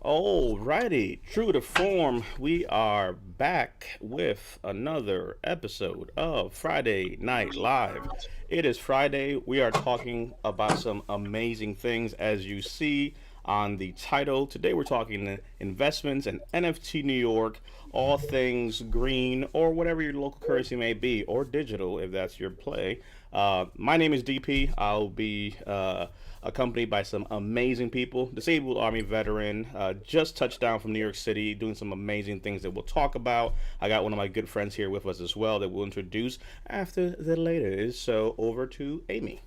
Alrighty, true to form, we are back with another episode of Friday Night Live. It is Friday. We are talking about some amazing things as you see on the title. Today we're talking investments and NFT New York, all things green or whatever your local currency may be, or digital if that's your play. My name is DP. I'll be accompanied by some amazing people. Disabled Army veteran, just touched down from New York City, doing some amazing things that we'll talk about. I got one of my good friends here with us as well that we'll introduce after the latest. So over to Amy.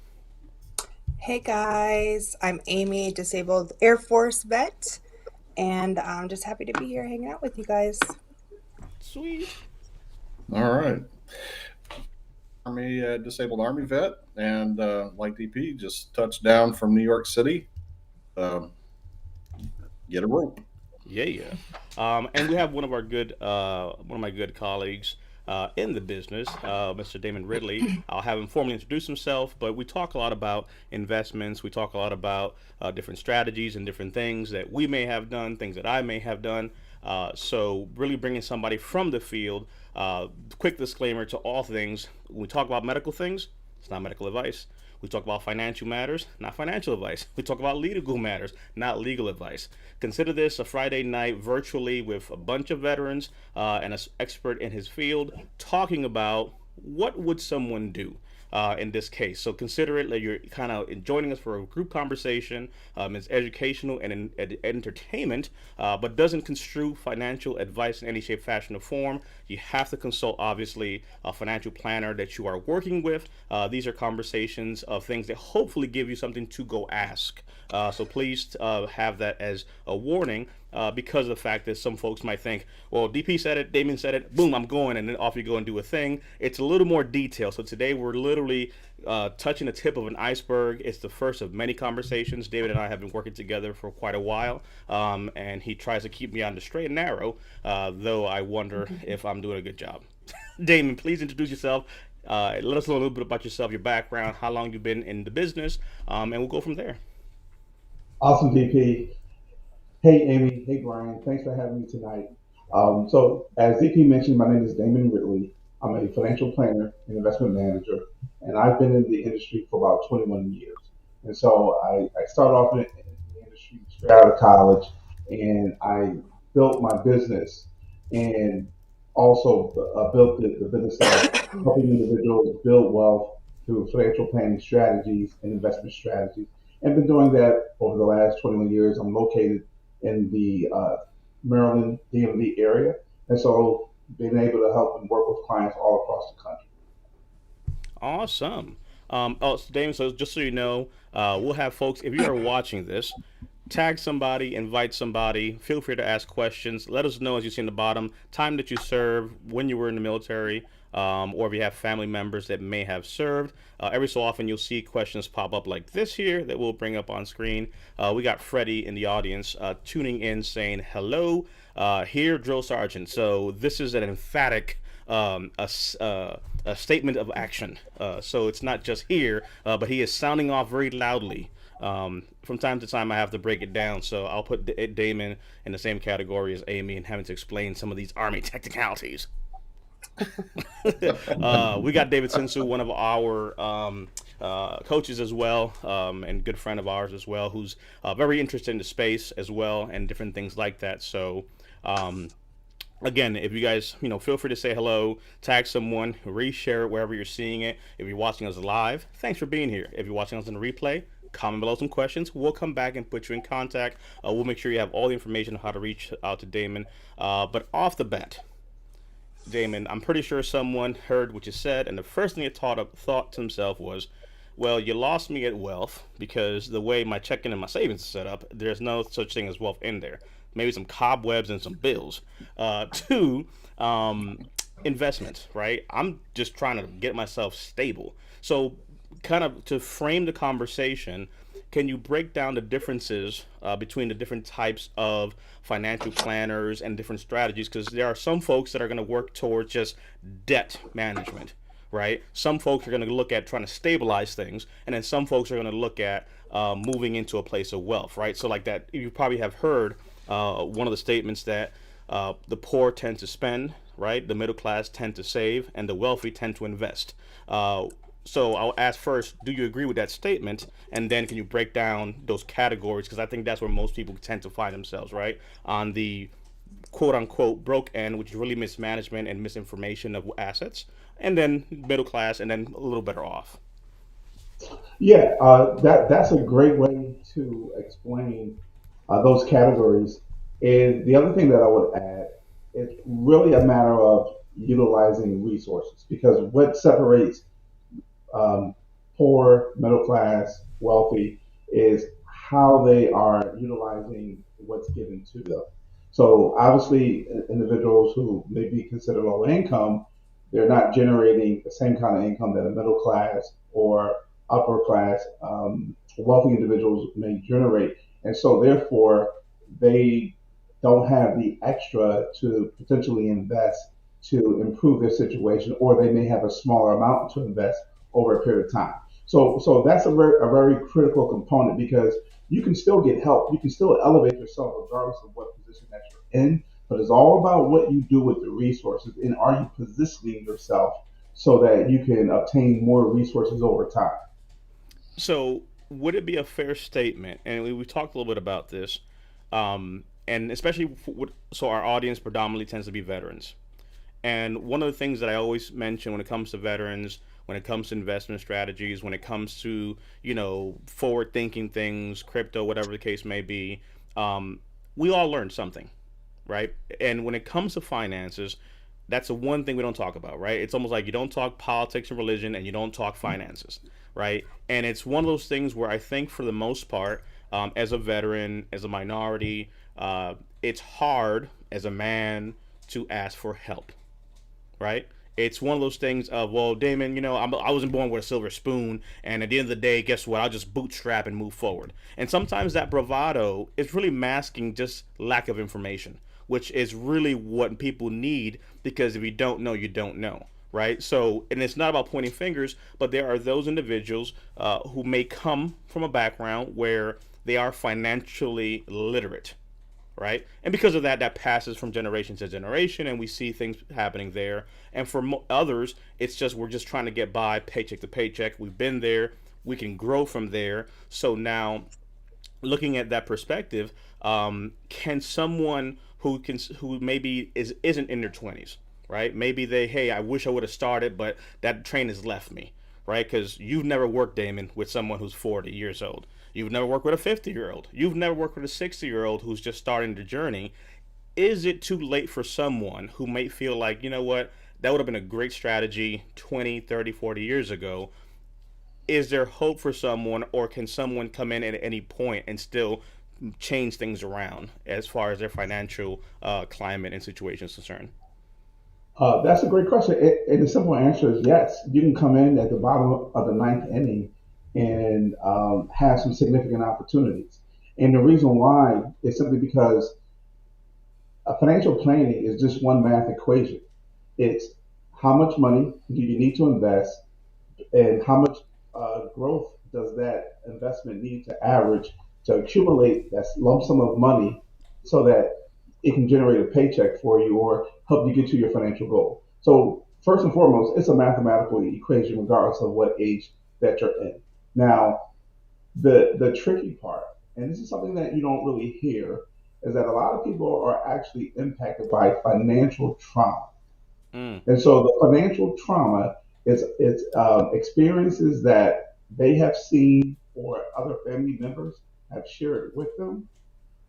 Hey guys, I'm Amy, disabled Air Force vet, and I'm just happy to be here hanging out with you guys. Sweet. All right. Disabled Army vet, and like DP, just touched down from New York City. Um, get a rope. Yeah, yeah. And we have one of my good colleagues in the business, Mr. Damon Ridley. I'll have him formally introduce himself, but we talk a lot about investments. We talk a lot about different strategies and different things that we may have done, things that I may have done. So really bringing somebody from the field. Quick disclaimer to all things: when we talk about medical things, it's not medical advice. We talk about financial matters, not financial advice. We talk about legal matters, not legal advice. Consider this a Friday night virtually with a bunch of veterans and an expert in his field talking about what would someone do in this case. So consider it like you're kind of joining us for a group conversation. It's educational and entertainment, but doesn't construe financial advice in any shape, fashion, or form. You have to consult, obviously, a financial planner that you are working with. These are conversations of things that hopefully give you something to go ask. So please have that as a warning. Because of the fact that some folks might think, well, DP said it, Damon said it, boom, I'm going, and then off you go and do a thing. It's a little more detailed. So today we're literally touching the tip of an iceberg. It's the first of many conversations. David and I have been working together for quite a while, and he tries to keep me on the straight and narrow, though I wonder if I'm doing a good job. Damon, please introduce yourself. Let us know a little bit about yourself, your background, how long you've been in the business, and we'll go from there. Awesome, DP. Hey, Amy. Hey, Brian. Thanks for having me tonight. As DP mentioned, my name is Damon Ridley. I'm a financial planner and investment manager, and I've been in the industry for about 21 years. And so I started off in the industry straight out of college, and I built my business and also built the business of helping individuals build wealth through financial planning strategies and investment strategies. And been doing that over the last 21 years. I'm located in the Maryland DMV area, and so being able to help and work with clients all across the country. Awesome. So Dame, so just so you know, we'll have folks, if you are watching this, tag somebody, invite somebody, feel free to ask questions. Let us know, as you see in the bottom, time that you serve, when you were in the military, or if you have family members that may have served. Every so often, you'll see questions pop up like this here that we'll bring up on screen. We got Freddie in the audience tuning in saying, hello, here, Drill Sergeant. So this is an emphatic a statement of action. So it's not just here, but he is sounding off very loudly. From time to time, I have to break it down, so I'll put Damon in the same category as Amy and having to explain some of these Army technicalities. We got David Sinsu, one of our coaches as well, and good friend of ours as well, who's very interested in the space as well and different things like that. So, again, if you guys, feel free to say hello, tag someone, reshare it wherever you're seeing it. If you're watching us live, thanks for being here. If you're watching us on the replay, comment below some questions. We'll come back and put you in contact. We'll make sure you have all the information on how to reach out to Damon. But off the bat, Damon, I'm pretty sure someone heard what you said, and the first thing it thought to himself was, well, you lost me at wealth because the way my checking and my savings is set up, there's no such thing as wealth in there. Maybe some cobwebs and some bills. Two, investments, right? I'm just trying to get myself stable. So, kind of to frame the conversation, can you break down the differences between the different types of financial planners and different strategies? Because there are some folks that are going to work towards just debt management, right? Some folks are going to look at trying to stabilize things, and then some folks are going to look at moving into a place of wealth, right? So, like that, you probably have heard one of the statements that the poor tend to spend, right? The middle class tend to save, and the wealthy tend to invest. So I'll ask first, do you agree with that statement? And then can you break down those categories? Because I think that's where most people tend to find themselves, right? On the quote unquote broke end, which is really mismanagement and misinformation of assets, and then middle class, and then a little better off. Yeah, that's a great way to explain those categories. And the other thing that I would add, it's really a matter of utilizing resources because what separates um, poor, middle class, wealthy is how they are utilizing what's given to them. So obviously, individuals who may be considered low income, they're not generating the same kind of income that a middle class or upper class wealthy individuals may generate, and so therefore they don't have the extra to potentially invest to improve their situation, or they may have a smaller amount to invest over a period of time. So that's a very critical component because you can still get help. You can still elevate yourself regardless of what position that you're in. But it's all about what you do with the resources and are you positioning yourself so that you can obtain more resources over time. So would it be a fair statement? And we talked a little bit about this, and especially so our audience predominantly tends to be veterans. And one of the things that I always mention when it comes to veterans, when it comes to investment strategies, when it comes to forward thinking things, crypto, whatever the case may be, um, we all learn something, right? And when it comes to finances, that's the one thing we don't talk about, right? It's almost like you don't talk politics and religion and you don't talk finances, right? And it's one of those things where I think for the most part, as a veteran, as a minority, it's hard as a man to ask for help, right? It's one of those things of, well, Damon, I wasn't born with a silver spoon, and at the end of the day, guess what? I'll just bootstrap and move forward. And sometimes that bravado is really masking just lack of information, which is really what people need because if you don't know, you don't know, right? So, and it's not about pointing fingers, but there are those individuals who may come from a background where they are financially literate, right? And because of that, that passes from generation to generation, and we see things happening there. And for others, it's just we're just trying to get by paycheck to paycheck. We've been there. We can grow from there. So now, looking at that perspective, can someone who maybe isn't in their 20s, right? Maybe hey, I wish I would have started, but that train has left me, right? Because you've never worked, Damon, with someone who's 40 years old. You've never worked with a 50-year-old. You've never worked with a 60-year-old who's just starting the journey. Is it too late for someone who might feel like, you know what, that would have been a great strategy 20, 30, 40 years ago? Is there hope for someone, or can someone come in at any point and still change things around as far as their financial climate and situation is concerned? That's a great question. And the simple answer is yes. You can come in at the bottom of the ninth inning and have some significant opportunities. And the reason why is simply because financial planning is just one math equation. It's how much money do you need to invest and how much growth does that investment need to average to accumulate that lump sum of money so that it can generate a paycheck for you or help you get to your financial goal. So first and foremost, it's a mathematical equation regardless of what age that you're in. Now, the tricky part, and this is something that you don't really hear, is that a lot of people are actually impacted by financial trauma. Mm. And so the financial trauma is it's experiences that they have seen or other family members have shared with them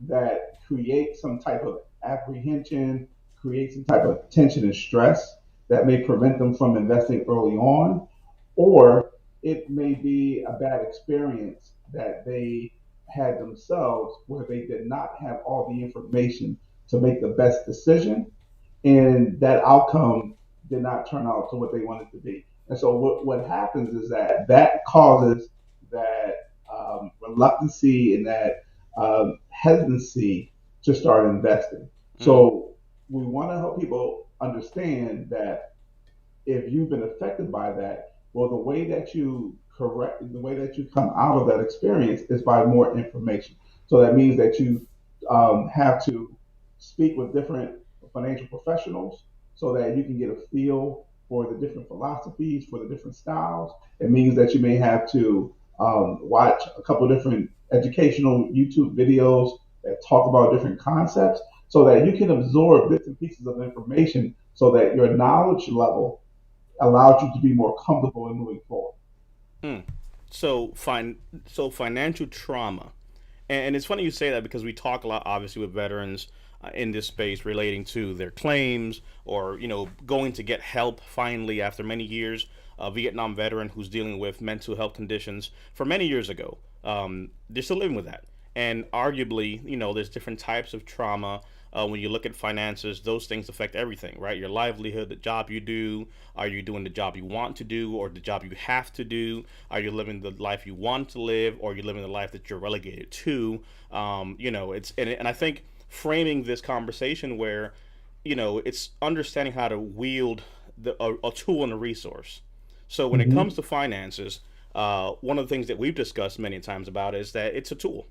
that create some type of apprehension, create some type of tension and stress that may prevent them from investing early on, or it may be a bad experience that they had themselves where they did not have all the information to make the best decision and that outcome did not turn out to what they wanted to be. And so what happens is that causes that reluctancy and that hesitancy to start investing. Mm. So we want to help people understand that if you've been affected by that, well, the way that you come out of that experience is by more information. So that means that you have to speak with different financial professionals so that you can get a feel for the different philosophies, for the different styles. It means that you may have to watch a couple different educational YouTube videos that talk about different concepts so that you can absorb bits and pieces of information so that your knowledge level allows you to be more comfortable in moving forward. Hmm. So financial trauma, and it's funny you say that because we talk a lot, obviously, with veterans in this space relating to their claims or going to get help finally after many years. A Vietnam veteran who's dealing with mental health conditions for many years ago. They're still living with that, and arguably, there's different types of trauma. When you look at finances, those things affect everything, right? Your livelihood, the job you do. Are you doing the job you want to do or the job you have to do? Are you living the life you want to live or are you living the life that you're relegated to? It's and I think framing this conversation where, it's understanding how to wield a tool and a resource. So when it comes Mm-hmm. to finances, one of the things that we've discussed many times about is that it's a tool.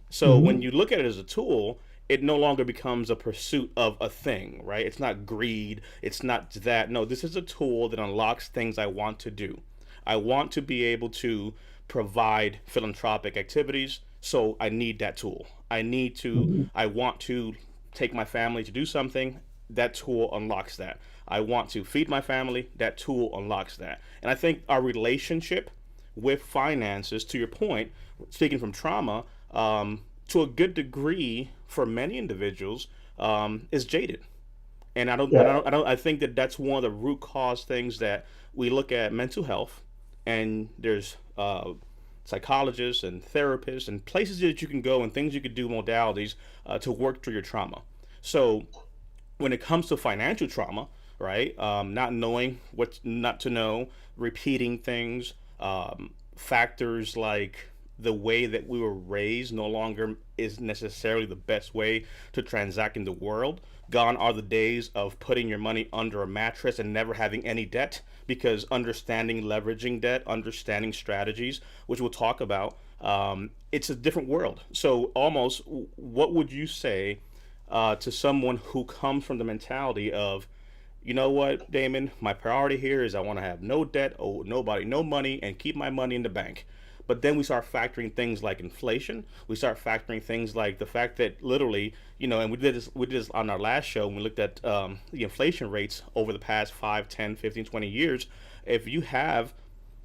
So when Mm-hmm. you look at it as a tool, it no longer becomes a pursuit of a thing, right? It's not greed. It's not that. No, this is a tool that unlocks things I want to do. I want to be able to provide philanthropic activities, so I need that tool. Mm-hmm. I want to take my family to do something. That tool unlocks that. I want to feed my family. That tool unlocks that. And I think our relationship with finances, to your point, speaking from trauma, to a good degree for many individuals, is jaded. And Yeah. I think that that's one of the root cause things that we look at mental health, and there's psychologists and therapists and places that you can go and things you could do, modalities to work through your trauma. So when it comes to financial trauma, right? Not knowing what not to know, repeating things, factors like the way that we were raised no longer is necessarily the best way to transact in the world. Gone are the days of putting your money under a mattress and never having any debt, because understanding leveraging debt, understanding strategies, which we'll talk about, it's a different world. So, almost, what would you say to someone who comes from the mentality of, you know what, Damon, my priority here is I want to have no debt, owe nobody no money, and keep my money in the bank. But then we start factoring things like inflation. We start factoring things like the fact that literally, and we did this on our last show when we looked at the inflation rates over the past 5, 10, 15, 20 years. If you have,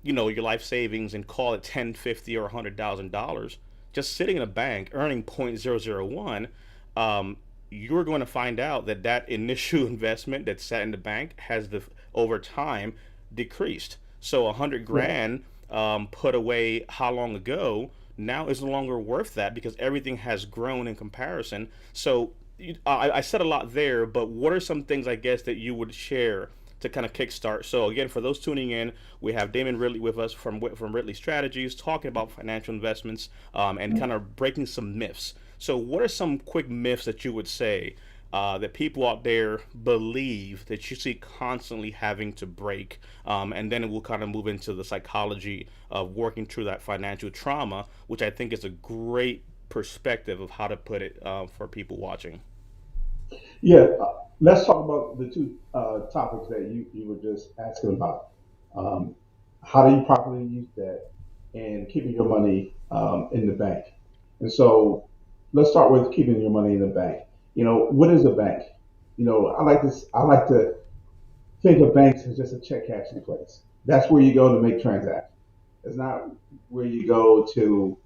your life savings and call it 10, 50, or $100,000, just sitting in a bank earning 0.001, you're going to find out that that initial investment that sat in the bank has over time decreased. So 100 Yeah. grand put away how long ago now is no longer worth that because everything has grown in comparison. So I said a lot there, but what are some things I guess that you would share to kind of kickstart? So again, for those tuning in, we have Damon Ridley with us from Ridley Strategies, talking about financial investments and kind of breaking some myths. So, what are some quick myths that you would say that people out there believe that you see constantly having to break? And then we'll kind of move into the psychology of working through that financial trauma, which I think is a great perspective of how to put it for people watching. Yeah. Let's talk about the two topics that you were just asking about. Um, how do you properly use debt and keeping your money in the bank? And so let's start with keeping your money in the bank. What is a bank? I like to think of banks as just a check cashing place. That's where you go to make transactions. It's not where you go to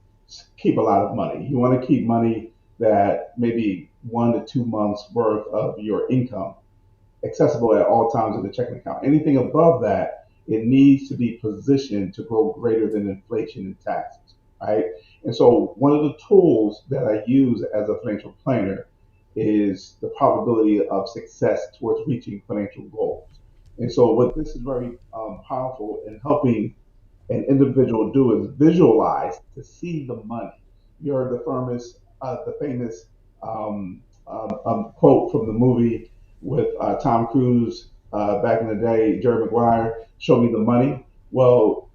keep a lot of money. You want to keep money that maybe 1 to 2 months worth of your income accessible at all times in the checking account. Anything above that, it needs to be positioned to grow greater than inflation and taxes, right? And so one of the tools that I use as a financial planner is the probability of success towards reaching financial goals. And so what this is very powerful in helping an individual do is visualize to see the money. You heard the famous quote from the movie with Tom Cruise back in the day, Jerry Maguire, "Show me the money." Well,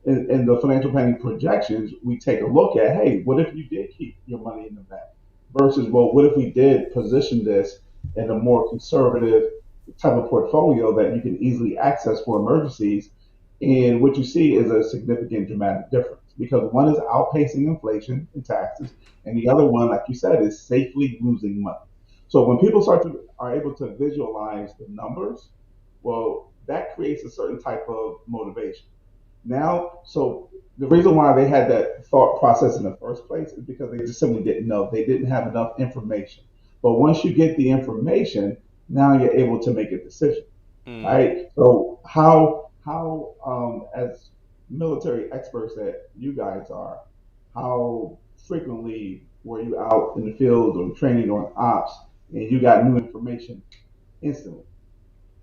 in the financial planning projections, we take a look at, hey, what if you did keep your money in the bank? versus, well, what if we did position this in a more conservative type of portfolio that you can easily access for emergencies? And what you see is a significant dramatic difference because one is outpacing inflation and taxes, and the other one, like you said, is safely losing money. So when people are able to visualize the numbers, well, that creates a certain type of motivation. Now, so the reason why they had that thought process in the first place is because they just simply didn't know. They didn't have enough information. But once you get the information, now you're able to make a decision, Mm. right? So how as military experts that you guys are, how frequently were you out in the field or training or in ops and you got new information instantly?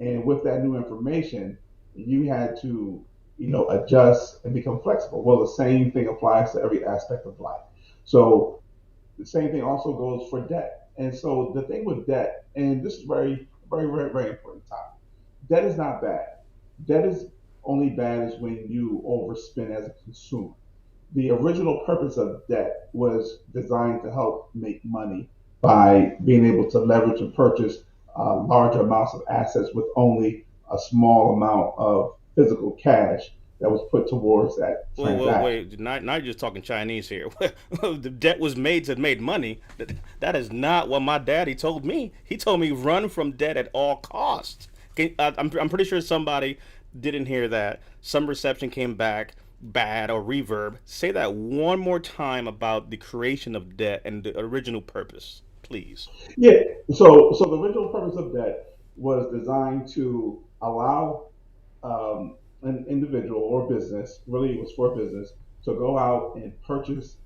And with that new information, you had to, adjust and become flexible. Well, the same thing applies to every aspect of life. So the same thing also goes for debt. And so the thing with debt, and this is very, very, very, very important topic. Debt is not bad. Debt is only bad is when you overspend as a consumer. The original purpose of debt was designed to help make money by being able to leverage and purchase larger amounts of assets with only a small amount of physical cash that was put towards that Well, transaction. wait. Not you're just talking Chinese here. The debt was made to make money. That is not what my daddy told me. He told me run from debt at all costs. I'm pretty sure somebody didn't hear that. Some reception came back bad or reverb. Say that one more time about the creation of debt and the original purpose, please. Yeah. So the original purpose of debt was designed to allow an individual or business, really it was for business, to go out and purchase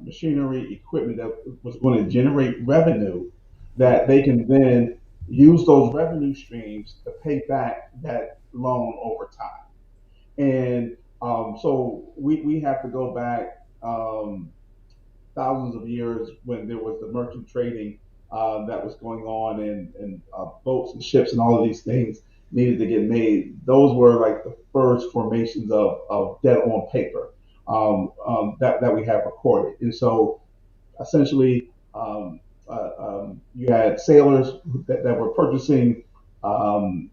machinery, equipment that was going to generate revenue Mm. that they can then use those revenue streams to pay back that loan over time. And so we have to go back thousands of years when there was the merchant trading that was going on and boats and ships and all of these things needed to get made. Those were like the first formations of debt on paper that we have recorded. And so essentially, you had sailors that were purchasing um,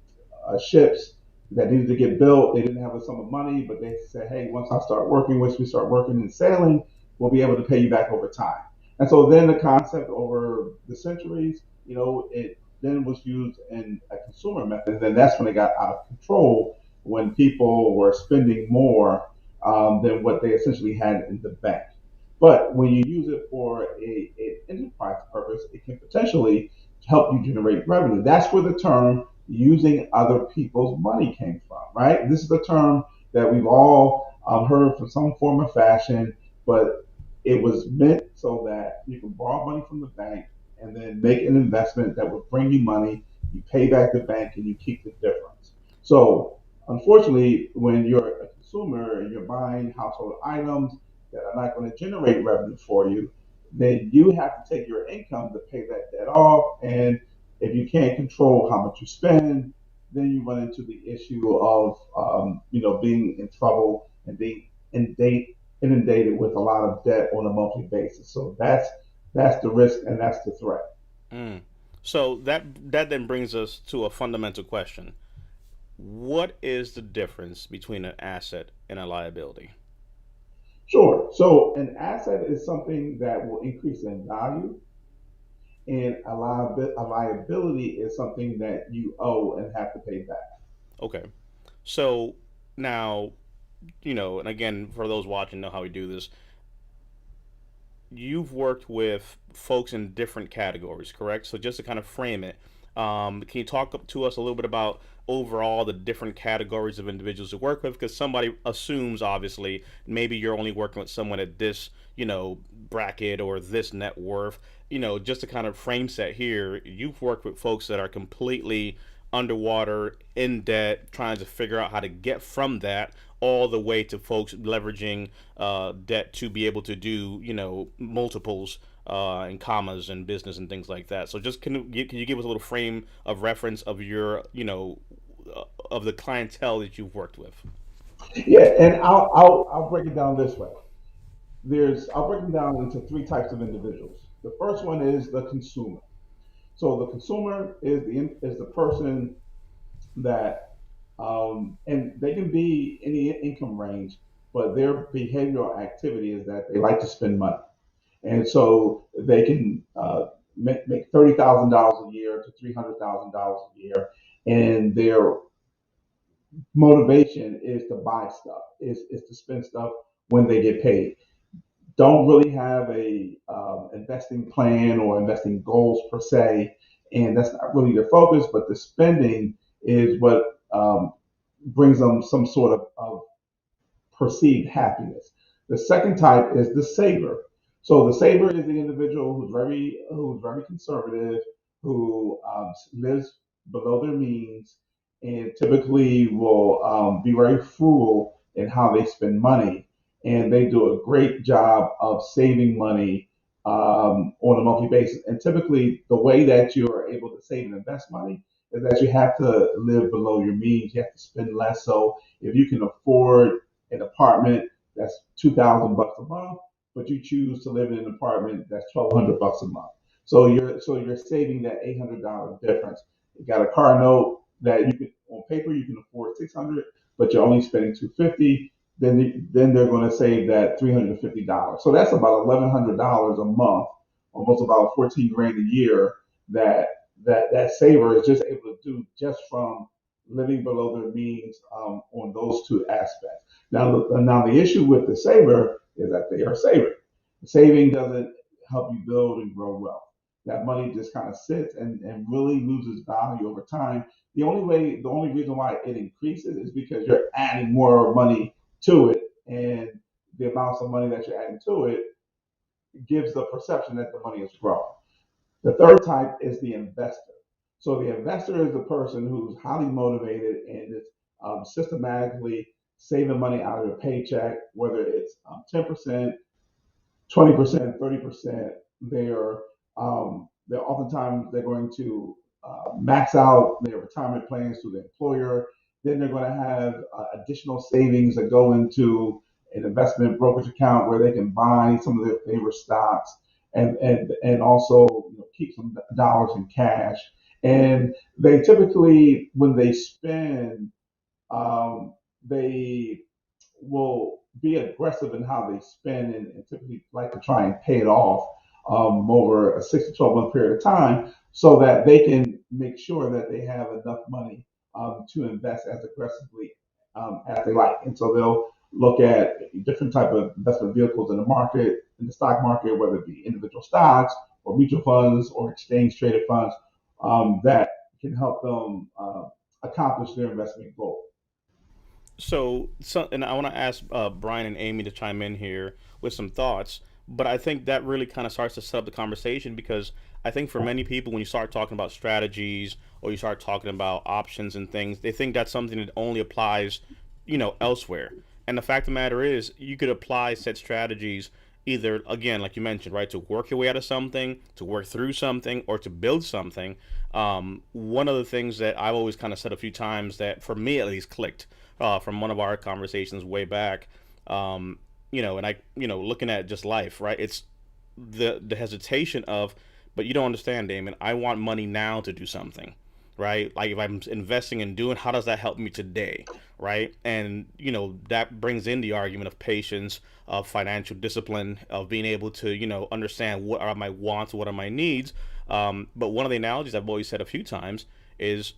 ships that needed to get built. They didn't have a sum of money, but they said, "Hey, once we start working and sailing, we'll be able to pay you back over time." And so then the concept over the centuries, it then was used in a consumer method. And then that's when it got out of control when people were spending more than what they essentially had in the bank. But when you use it for an enterprise purpose, it can potentially help you generate revenue. That's where the term using other people's money came from, right? This is a term that we've all heard from some form of fashion, but it was meant so that you can borrow money from the bank and then make an investment that will bring you money. You pay back the bank and you keep the difference. So, unfortunately, when you're a consumer and you're buying household items that are not going to generate revenue for you, then you have to take your income to pay that debt off. And if you can't control how much you spend, then you run into the issue of being in trouble and being inundated with a lot of debt on a monthly basis. So that's the risk and that's the threat. Mm. So that then brings us to a fundamental question. What is the difference between an asset and a liability? Sure. So an asset is something that will increase in value, and a liability is something that you owe and have to pay back. Okay. So now, and again, for those watching know how we do this, you've worked with folks in different categories, correct? So just to kind of frame it, can you talk to us a little bit about overall the different categories of individuals you work with? Because somebody assumes, obviously, maybe you're only working with someone at this, bracket or this net worth. Just to kind of frame set here, you've worked with folks that are completely underwater, in debt, trying to figure out how to get from that all the way to folks leveraging debt to be able to do multiples and commas and business and things like that. So just can you give us a little frame of reference of your of the clientele that you've worked with? Yeah, and I'll break it down this way. I'll break them down into three types of individuals. The first one is the consumer. So the consumer is the person that, and they can be any income range, but their behavioral activity is that they like to spend money, and so they can make $30,000 a year to $300,000 a year, and their motivation is to buy stuff, is to spend stuff when they get paid. Don't really have a investing plan or investing goals per se, and that's not really their focus. But the spending is what brings them some sort of perceived happiness. The second type is the saver. So the saver is the individual who's very conservative, who lives below their means, and typically will be very frugal in how they spend money. And they do a great job of saving money on a monthly basis. And typically, the way that you're able to save and invest money is that you have to live below your means. You have to spend less. So if you can afford an apartment that's $2,000 a month, but you choose to live in an apartment that's $1,200 a month. So you're saving that $800 difference. You got a car note that you can on paper you can afford 600, but you're only spending 250. Then they're going to save that $350. So that's about $1,100 a month, almost about 14 grand a year that that saver is just able to do just from living below their means on those two aspects. Now the issue with the saver is that they are saving. Saving doesn't help you build and grow wealth. That money just kind of sits and really loses value over time. The only reason why it increases is because you're adding more money to it, and the amounts of money that you're adding to it gives the perception that the money is growing. The third type is the investor. So the investor is the person who's highly motivated and is systematically saving money out of their paycheck, whether it's 10%, 20%, 30%. They're they're oftentimes they're going to max out their retirement plans through the employer. Then they're going to have additional savings that go into an investment brokerage account where they can buy some of their favorite stocks and also keep some dollars in cash. And they typically, when they spend, they will be aggressive in how they spend and typically like to try and pay it off over a 6 to 12 month period of time so that they can make sure that they have enough money to invest as aggressively as they like. And so they'll look at different type of investment vehicles in the market, in the stock market, whether it be individual stocks or mutual funds or exchange traded funds that can help them accomplish their investment goal. And I want to ask Brian and Amy to chime in here with some thoughts. But I think that really kind of starts to set up the conversation because I think for many people, when you start talking about strategies or you start talking about options and things, they think that's something that only applies, elsewhere. And the fact of the matter is, you could apply said strategies either, again, like you mentioned, right, to work your way out of something, to work through something, or to build something. One of the things that I've always kind of said a few times that, for me at least, clicked from one of our conversations way back, and looking at just life, right? It's the hesitation of, but you don't understand, Damon. I want money now to do something, right? Like if I'm investing and doing, how does that help me today, right? And that brings in the argument of patience, of financial discipline, of being able to understand what are my wants, what are my needs. But one of the analogies I've always said a few times is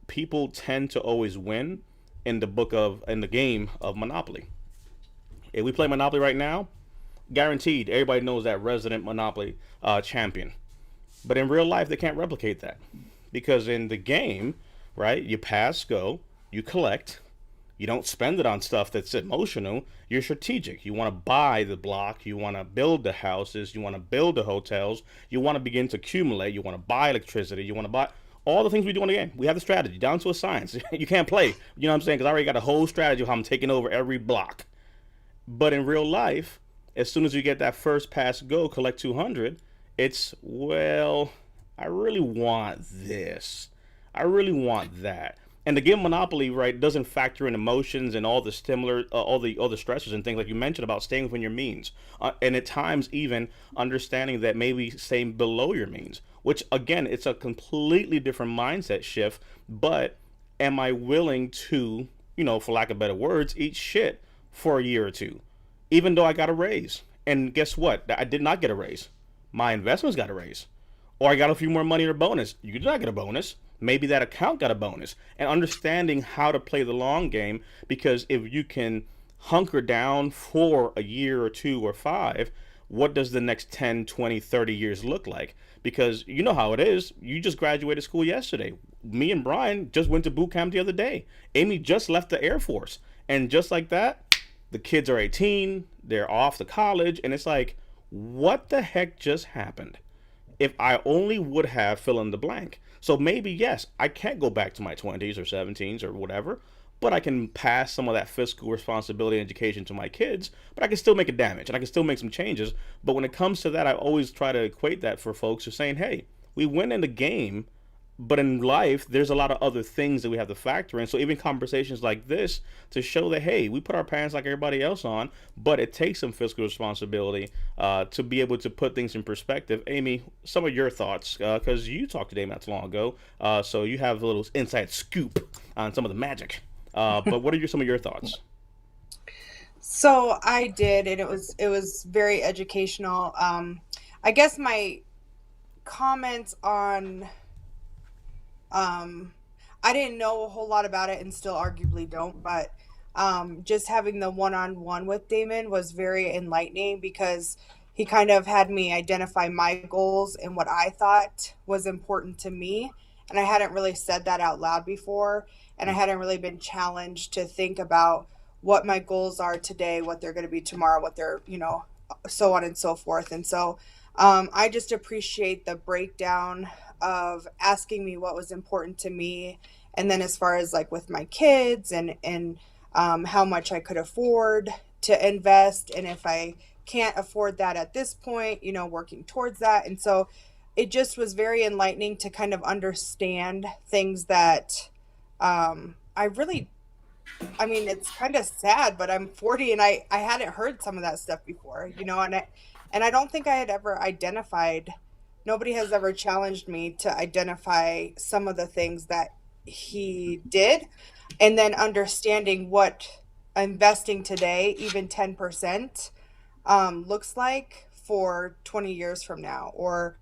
people tend to always win in the game of Monopoly. If we play Monopoly right now, guaranteed everybody knows that resident Monopoly champion. But in real life, they can't replicate that because in the game, right, you pass go, you collect, you don't spend it on stuff that's emotional. You're strategic. You want to buy the block, you want to build the houses, you want to build the hotels, you want to begin to accumulate, you want to buy electricity, you want to buy all the things we do in the game. We have the strategy down to a science. You can't play, you know what I'm saying? Because I already got a whole strategy of how I'm taking over every block. But in real life, as soon as you get that first pass go, collect 200, it's, well, I really want this. I really want that. And the game Monopoly, right, doesn't factor in emotions and all the similar, all the stressors and things like you mentioned about staying within your means, and at times even understanding that maybe staying below your means, which again, it's a completely different mindset shift. But am I willing to, for lack of better words, eat shit for a year or two, even though I got a raise? And guess what? I did not get a raise. My investments got a raise, or I got a few more money or bonus. You did not get a bonus. Maybe that account got a bonus. And understanding how to play the long game, because if you can hunker down for a year or two or five, what does the next 10, 20, 30 years look like? Because you know how it is. You just graduated school yesterday. Me and Brian just went to boot camp the other day. Amy just left the Air Force. And just like that, the kids are 18, they're off to college, and it's like, what the heck just happened? If I only would have fill in the blank. So maybe, yes, I can't go back to my 20s or 17s or whatever, but I can pass some of that fiscal responsibility and education to my kids, but I can still make a damage and I can still make some changes. But when it comes to that, I always try to equate that for folks who are saying, hey, we win in the game, but in life, there's a lot of other things that we have to factor in. So even conversations like this to show that, hey, we put our parents like everybody else on, but it takes some fiscal responsibility to be able to put things in perspective. Amy, some of your thoughts, because you talked to Damon not too long ago, so you have a little inside scoop on some of the magic. But what are some of your thoughts? So I did, and it was very educational. I guess my comments on I didn't know a whole lot about it and still arguably don't, but just having the one-on-one with Damon was very enlightening because he kind of had me identify my goals and what I thought was important to me. And I hadn't really said that out loud before, and I hadn't really been challenged to think about what my goals are today, what they're going to be tomorrow, what they're, so on and so forth. And so I just appreciate the breakdown of asking me what was important to me. And then as far as like with my kids and how much I could afford to invest. And if I can't afford that at this point, working towards that. And so it just was very enlightening to kind of understand things that I mean, it's kind of sad, but I'm 40 and I hadn't heard some of that stuff before, and I don't think I had ever identified, nobody has ever challenged me to identify some of the things that he did. And then understanding what investing today, even 10%, looks like for 20 years from now, or,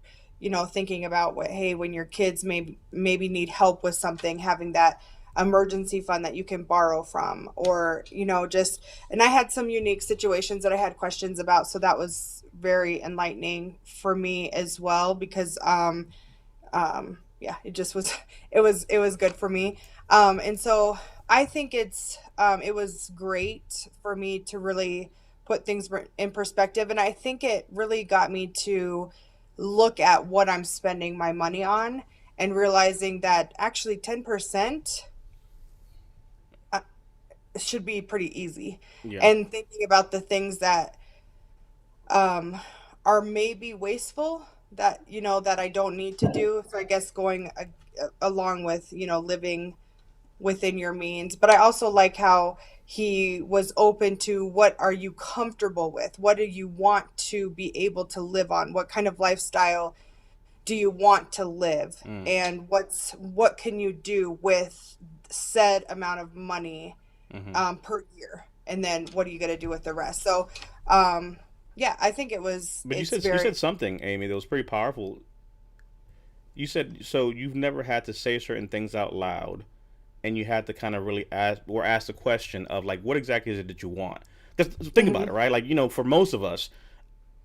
thinking about hey, when your kids maybe need help with something, having that emergency fund that you can borrow from, or and I had some unique situations that I had questions about, so that was very enlightening for me as well, because yeah, it just was it was good for me, and so I think it was great for me to really put things in perspective, and I think it really got me to look at what I'm spending my money on and realizing that actually 10% should be pretty easy. Yeah. And thinking about the things that are maybe wasteful that that I don't need to do. So I guess going along with living within your means. But I also like how he was open to what are you comfortable with? What do you want to be able to live on? What kind of lifestyle do you want to live? And what can you do with said amount of money per year? And then what are you going to do with the rest? So, yeah, I think it was. But you said something, Amy, that was pretty powerful. You said, so you've never had to say certain things out loud, and you had to kind of really ask the question of like, what exactly is it that you want? Because think about it, right? Like, for most of us,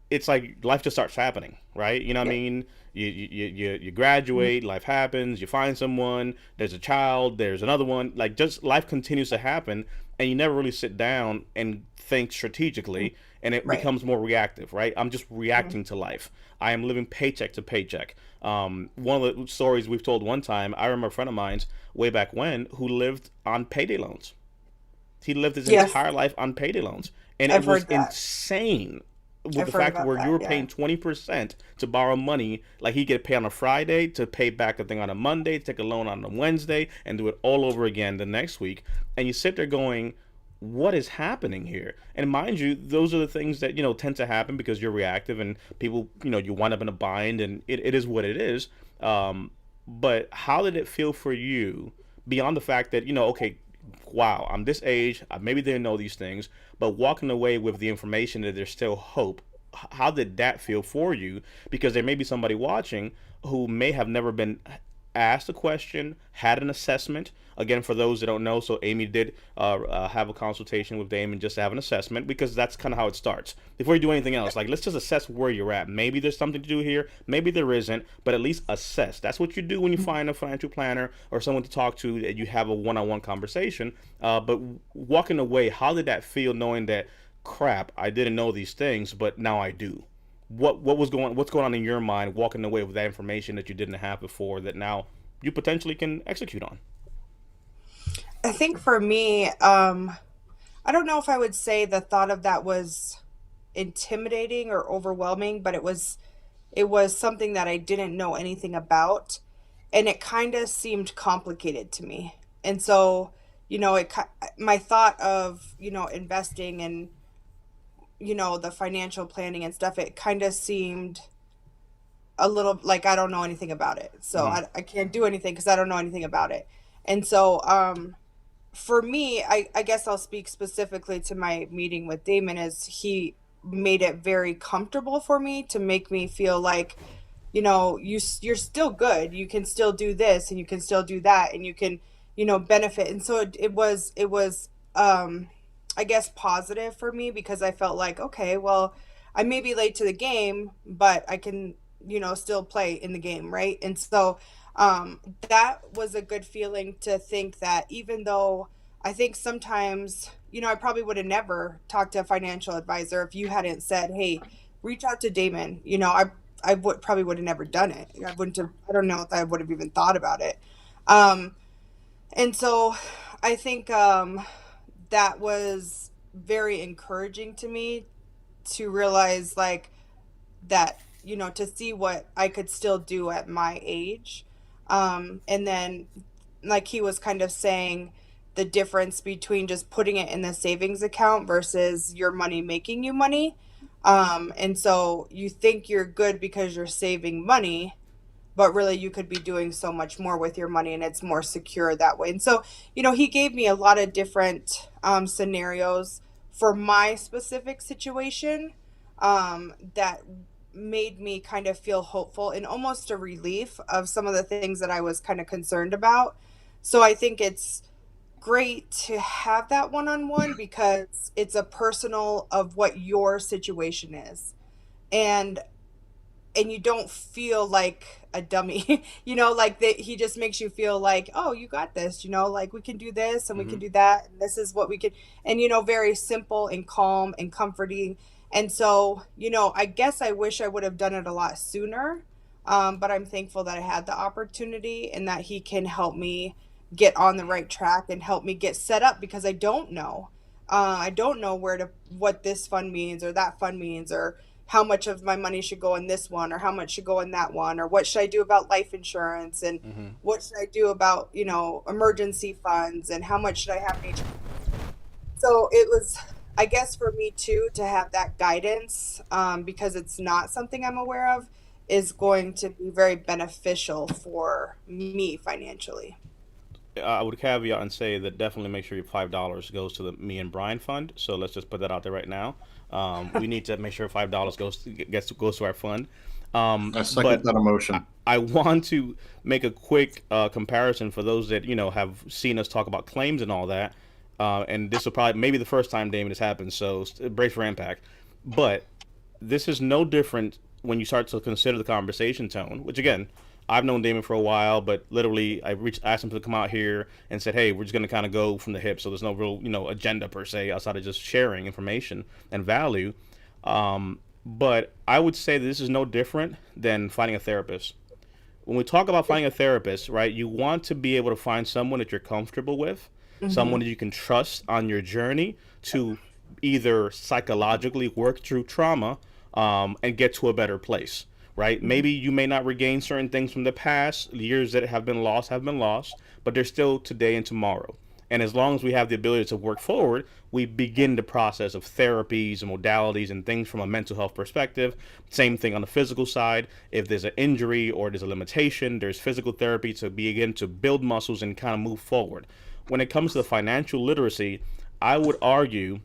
it's like life just starts happening, right? You know what I mean? You graduate, life happens, you find someone, there's a child, there's another one, like just life continues to happen, and you never really sit down and think strategically, and it becomes more reactive, right? I'm just reacting to life. I am living paycheck to paycheck. One of the stories we've told one time, I remember a friend of mine's way back when who lived on payday loans. He lived his entire life on payday loans, and I've it was heard that. insane. with I've the heard fact about where you that. were Yeah. paying 20% to borrow money, like he get paid on a Friday to pay back a thing on a Monday, take a loan on a Wednesday, and do it all over again the next week. And you sit there going, what is happening here? And mind you, those are the things that, tend to happen because you're reactive and people, you wind up in a bind and it is what it is. Um, but how did it feel for you beyond the fact that, okay, wow, I'm this age, I maybe didn't know these things, but walking away with the information that there's still hope, how did that feel for you? Because there may be somebody watching who may have never been asked a question, had an assessment. Again, for those that don't know, so Amy did have a consultation with Damon just to have an assessment because that's kind of how it starts. Before you do anything else, like let's just assess where you're at. Maybe there's something to do here, maybe there isn't, but at least assess. That's what you do when you find a financial planner or someone to talk to that you have a one-on-one conversation. But walking away, how did that feel knowing that, crap, I didn't know these things, but now I do? What's going on in your mind walking away with that information that you didn't have before that now you potentially can execute on? I think for me, I don't know if I would say the thought of that was intimidating or overwhelming, but it was something that I didn't know anything about, and it kind of seemed complicated to me. And so, my thought of, investing and, the financial planning and stuff, it kind of seemed a little like I don't know anything about it. So Mm-hmm. I can't do anything because I don't know anything about it. And so, for me, I guess I'll speak specifically to my meeting with Damon, is he made it very comfortable for me to make me feel like, you're still good. You can still do this and you can still do that and you can, benefit. And so it was, I guess, positive for me because I felt like, okay, well, I may be late to the game, but I can, still play in the game, right? And so, that was a good feeling to think that even though I think sometimes, I probably would have never talked to a financial advisor if you hadn't said, hey, reach out to Damon. I would have never done it. I wouldn't have, I don't know if I would have even thought about it. Um, and so I think, that was very encouraging to me to realize like that, to see what I could still do at my age. And then, like he was kind of saying, the difference between just putting it in the savings account versus your money making you money. And so you think you're good because you're saving money, but really you could be doing so much more with your money and it's more secure that way. And so, he gave me a lot of different scenarios for my specific situation, that made me kind of feel hopeful and almost a relief of some of the things that I was kind of concerned about. So I think it's great to have that one-on-one because it's a personal of what your situation is. And you don't feel like a dummy, like that he just makes you feel like, oh, you got this, like we can do this and we Mm-hmm. can do that. And this is what we can, and, very simple and calm and comforting. And so, I guess I wish I would have done it a lot sooner. But I'm thankful that I had the opportunity and that he can help me get on the right track and help me get set up because I don't know. I don't know what this fund means or that fund means, or how much of my money should go in this one or how much should go in that one, or what should I do about life insurance and Mm-hmm. what should I do about, emergency funds and how much should I have in each. So it was, I guess, for me too, to have that guidance, because it's not something I'm aware of, is going to be very beneficial for me financially. I would caveat and say that definitely make sure your $5 goes to the Me and Brian fund. So let's just put that out there right now. We need to make sure $5 goes to our fund. I second But that emotion. I want to make a quick comparison for those that have seen us talk about claims and all that. And this will probably maybe the first time, Damon, this happens. So brace for impact. But this is no different when you start to consider the conversation tone. Which again, I've known Damon for a while, but literally asked him to come out here and said, "Hey, we're just going to kind of go from the hip." So there's no real agenda per se outside of just sharing information and value. But I would say that this is no different than finding a therapist. When we talk about finding a therapist, right, you want to be able to find someone that you're comfortable with, Mm-hmm. someone that you can trust on your journey to either psychologically work through trauma and get to a better place, right? Maybe you may not regain certain things from the past. Years that have been lost, but they're still today and tomorrow. And as long as we have the ability to work forward, we begin the process of therapies and modalities and things from a mental health perspective. Same thing on the physical side. If there's an injury or there's a limitation, there's physical therapy to begin to build muscles and kind of move forward. When it comes to the financial literacy, I would argue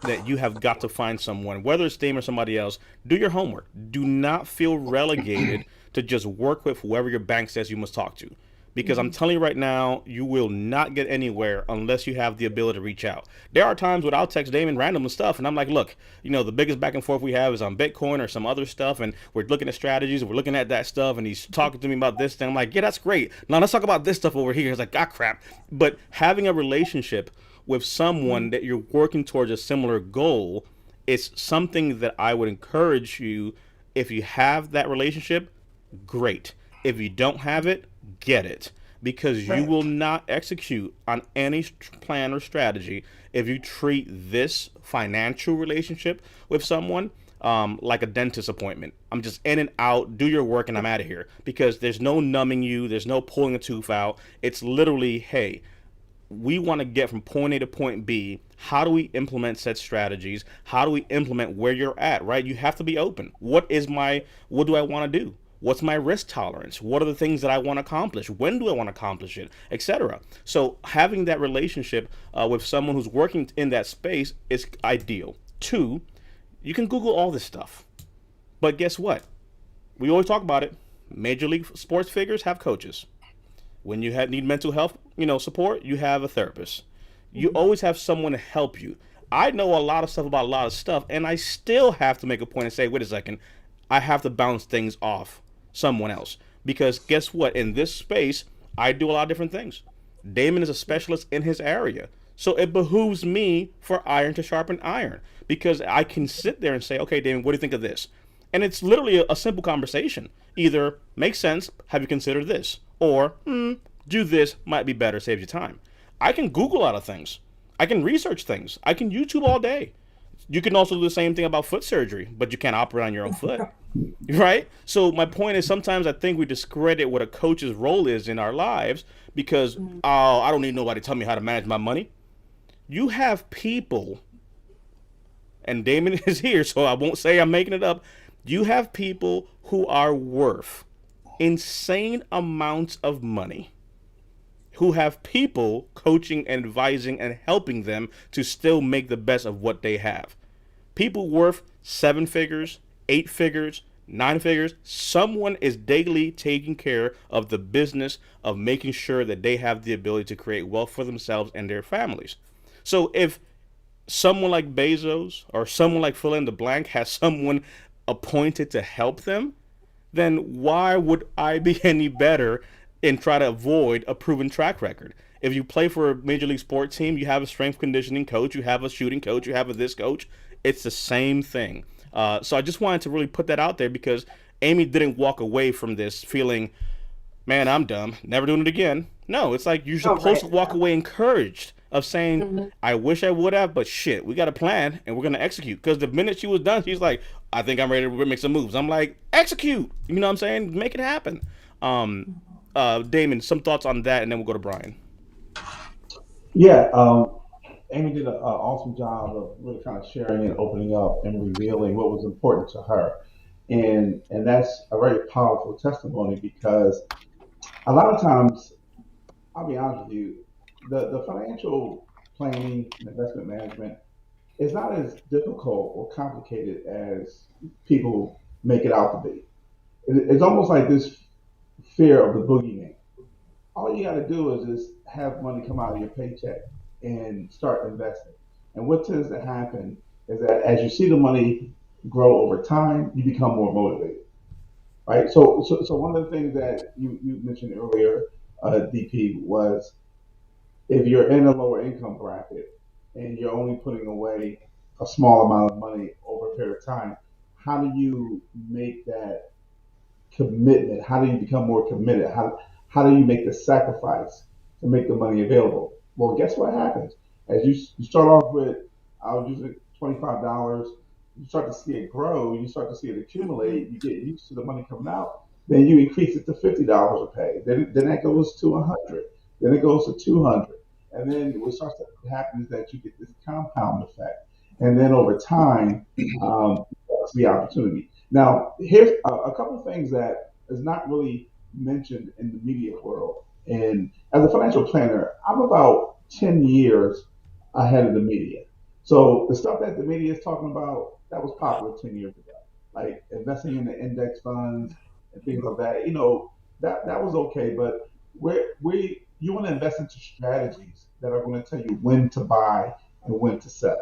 that you have got to find someone, whether it's Dame or somebody else, do your homework. Do not feel relegated to just work with whoever your bank says you must talk to. Because I'm telling you right now, you will not get anywhere unless you have the ability to reach out. There are times when I'll text Damon random stuff, and I'm like, look, the biggest back and forth we have is on Bitcoin or some other stuff, and we're looking at strategies, and we're looking at that stuff, and he's talking to me about this thing. I'm like, yeah, that's great. Now let's talk about this stuff over here. He's like, ah, crap. But having a relationship with someone that you're working towards a similar goal is something that I would encourage you. If you have that relationship, great. If you don't have it, get it, because you Right. will not execute on any plan or strategy if you treat this financial relationship with someone like a dentist appointment. I'm just in and out, do your work, and I'm out of here, because there's no numbing you, there's no pulling a tooth out. It's literally, hey, we want to get from point A to point B. How do we implement said strategies? How do we implement where you're at, right? You have to be open. What do I want to do? What's my risk tolerance? What are the things that I want to accomplish? When do I want to accomplish it, etc.? So having that relationship with someone who's working in that space is ideal. Two, you can Google all this stuff. But guess what? We always talk about it. Major league sports figures have coaches. When you need mental health, support, you have a therapist. You always have someone to help you. I know a lot of stuff about a lot of stuff, and I still have to make a point and say, wait a second, I have to bounce things off someone else. Because guess what? In this space, I do a lot of different things. Damon is a specialist in his area. So it behooves me for iron to sharpen iron, because I can sit there and say, okay, Damon, what do you think of this? And it's literally a simple conversation. Either makes sense, have you considered this? Or, do this, might be better, saves you time. I can Google a lot of things. I can research things. I can YouTube all day. You can also do the same thing about foot surgery, but you can't operate on your own foot, right? So my point is, sometimes I think we discredit what a coach's role is in our lives because, oh, I don't need nobody to tell me how to manage my money. You have people, and Damon is here, so I won't say I'm making it up. You have people who are worth insane amounts of money, who have people coaching and advising and helping them to still make the best of what they have. People worth 7 figures, 8 figures, 9 figures. Someone is daily taking care of the business of making sure that they have the ability to create wealth for themselves and their families. So if someone like Bezos or someone like fill in the blank has someone appointed to help them, then why would I be any better and try to avoid a proven track record? If you play for a major league sports team, you have a strength conditioning coach, you have a shooting coach, you have a this coach. It's the same thing. So I just wanted to really put that out there, because Amy didn't walk away from this feeling, man, I'm dumb, never doing it again. No, it's like you're Oh, supposed to right. walk away encouraged of saying, I wish I would have, but shit, we got a plan and we're going to execute. Because the minute she was done, she's like, I think I'm ready to make some moves. I'm like, execute. You know what I'm saying? Make it happen. Damon, some thoughts on that, and then we'll go to Brian. Yeah, Amy did an awesome job of really kind of sharing and opening up and revealing what was important to her, and that's a very powerful testimony, because a lot of times, I'll be honest with you, the financial planning and investment management is not as difficult or complicated as people make it out to be. It's almost like this fear of the boogeyman. All you got to do is just have money come out of your paycheck and start investing. And what tends to happen is that as you see the money grow over time, you become more motivated, right? So one of the things that you mentioned earlier, DP, was if you're in a lower income bracket and you're only putting away a small amount of money over a period of time, how do you make that commitment? How do you become more committed? How do you make the sacrifice to make the money available? Well, guess what happens? As you start off with, I'll use it $25. you start to see it grow, you start to see it accumulate, you get used to the money coming out, then you increase it to $50 a pay. Then that goes to 100. Then it goes to 200. And then what starts to happen is that you get this compound effect. And then over time, that's the opportunity. Now, here's a couple of things that is not really mentioned in the media world. And as a financial planner, I'm about 10 years ahead of the media. So the stuff that the media is talking about, that was popular 10 years ago, like investing in the index funds and things like that. That was okay, but you want to invest into strategies that are going to tell you when to buy and when to sell.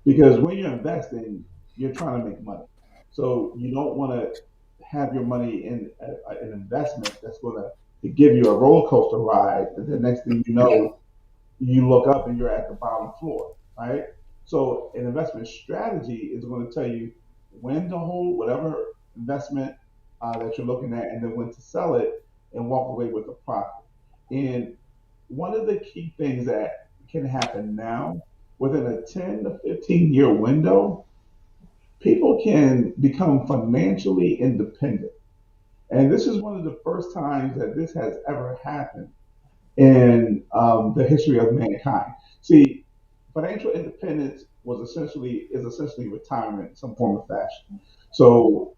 Because when you're investing, you're trying to make money. So you don't want to have your money in an investment that's going to give you a roller coaster ride, and the next thing you know, you look up and you're at the bottom floor, right? So an investment strategy is going to tell you when to hold whatever investment that you're looking at, and then when to sell it and walk away with a profit. And one of the key things that can happen now, within a 10 to 15-year window, people can become financially independent. And this is one of the first times that this has ever happened in the history of mankind. See, financial independence is essentially retirement in some form of fashion. So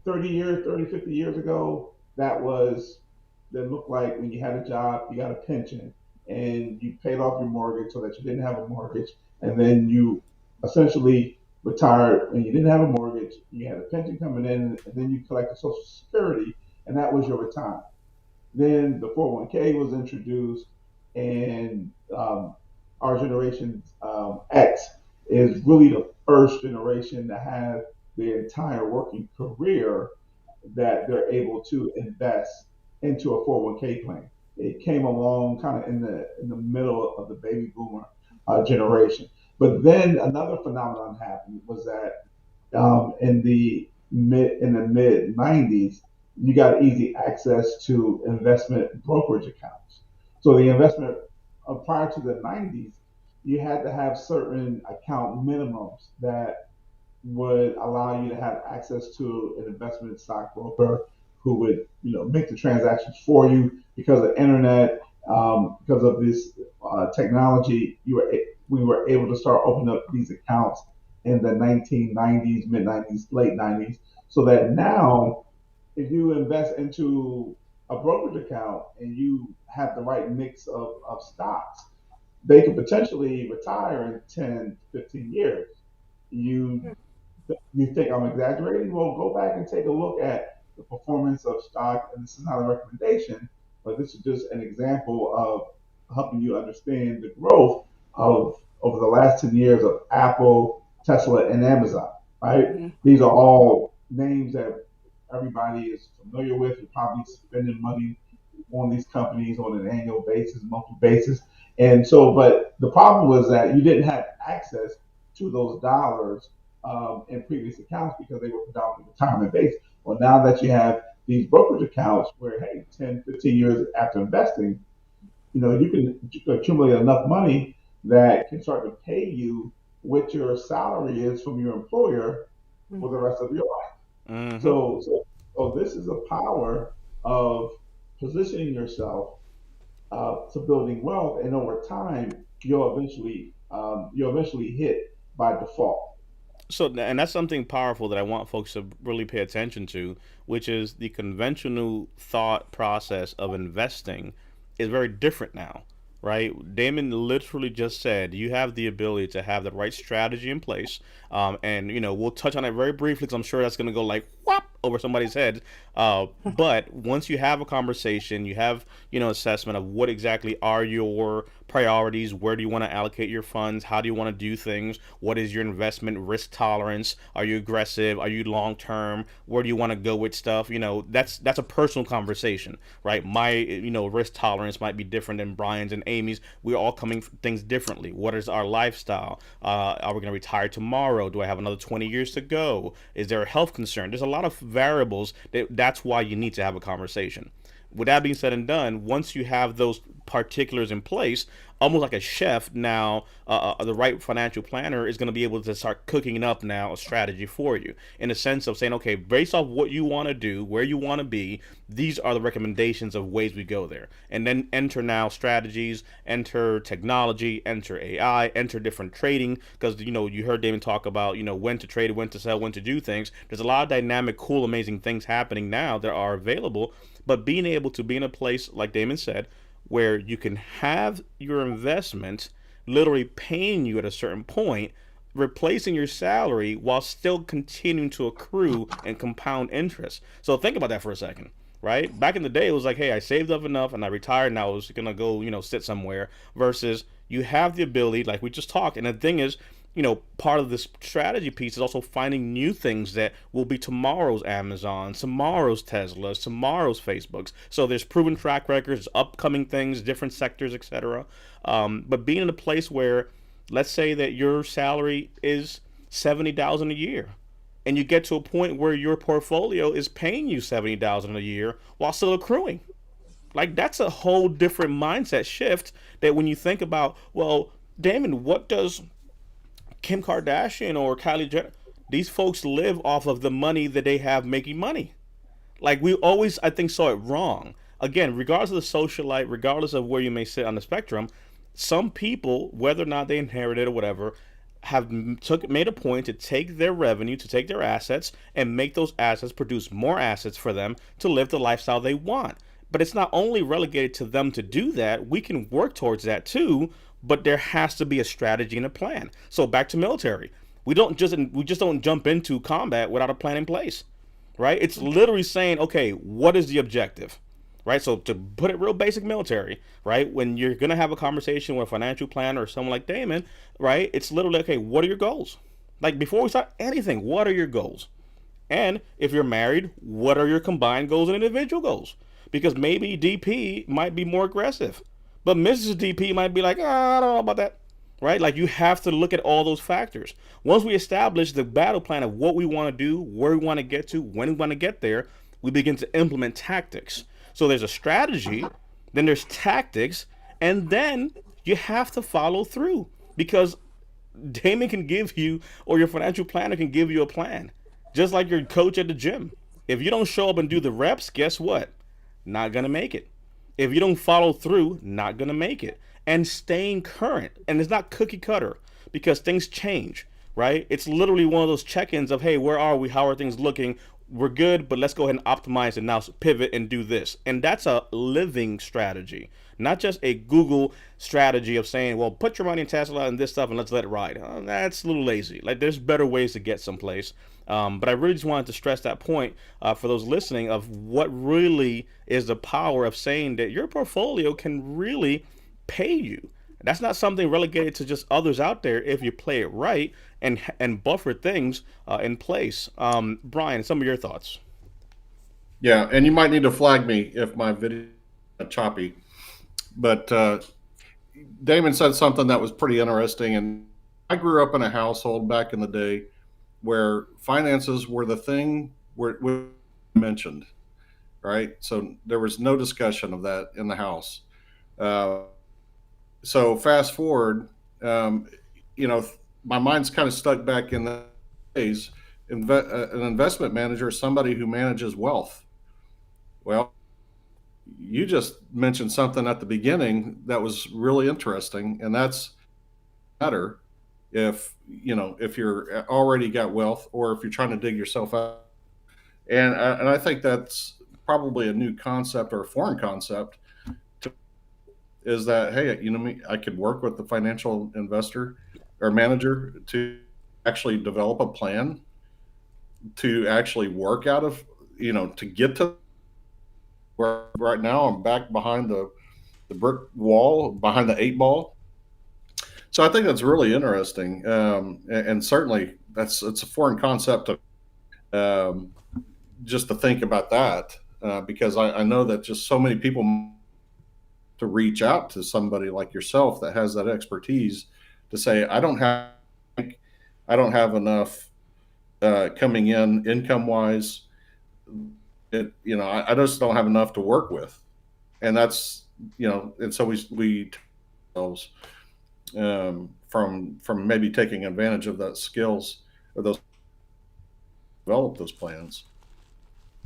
30 years, 30, 50 years ago, that looked like when you had a job, you got a pension, and you paid off your mortgage so that you didn't have a mortgage, and then you essentially retired and you didn't have a mortgage, you had a pension coming in, and then you collected Social Security, and that was your retirement. Then the 401k was introduced, and our generation X is really the first generation to have the entire working career that they're able to invest into a 401k plan. It came along kind of in the middle of the baby boomer generation. But then another phenomenon happened was that in the mid 90s, you got easy access to investment brokerage accounts. So the investment prior to the 90s, you had to have certain account minimums that would allow you to have access to an investment stockbroker who would make the transactions for you because of the internet, because of this technology. We were able to start opening up these accounts in the 1990s, mid 90s, late 90s, so that now if you invest into a brokerage account and you have the right mix of stocks, they could potentially retire in 10, 15 years. You you think I'm exaggerating? Well, go back and take a look at the performance of stock, and this is not a recommendation, but this is just an example of helping you understand the growth of over the last 10 years of Apple, Tesla, and Amazon. Right? Mm-hmm. These are all names that everybody is familiar with. You're probably spending money on these companies on an annual basis, monthly basis. And so, but the problem was that you didn't have access to those dollars in previous accounts because they were predominantly retirement based. Well, now that you have these brokerage accounts where, hey, 10, 15 years after investing, you can accumulate enough money that can start to pay you what your salary is from your employer for the rest of your life. Mm-hmm. So this is the power of positioning yourself to building wealth, and over time, you'll eventually hit by default. So, and that's something powerful that I want folks to really pay attention to, which is the conventional thought process of investing is very different now, right? Damon literally just said you have the ability to have the right strategy in place, and we'll touch on it very briefly because I'm sure that's going to go like whop over somebody's head. But once you have a conversation, you have assessment of what exactly are your priorities, where do you want to allocate your funds, how do you want to do things, what is your investment risk tolerance, are you aggressive, are you long term, where do you want to go with stuff. That's a personal conversation, right? My risk tolerance might be different than Brian's and Amy's. We're all coming from things differently. What is our lifestyle? Are we going to retire tomorrow? Do I have another 20 years to go? Is there a health concern? There's a lot of variables that's why you need to have a conversation. With that being said and done, once you have those particulars in place, almost like a chef. Now, the right financial planner is going to be able to start cooking up now a strategy for you in a sense of saying, okay, based off what you want to do, where you want to be, these are the recommendations of ways we go there. And then enter now strategies, enter technology, enter AI, enter different trading, because you heard Damon talk about when to trade, when to sell, when to do things. There's a lot of dynamic, cool, amazing things happening now that are available. But being able to be in a place like Damon said, where you can have your investment literally paying you at a certain point, replacing your salary while still continuing to accrue and compound interest. So think about that for a second, right? Back in the day, it was like, hey, I saved up enough and I retired. Now I was gonna go, sit somewhere. Versus you have the ability, like we just talked. And the thing is, part of this strategy piece is also finding new things that will be tomorrow's Amazon, tomorrow's Teslas, tomorrow's Facebooks. So there's proven track records, upcoming things, different sectors, etc. But being in a place where, let's say that your salary is $70,000 a year, and you get to a point where your portfolio is paying you $70,000 a year while still accruing. Like, that's a whole different mindset shift. That when you think about, well, Damon, what does Kim Kardashian or Kylie Jenner, these folks live off of the money that they have making money. Like, we always, I think, saw it wrong. Again, regardless of the socialite, regardless of where you may sit on the spectrum, some people, whether or not they inherited or whatever, have made a point to take their revenue, to take their assets, and make those assets produce more assets for them to live the lifestyle they want. But it's not only relegated to them to do that. We can work towards that too, but there has to be a strategy and a plan. So back to military. We just don't jump into combat without a plan in place, right? It's literally saying, okay, what is the objective, right? So to put it real basic military, right? When you're going to have a conversation with a financial planner or someone like Damon, right? It's literally, okay, what are your goals? Like, before we start anything, what are your goals? And if you're married, what are your combined goals and individual goals? Because maybe DP might be more aggressive, but Mrs. DP might be like, oh, I don't know about that, right? Like, you have to look at all those factors. Once we establish the battle plan of what we want to do, where we want to get to, when we want to get there, we begin to implement tactics. So there's a strategy, then there's tactics, and then you have to follow through, because Damon can give you, or your financial planner can give you a plan, just like your coach at the gym. If you don't show up and do the reps, guess what? Not gonna make it. If you don't follow through, not gonna make it. And staying current, and it's not cookie cutter, because things change, right? It's literally one of those check-ins of, hey, where are we? How are things looking? We're good, but let's go ahead and optimize and now pivot and do this. And that's a living strategy, not just a Google strategy of saying, well, put your money in Tesla and this stuff and let's let it ride. That's a little lazy. Like, there's better ways to get someplace. But I really just wanted to stress that point for those listening of what really is the power of saying that your portfolio can really pay you. That's not something relegated to just others out there if you play it right and buffer things in place. Brian, some of your thoughts. Yeah, and you might need to flag me if my video is choppy. But Damon said something that was pretty interesting. And I grew up in a household back in the day where finances were the thing were mentioned, right? So there was no discussion of that in the house. So fast forward, my mind's kind of stuck back in the days. An investment manager is somebody who manages wealth. Well, you just mentioned something at the beginning that was really interesting, and that's better if you're already got wealth or if you're trying to dig yourself out. And I think that's probably a new concept or a foreign concept. Is that, hey, I could work with the financial investor or manager to actually develop a plan to actually work out of, to get to where right now I'm back behind the brick wall, behind the 8 ball. So I think that's really interesting. And certainly it's a foreign concept of just to think about that, because I know that just so many people to reach out to somebody like yourself that has that expertise to say, I don't have enough coming in income wise. I just don't have enough to work with. And that's and so we ourselves from maybe taking advantage of that skills or those develop those plans.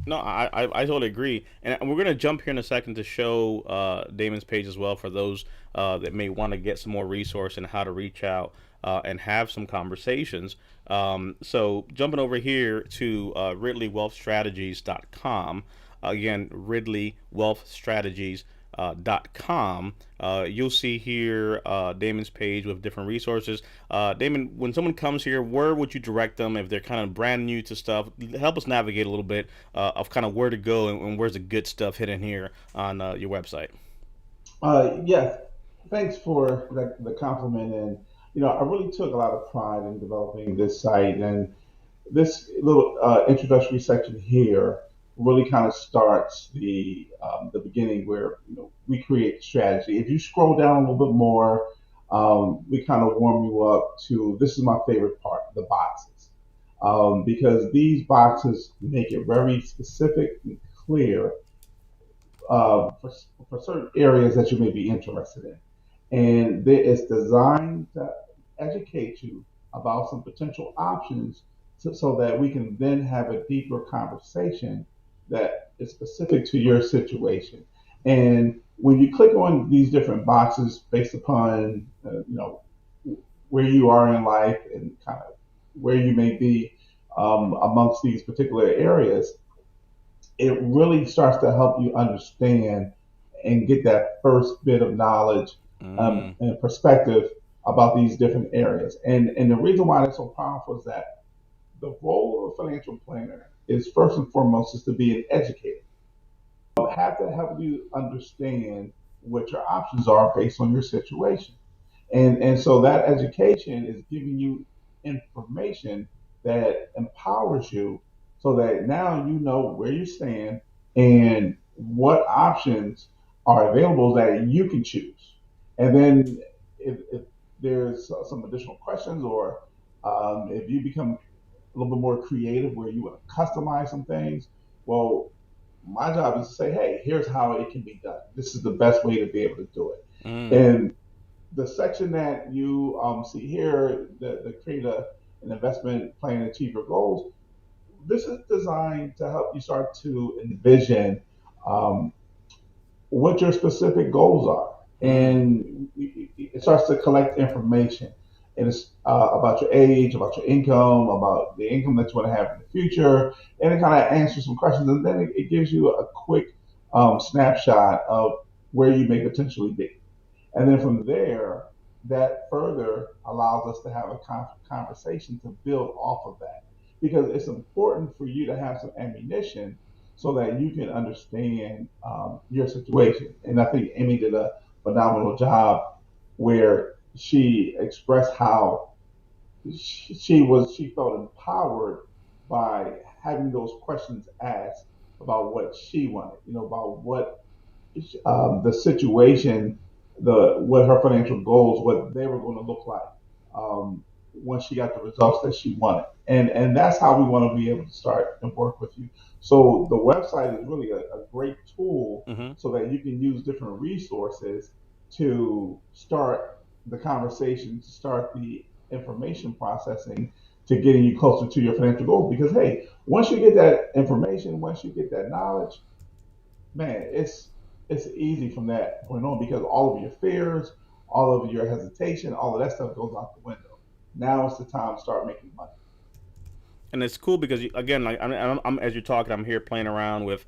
No, I totally agree, and we're gonna jump here in a second to show Damon's page as well for those that may want to get some more resource and how to reach out and have some conversations. So jumping over here to RidleyWealthStrategies.com. Again, RidleyWealthStrategies .com. You'll see here Damon's page with different resources. Damon, when someone comes here, where would you direct them if they're kind of brand new to stuff? Help us navigate a little bit of kind of where to go and where's the good stuff hidden here on your website. Yes, thanks for the compliment. And I really took a lot of pride in developing this site, and this little introductory section here really kind of starts the beginning where we create strategy. If you scroll down a little bit more, we kind of warm you up to this is my favorite part, the boxes, because these boxes make it very specific and clear for certain areas that you may be interested in. And it's designed to educate you about some potential options so that we can then have a deeper conversation that is specific to your situation. And when you click on these different boxes based upon, where you are in life and kind of where you may be amongst these particular areas, it really starts to help you understand and get that first bit of knowledge Mm. and perspective about these different areas. And the reason why that's so powerful is that the role of a financial planner is first and foremost is to be an educator. Have to help you understand what your options are based on your situation. And so that education is giving you information that empowers you so that now you know where you stand and what options are available that you can choose. And then if there's some additional questions or if you become a little bit more creative where you want to customize some things, well, my job is to say, hey, here's how it can be done. This is the best way to be able to do it. Mm. And the section that you see here, the create an investment plan and achieve your goals, this is designed to help you start to envision um, what your specific goals are. Mm. And it starts to collect information. And it's about your age, about your income, about the income that you want to have in the future. And it kind of answers some questions. And then it gives you a quick snapshot of where you may potentially be. And then from there, that further allows us to have a conversation to build off of that. Because it's important for you to have some ammunition so that you can understand your situation. And I think Amy did a phenomenal job where she expressed how she felt empowered by having those questions asked about what she wanted, about what the situation, the what her financial goals, what they were going to look like once she got the results that she wanted, and that's how we want to be able to start and work with you. So the website is really a great tool Mm-hmm. so that you can use different resources to start the conversation, to start the information processing, to getting you closer to your financial goals. Because hey, once you get that information, once you get that knowledge, man, it's easy from that point on because all of your fears, all of your hesitation, all of that stuff goes out the window. Now it's the time to start making money. And it's cool because again, like as you're talking, I'm here playing around with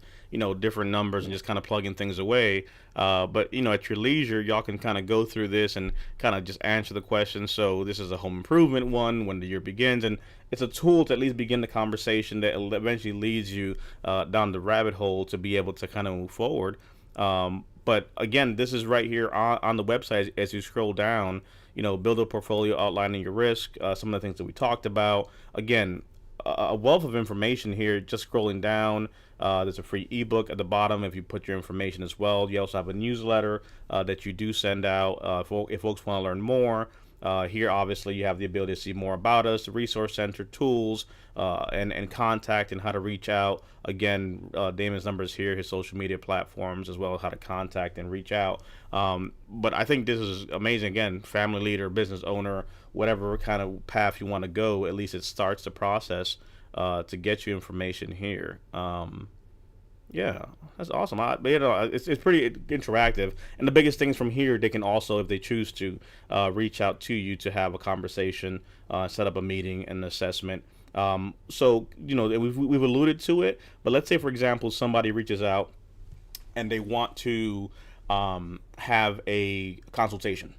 different numbers and just kind of plugging things away. But at your leisure, y'all can kind of go through this and kind of just answer the questions. So this is a home improvement one when the year begins, and it's a tool to at least begin the conversation that eventually leads you down the rabbit hole to be able to kind of move forward. But again, this is right here on the website as you scroll down. Build a portfolio outlining your risk. Some of the things that we talked about. Again, a wealth of information here. Just scrolling down, there's a free ebook at the bottom if you put your information as well. You also have a newsletter that you do send out if folks want to learn more. Here, obviously, you have the ability to see more about us, the resource center, tools, and contact and how to reach out. Again, Damon's number is here, his social media platforms, as well as how to contact and reach out. But I think this is amazing. Again, family leader, business owner, whatever kind of path you want to go, at least it starts the process to get you information here. Yeah, that's awesome. It's pretty interactive, and the biggest things from here, they can also, if they choose to, reach out to you to have a conversation, set up a meeting, and an assessment. So we've alluded to it, but let's say, for example, somebody reaches out and they want to have a consultation,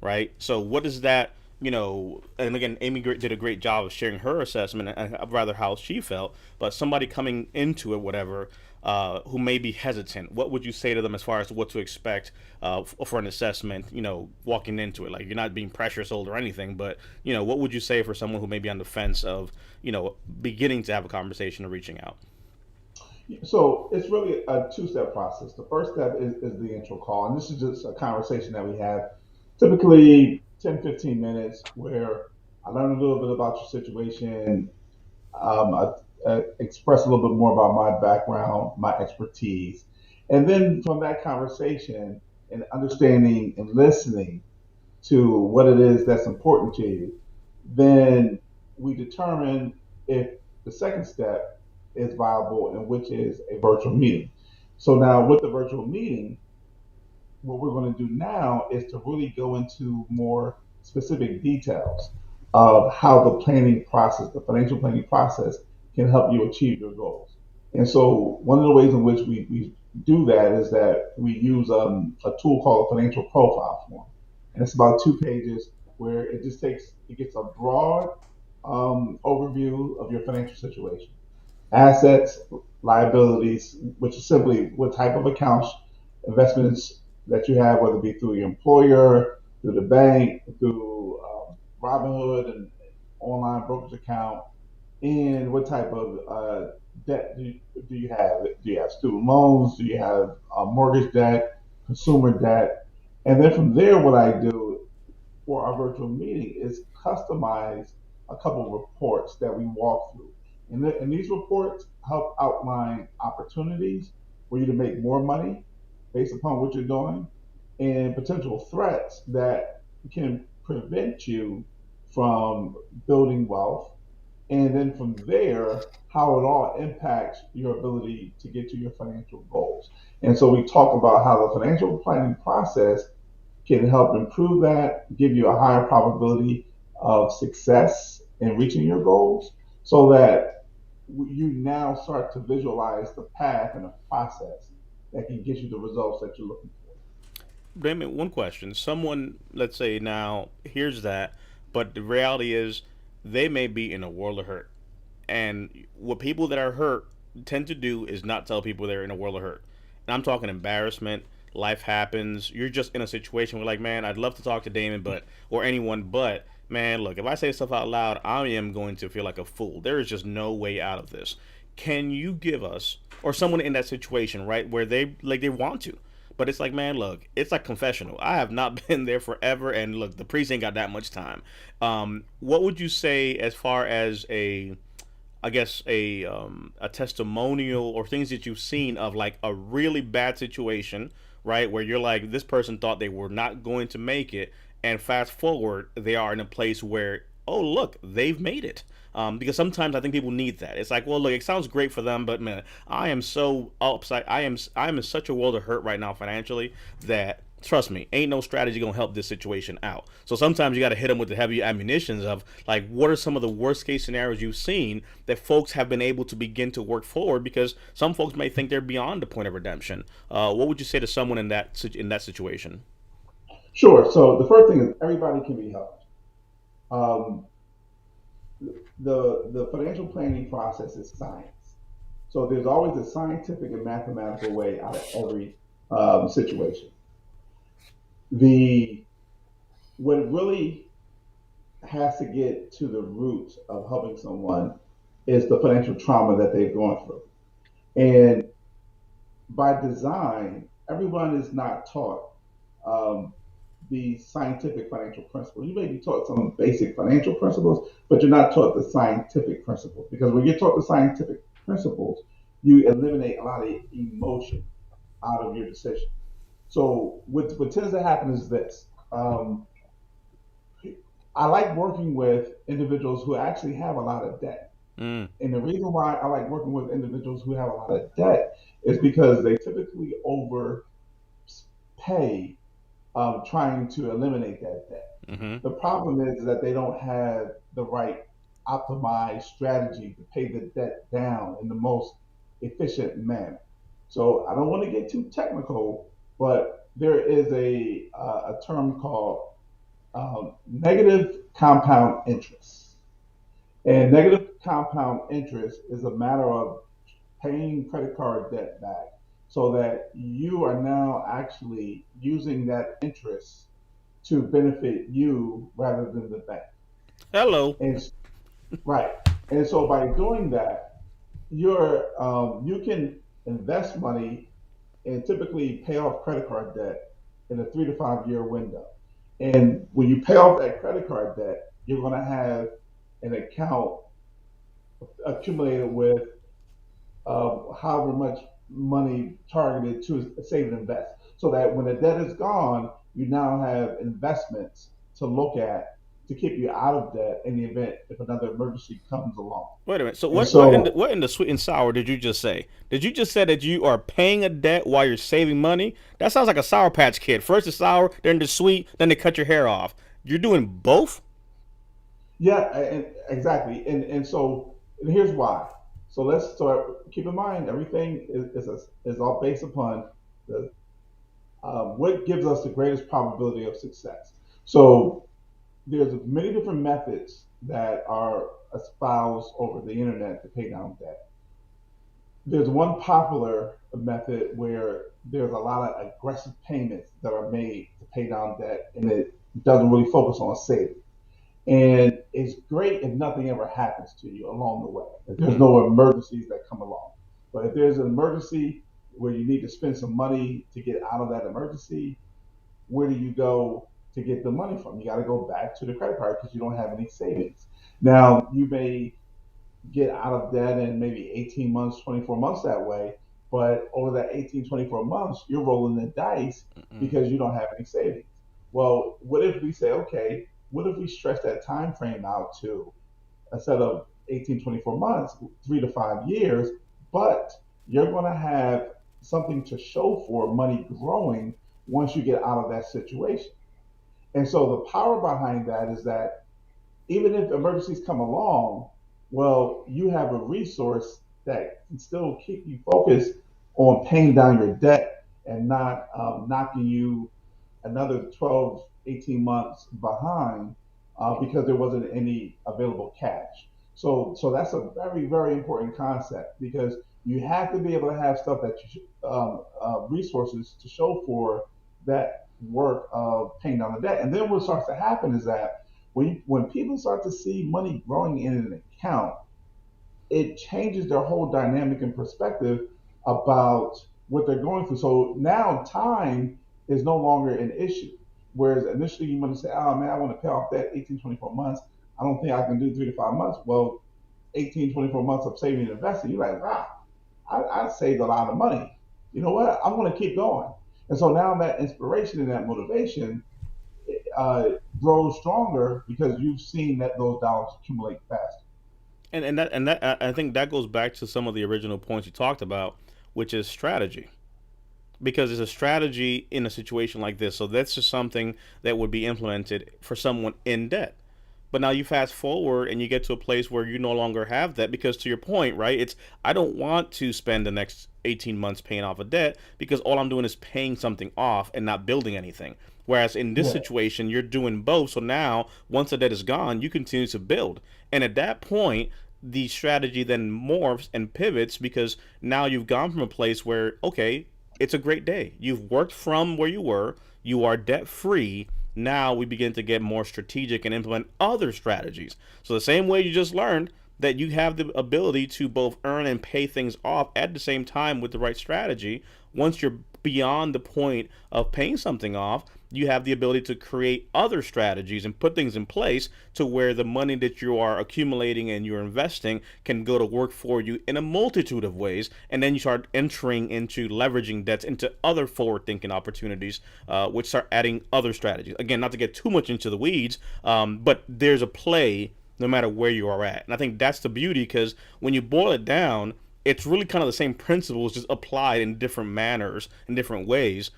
right? So what is that? And again, Amy did a great job of sharing her assessment and rather how she felt. But somebody coming into it, whatever, who may be hesitant, what would you say to them as far as what to expect for an assessment? Walking into it, like you're not being pressure sold or anything, but what would you say for someone who may be on the fence of beginning to have a conversation or reaching out? So it's really a two-step process. The first step is the intro call, and this is just a conversation that we have, typically 10, 15 minutes, where I learn a little bit about your situation. I express a little bit more about my background, my expertise. And then from that conversation and understanding and listening to what it is that's important to you, then we determine if the second step is viable, and which is a virtual meeting. So now with the virtual meeting, what we're going to do now is to really go into more specific details of how the planning process, the financial planning process, can help you achieve your goals. And so one of the ways in which we do that is that we use a tool called a financial profile form. And it's about 2 pages where it gets a broad overview of your financial situation, assets, liabilities, which is simply what type of accounts, investments that you have, whether it be through your employer, through the bank, through Robinhood and online brokerage account, and what type of debt do you have? Do you have student loans? Do you have mortgage debt, consumer debt? And then from there, what I do for our virtual meeting is customize a couple of reports that we walk through. And these reports help outline opportunities for you to make more money based upon what you're doing, and potential threats that can prevent you from building wealth. And then from there, how it all impacts your ability to get to your financial goals. And so we talk about how the financial planning process can help improve that, give you a higher probability of success in reaching your goals, so that you now start to visualize the path and the process that can get you the results that you're looking for. Damon, one question. Someone, let's say now, hears that, but the reality is they may be in a world of hurt. And what people that are hurt tend to do is not tell people they're in a world of hurt. And I'm talking embarrassment. Life happens. You're just in a situation where, like, man, I'd love to talk to Damon, but or anyone, but man, look, if I say stuff out loud, I am going to feel like a fool. There is just no way out of this. Can you give us, or someone in that situation, right, where they want to, but it's like, man, look, it's like confessional. I have not been there forever, and look, the priest ain't got that much time. What would you say as far as I guess a testimonial or things that you've seen of like a really bad situation, right? Where you're like, this person thought they were not going to make it, and fast forward, they are in a place where, oh, look, they've made it. Because sometimes I think people need that. It's like, well, look, it sounds great for them, but man, I am so upside. I am in such a world of hurt right now financially that, trust me, ain't no strategy gonna help this situation out. So sometimes you got to hit them with the heavy ammunitions of like, what are some of the worst case scenarios you've seen that folks have been able to begin to work forward? Because some folks may think they're beyond the point of redemption. What would you say to someone in that situation? Sure. So the first thing is everybody can be helped. Um, the financial planning process is science. So there's always a scientific and mathematical way out of every situation. The What really has to get to the root of helping someone is the financial trauma that they've gone through. And by design, everyone is not taught um, the scientific financial principles. You may be taught some basic financial principles, but you're not taught the scientific principles. Because when you're taught the scientific principles, you eliminate a lot of emotion out of your decision. So what tends to happen is this. I like working with individuals who actually have a lot of debt. Mm. And the reason why I like working with individuals who have a lot of debt is because they typically overpay trying to eliminate that debt. Mm-hmm. The problem is that they don't have the right optimized strategy to pay the debt down in the most efficient manner. So I don't want to get too technical, but there is a term called negative compound interest. And negative compound interest is a matter of paying credit card debt back so that you are now actually using that interest to benefit you rather than the bank. Hello. And right. And so by doing that, you can invest money and typically pay off credit card debt in a 3 to 5 year window. And when you pay off that credit card debt, you're going to have an account accumulated with however much money targeted to save and invest. So that when the debt is gone, you now have investments to look at to keep you out of debt in the event if another emergency comes along. Wait a minute. So And what so, what in the sweet and sour did you just say? Did you just say that you are paying a debt while you're saving money? That sounds like a Sour Patch Kid. First the sour, then the sweet, then they cut your hair off. You're doing both? yeah, exactly. And here's why. So keep in mind everything is all based upon the what gives us the greatest probability of success. So there's many different methods that are espoused over the internet to pay down debt. There's one popular method where there's a lot of aggressive payments that are made to pay down debt, and it doesn't really focus on saving. And it's great if nothing ever happens to you along the way, if there's Mm. no emergencies that come along. But if there's an emergency where you need to spend some money to get out of that emergency, where do you go to get the money from? You got to go back to the credit card because you don't have any savings. Now, you may get out of debt in maybe 18 months, 24 months that way, but over that 18, 24 months, you're rolling the dice Mm. because you don't have any savings. Well, what if we say, okay, what if we stretch that time frame out to instead of 18, 24 months, 3 to 5 years, but you're going to have something to show for money growing once you get out of that situation. And so the power behind that is that even if emergencies come along, well, you have a resource that can still keep you focused on paying down your debt and not knocking you another 12, 18 months behind because there wasn't any available cash. So that's a very, very important concept because you have to be able to have stuff that resources to show for that work of paying down the debt. And then what starts to happen is that when people start to see money growing in an account, it changes their whole dynamic and perspective about what they're going through. So now time is no longer an issue. Whereas initially you want to say, oh man, I want to pay off that 18, 24 months. I don't think I can do 3 to 5 months. Well, 18, 24 months of saving and investing, you're like, wow, I saved a lot of money. You know what? I'm going to keep going. And so now that inspiration and that motivation uh, grows stronger because you've seen that those dollars accumulate faster. And that I think that goes back to some of the original points you talked about, which is strategy. Because it's a strategy in a situation like this. So that's just something that would be implemented for someone in debt. But now you fast forward and you get to a place where you no longer have that because to your point, right? It's I don't want to spend the next 18 months paying off a debt because all I'm doing is paying something off and not building anything. Whereas in this Yeah. situation, you're doing both. So now once the debt is gone, you continue to build. And at that point, the strategy then morphs and pivots because now you've gone from a place where, okay, it's a great day. You've worked from where you were, you are debt free. Now we begin to get more strategic and implement other strategies. So, the same way you just learned that you have the ability to both earn and pay things off at the same time with the right strategy, once you're beyond the point of paying something off, you have the ability to create other strategies and put things in place to where the money that you are accumulating and you're investing can go to work for you in a multitude of ways. And then you start entering into leveraging debts into other forward thinking opportunities, which start adding other strategies. Again, not to get too much into the weeds, but there's a play no matter where you are at. And I think that's the beauty, because when you boil it down, it's really kind of the same principles, just applied in different manners, in different ways,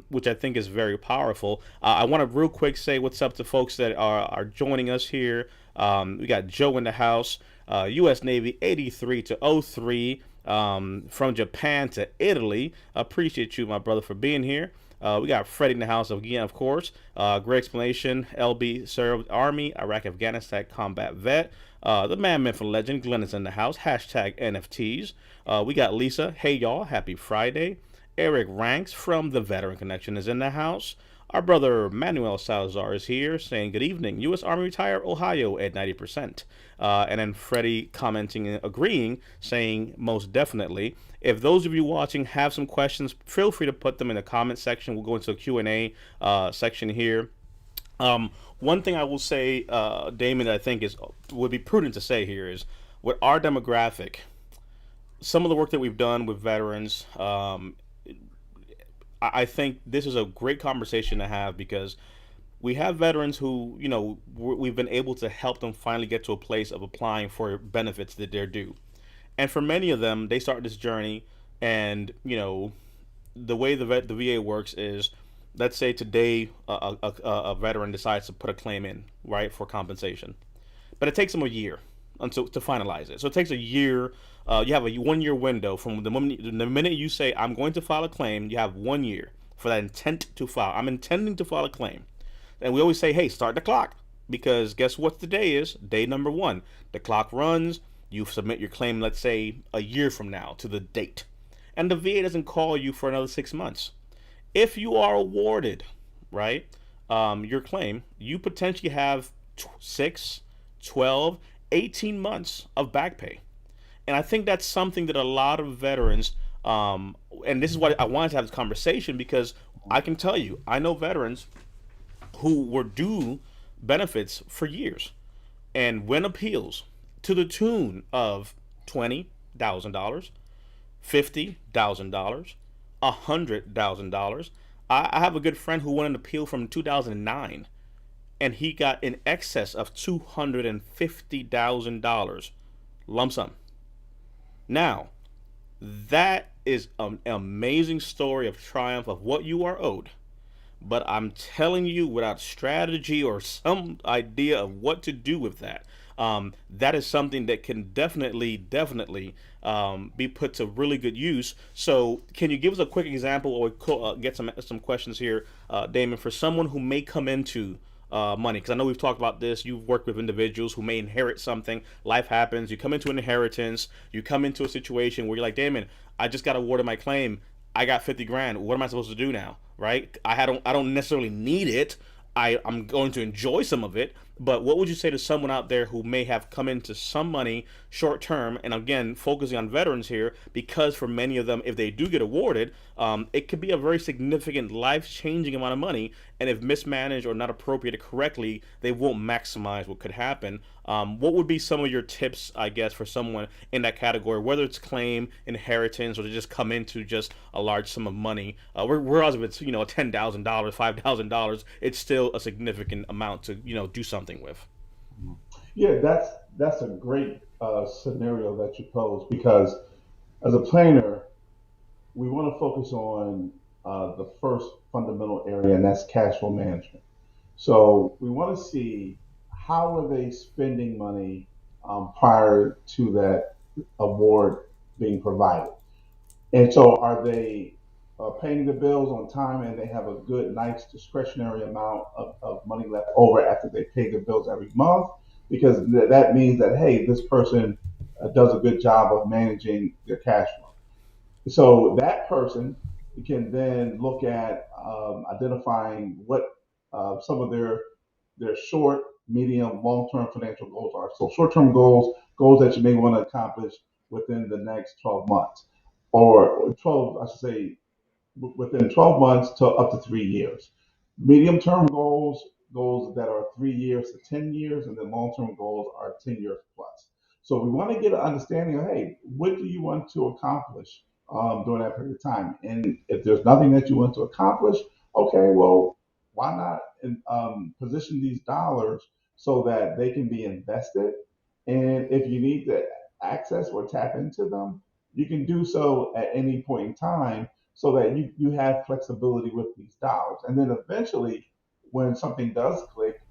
which I think is very powerful. I want to real quick say what's up to folks that are joining us here. We got Joe in the house, U.S. Navy 83 to 03, from Japan to Italy. Appreciate you, my brother, for being here. We got Freddie in the house again, of course. Great explanation. LB served Army, Iraq, Afghanistan combat vet. The man, myth, and legend, Glenn is in the house. Hashtag NFTs. We got Lisa. Hey, y'all. Happy Friday. Eric Ranks from the Veteran Connection is in the house. Our brother Manuel Salazar is here saying good evening. U.S. Army retired, Ohio at 90%. And then Freddie commenting and agreeing, saying most definitely. If those of you watching have some questions, feel free to put them in the comment section. We'll go into a Q&A section here. One thing I will say, Damon, that I think would be prudent to say here is, with our demographic, some of the work that we've done with veterans, I think this is a great conversation to have, because we have veterans who, we've been able to help them finally get to a place of applying for benefits that they're due. And for many of them, they start this journey, and the way the VA works is, let's say today a veteran decides to put a claim in, right, for compensation, but it takes them a year until to finalize it. So it takes a year. You have a 1 year window from the minute you say I'm going to file a claim. You have 1 year for that intent to file. I'm intending to file a claim, and we always say, hey, start the clock, because guess what the day is? Day number 1. The clock runs. You submit your claim, let's say, a year from now to the date, and the VA doesn't call you for another 6 months. If you are awarded, right, your claim, you potentially have 6, 12, 18 months of back pay. And I think that's something that a lot of veterans, and this is why I wanted to have this conversation, because I can tell you, I know veterans who were due benefits for years and win appeals to the tune of $20,000, $50,000, $100,000. I have a good friend who won an appeal from 2009, and he got in excess of $250,000 lump sum. Now, that is an amazing story of triumph of what you are owed. But I'm telling you, without strategy or some idea of what to do with that, that is something that can definitely be put to really good use. So can you give us a quick example, or get some questions here, Damon, for someone who may come into money? Because I know we've talked about this. You've worked with individuals who may inherit something. Life happens. You come into an inheritance. You come into a situation where you're like, Damon, I just got awarded my claim. I got 50 grand. What am I supposed to do now? Right? I don't necessarily need it. I'm going to enjoy some of it, but what would you say to someone out there who may have come into some money short term, and again, focusing on veterans here, because for many of them, if they do get awarded, it could be a very significant life-changing amount of money, and if mismanaged or not appropriated correctly, they won't maximize what could happen. What would be some of your tips, I guess, for someone in that category, whether it's claim, inheritance, or to just come into just a large sum of money? Whereas if it's $10,000, $5,000, it's still a significant amount to do something with. Yeah, that's a great scenario that you pose, because as a planner, we want to focus on the first fundamental area, and that's cash flow management. So we want to see how are they spending money prior to that award being provided. And so are they paying the bills on time, and they have a good, nice discretionary amount of money left over after they pay the bills every month? Because that means that, hey, this person does a good job of managing their cash flow. So that person can then look at identifying what some of their short, medium, long-term financial goals are. So short-term goals that you may want to accomplish within the next 12 months, or 12, I should say, within 12 months to up to 3 years. Medium term goals that are 3 years to 10 years, and then long term goals are 10 years plus. So we want to get an understanding of, hey, what do you want to accomplish during that period of time? And if there's nothing that you want to accomplish, okay, well, why not position these dollars so that they can be invested? And if you need to access or tap into them, you can do so at any point in time so that you have flexibility with these dollars. And then eventually, when something does click,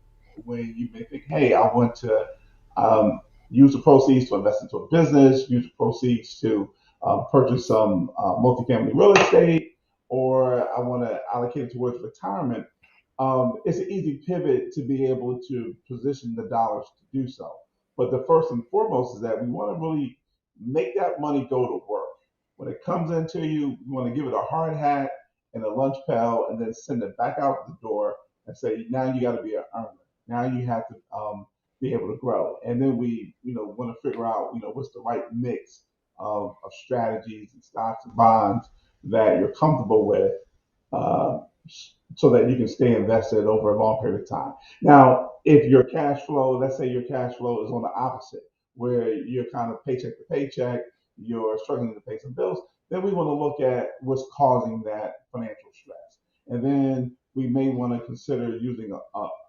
when you may think, hey, I want to um, use the proceeds to invest into a business, use the proceeds to purchase some multifamily real estate, or I want to allocate it towards retirement, it's an easy pivot to be able to position the dollars to do so. But the first and foremost is that we want to really make that money go to work. When it comes into you, we want to give it a hard hat and a lunch pail, and then send it back out the door and say, now you got to be an earner. Now you have to be able to grow. And then we, want to figure out, what's the right mix of strategies and stocks and bonds that you're comfortable with, uh, so that you can stay invested over a long period of time. Now, if your cash flow, let's say your cash flow is on the opposite, where you're kind of paycheck to paycheck, you're struggling to pay some bills, then we want to look at what's causing that financial stress. And then we may want to consider using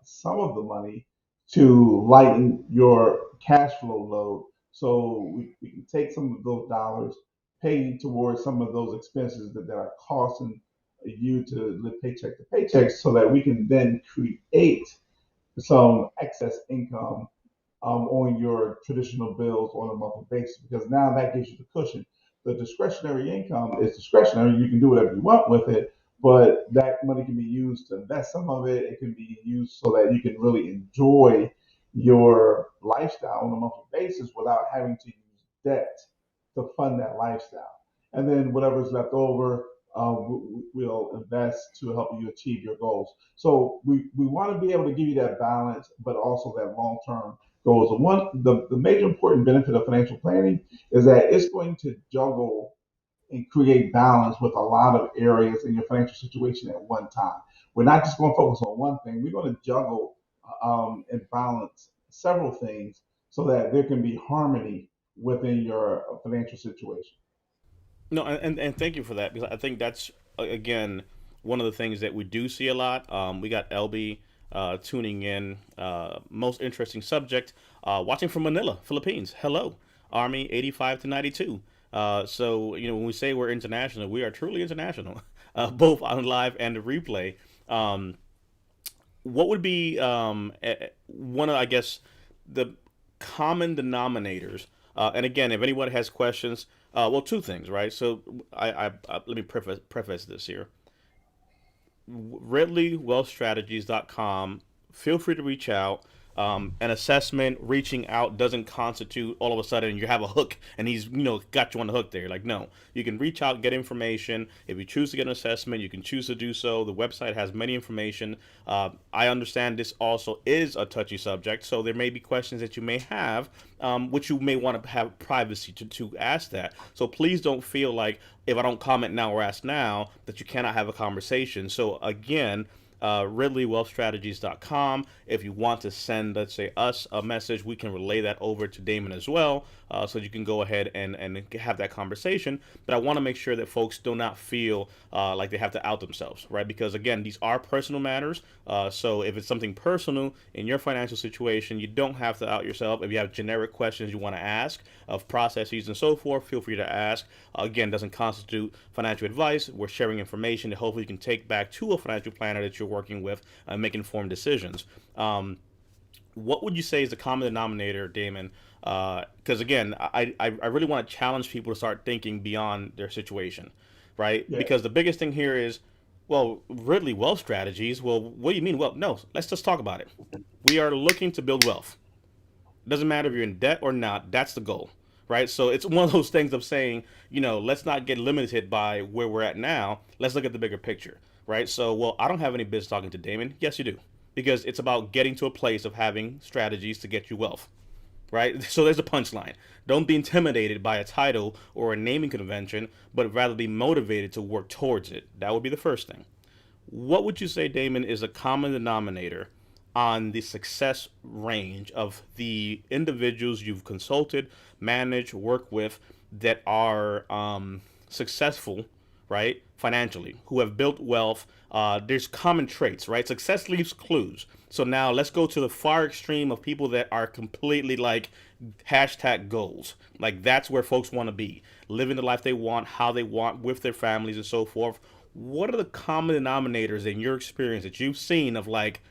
some of the money to lighten your cash flow load. So we can take some of those dollars, pay towards some of those expenses that are costing you to live paycheck to paycheck so that we can then create some excess income on your traditional bills on a monthly basis, because now that gives you the cushion. The discretionary income is discretionary. You can do whatever you want with it, but that money can be used to invest some of it. It can be used so that you can really enjoy your lifestyle on a monthly basis without having to use debt to fund that lifestyle. And then whatever's left over, we'll invest to help you achieve your goals. So we want to be able to give you that balance, but also that long term goals. The major important benefit of financial planning is that it's going to juggle and create balance with a lot of areas in your financial situation at one time. We're not just going to focus on one thing. We're going to juggle and balance several things so that there can be harmony within your financial situation. No, and thank you for that, because I think that's again one of the things that we do see a lot. We got LB tuning in. Most interesting subject. Watching from Manila, Philippines. Hello, Army 85 to 92. So when we say we're international, we are truly international, both on live and the replay. Um, what would be one of, I guess, the common denominators? And again, if anyone has questions, well, two things, right? So let me preface this here. RidleyWealthStrategies.com. Feel free to reach out. An assessment, reaching out doesn't constitute all of a sudden you have a hook and he's got you on the hook there. Like, no, you can reach out, get information. If you choose to get an assessment, you can choose to do so. The website has many information. I understand this also is a touchy subject, so there may be questions that you may have, which you may want to have privacy to ask that. So please don't feel like if I don't comment now or ask now that you cannot have a conversation. So again, RidleyWealthStrategies.com. If you want to send, let's say, us a message, we can relay that over to Damon as well, so you can go ahead and have that conversation. But I want to make sure that folks do not feel like they have to out themselves, right? Because again, these are personal matters. So if it's something personal in your financial situation, you don't have to out yourself. If you have generic questions you want to ask of processes and so forth, feel free to ask. Again, doesn't constitute financial advice. We're sharing information that hopefully you can take back to a financial planner that you're working with and make informed decisions. What would you say is the common denominator, Damon? Because again, I really want to challenge people to start thinking beyond their situation, right? Yeah. Because the biggest thing here is, well, Ridley Wealth Strategies. Well, what do you mean? Well, no, let's just talk about it. We are looking to build wealth. Doesn't matter if you're in debt or not. That's the goal, right? So it's one of those things of saying, let's not get limited by where we're at now. Let's look at the bigger picture, right? So, well, I don't have any business talking to Damon. Yes, you do, because it's about getting to a place of having strategies to get you wealth. right? So there's a punchline. Don't be intimidated by a title or a naming convention, but rather be motivated to work towards it. That would be the first thing. What would you say, Damon, is a common denominator on the success range of the individuals you've consulted, managed, worked with that are successful, right, financially, who have built wealth? There's common traits, right? Success leaves clues. So now let's go to the far extreme of people that are completely like hashtag goals. Like that's where folks want to be, living the life they want, how they want, with their families and so forth. What are the common denominators in your experience that you've seen of like,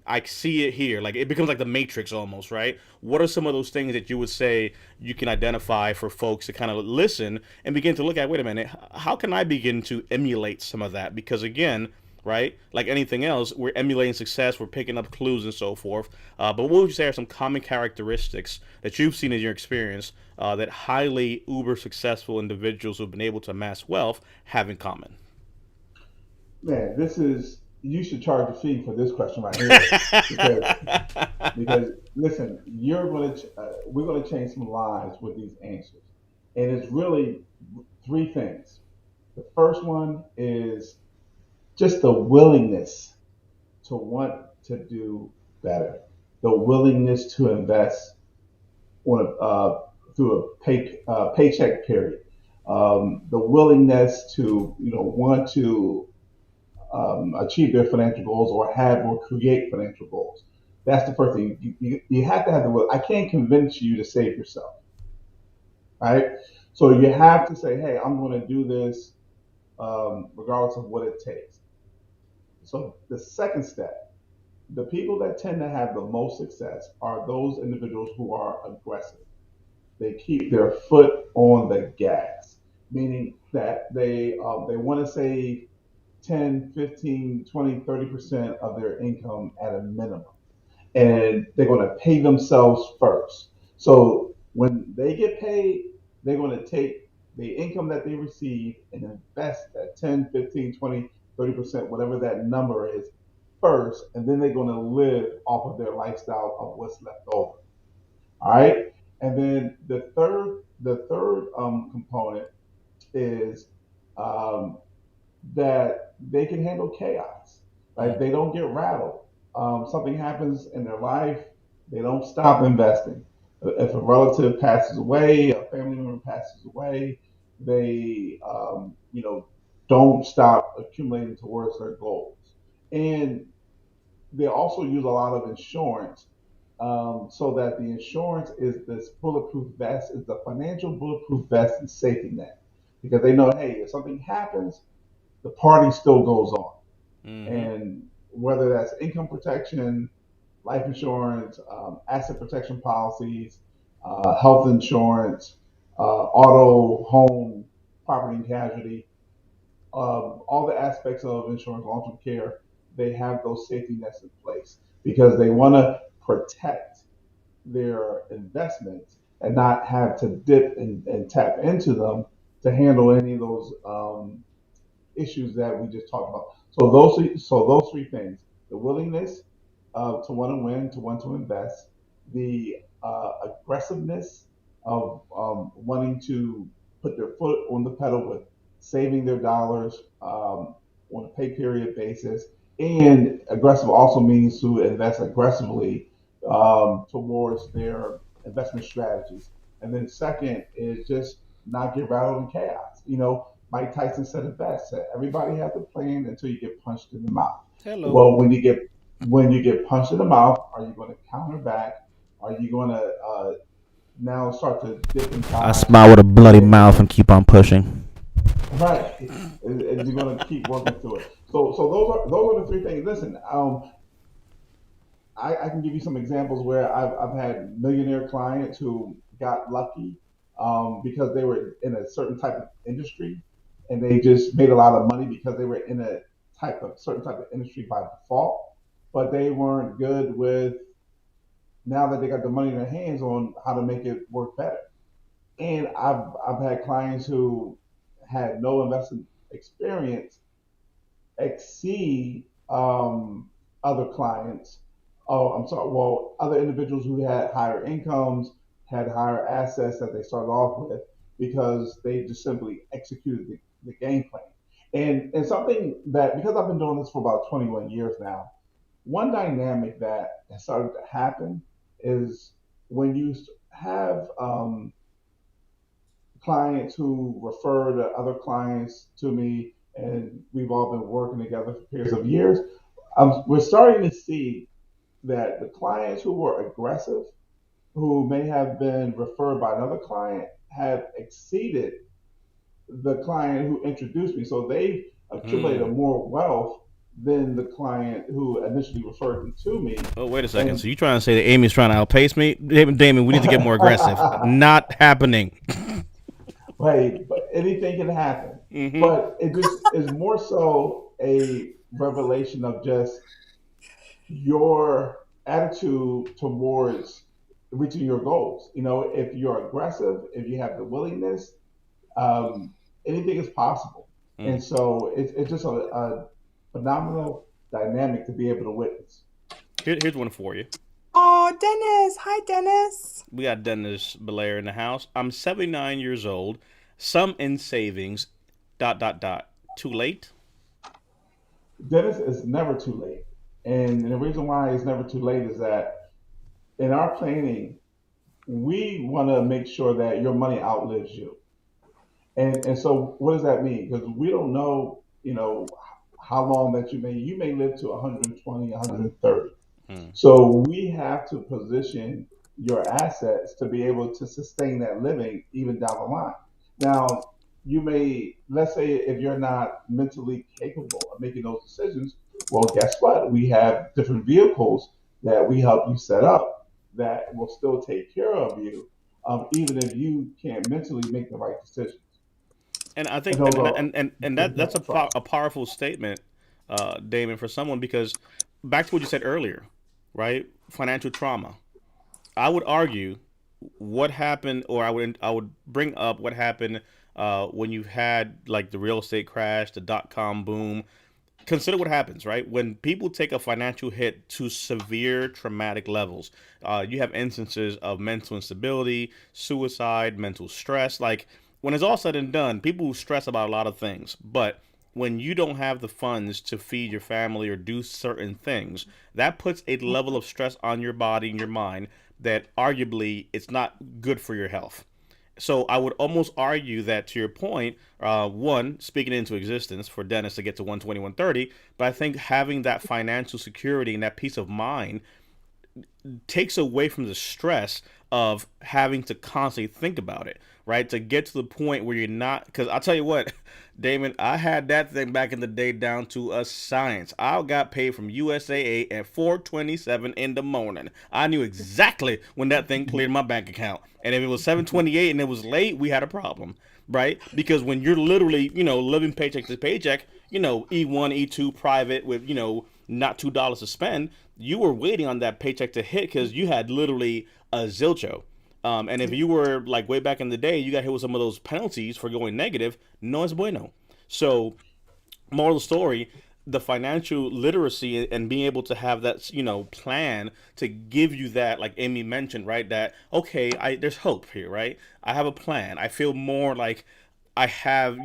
I see it here, like it becomes like the matrix almost, right? What are some of those things that you would say you can identify for folks to kind of listen and begin to look at, wait a minute, how can I begin to emulate some of that? Because again, right, like anything else, we're emulating success, we're picking up clues and so forth. But what would you say are some common characteristics that you've seen in your experience that highly uber successful individuals who've been able to amass wealth have in common? Man, this is you should charge a fee for this question right here because listen, we're going to change some lives with these answers, and it's really three things. The first one is just the willingness to want to do better, the willingness to invest on through a paycheck period, the willingness to want to achieve their financial goals or have or create financial goals. That's the first thing. You have to have the will. I can't convince you to save yourself, right? So you have to say, hey, I'm going to do this regardless of what it takes. So the second step, the people that tend to have the most success are those individuals who are aggressive. They keep their foot on the gas, meaning that they want to save 10, 15, 20, 30% of their income at a minimum. And they're going to pay themselves first. So when they get paid, they're going to take the income that they receive and invest that 10, 15, 20, 30%, whatever that number is, first. And then they're going to live off of their lifestyle of what's left over. All right. And then the third component is um, that they can handle chaos. Like Mm. they don't get rattled. Something happens in their life, they don't stop investing. If a relative passes away, a family member passes away, they don't stop accumulating towards their goals. And they also use a lot of insurance, so that the insurance is this bulletproof vest, is the financial bulletproof vest and safety net, because they know, hey, if something happens, the party still goes on. Mm-hmm. And whether that's income protection, life insurance, asset protection policies, health insurance, auto, home, property and casualty, all the aspects of insurance, long-term care, they have those safety nets in place because they want to protect their investments and not have to dip and tap into them to handle any of those issues that we just talked about. So those three things: the willingness to want to win, to want to invest, the aggressiveness of wanting to put their foot on the pedal with saving their dollars on a pay period basis, and aggressive also means to invest aggressively towards their investment strategies. And then second is just not get rattled in chaos. Mike Tyson said it best. Said everybody has a plan until you get punched in the mouth. Hello. Well, when you get punched in the mouth, are you going to counter back? Are you going to now start to dip I inside smile with a bloody and mouth and keep on pushing. right? And you're going to keep working through it. So those are the three things. Listen, I can give you some examples where I've had millionaire clients who got lucky because they were in a certain type of industry and they just made a lot of money because they were in a certain type of industry by default, but they weren't good with, now that they got the money in their hands, on how to make it work better. And I've had clients who had no investment experience exceed other clients oh, I'm sorry, well, other individuals who had higher incomes had higher assets that they started off with because they just simply executed the game plan. And something that, because I've been doing this for about 21 years now, one dynamic that has started to happen is when you have clients who refer to other clients to me, and we've all been working together for periods of years, we're starting to see that the clients who were aggressive, who may have been referred by another client, have exceeded the client who introduced me. So they accumulated Mm. more wealth than the client who initially referred them to me. Oh, wait a second. And So you trying to say that Amy's trying to outpace me? Damon, we need to get more aggressive. Not happening. Hey, but anything can happen. Hmm. But it just is more so a revelation of just your attitude towards reaching your goals. You know, if you're aggressive, if you have the willingness, um, anything is possible. Mm. And so it's just a phenomenal dynamic to be able to witness. Here's one for you. Oh, Dennis. Hi, Dennis. We got Dennis Belair in the house. I'm 79 years old. Some in savings. Dot dot dot. Too late. Dennis, it's never too late. And the reason why it's never too late is that in our planning, we want to make sure that your money outlives you. And so what does that mean? Because we don't know, you know, how long that you may live to 120, 130. Hmm. So we have to position your assets to be able to sustain that living even down the line. Now, let's say if you're not mentally capable of making those decisions, well, guess what? We have different vehicles that we help you set up that will still take care of you, even if you can't mentally make the right decisions. And I And think those are and good that's to try. a powerful statement, Damon, for someone because back to what you said earlier, right? Financial trauma. I would argue what happened, or I would bring up what happened when you had like the real estate crash, the .com boom. Consider what happens, right? When people take a financial hit to severe traumatic levels, you have instances of mental instability, suicide, mental stress. Like when it's all said and done, people stress about a lot of things, but when you don't have the funds to feed your family or do certain things, that puts a level of stress on your body and your mind that arguably it's not good for your health. So I would almost argue that to your point, one, speaking into existence for Dennis to get to 120, 130, but I think having that financial security and that peace of mind takes away from the stress of having to constantly think about it, right? To get to the point where you're not, because I'll tell you what, Damon, I had that thing back in the day down to a science. I got paid from USAA at 4:27 in the morning. I knew exactly when that thing cleared my bank account. And if it was 7:28 and it was late, we had a problem, right? Because when you're literally, living paycheck to paycheck, E1, E2 private with, not $2 to spend, you were waiting on that paycheck to hit because you had literally a zilcho. And if you were like way back in the day, you got hit with some of those penalties for going negative. No es bueno. So, moral of the story, the financial literacy and being able to have that plan to give you that, like Amy mentioned, right, that okay, there's hope here, right? I have a plan. I feel more like I have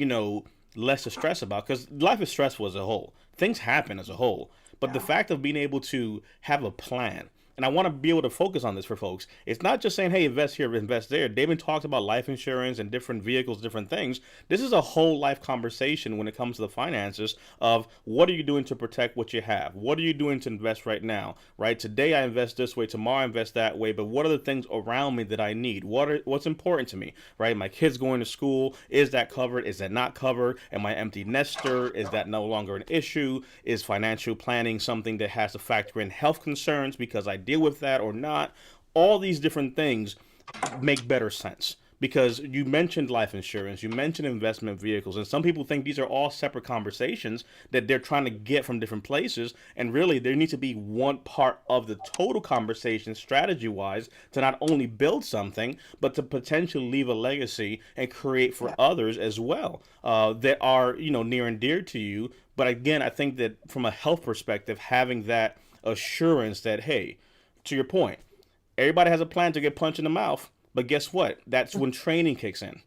less to stress about because life is stressful as a whole. Things happen as a whole, but the Yeah. fact of being able to have a plan, and I want to be able to focus on this for folks. It's not just saying, hey, invest here, invest there. David talks about life insurance and different vehicles, different things. This is a whole life conversation when it comes to the finances of what are you doing to protect what you have? What are you doing to invest right now? Right? Today I invest this way, tomorrow I invest that way, but what are the things around me that I need? What's important to me? Right? My kids going to school, is that covered? Is that not covered? Am I empty nester? Is that no longer an issue? Is financial planning something that has to factor in health concerns because I deal with that or not? All these different things make better sense because you mentioned life insurance, you mentioned investment vehicles, and some people think these are all separate conversations that they're trying to get from different places. And really, there needs to be one part of the total conversation, strategy wise, to not only build something, but to potentially leave a legacy and create for Yeah. others as well that are, near and dear to you. But again, I think that from a health perspective, having that assurance that, hey, to your point, everybody has a plan to get punched in the mouth, but guess what? That's when training kicks in.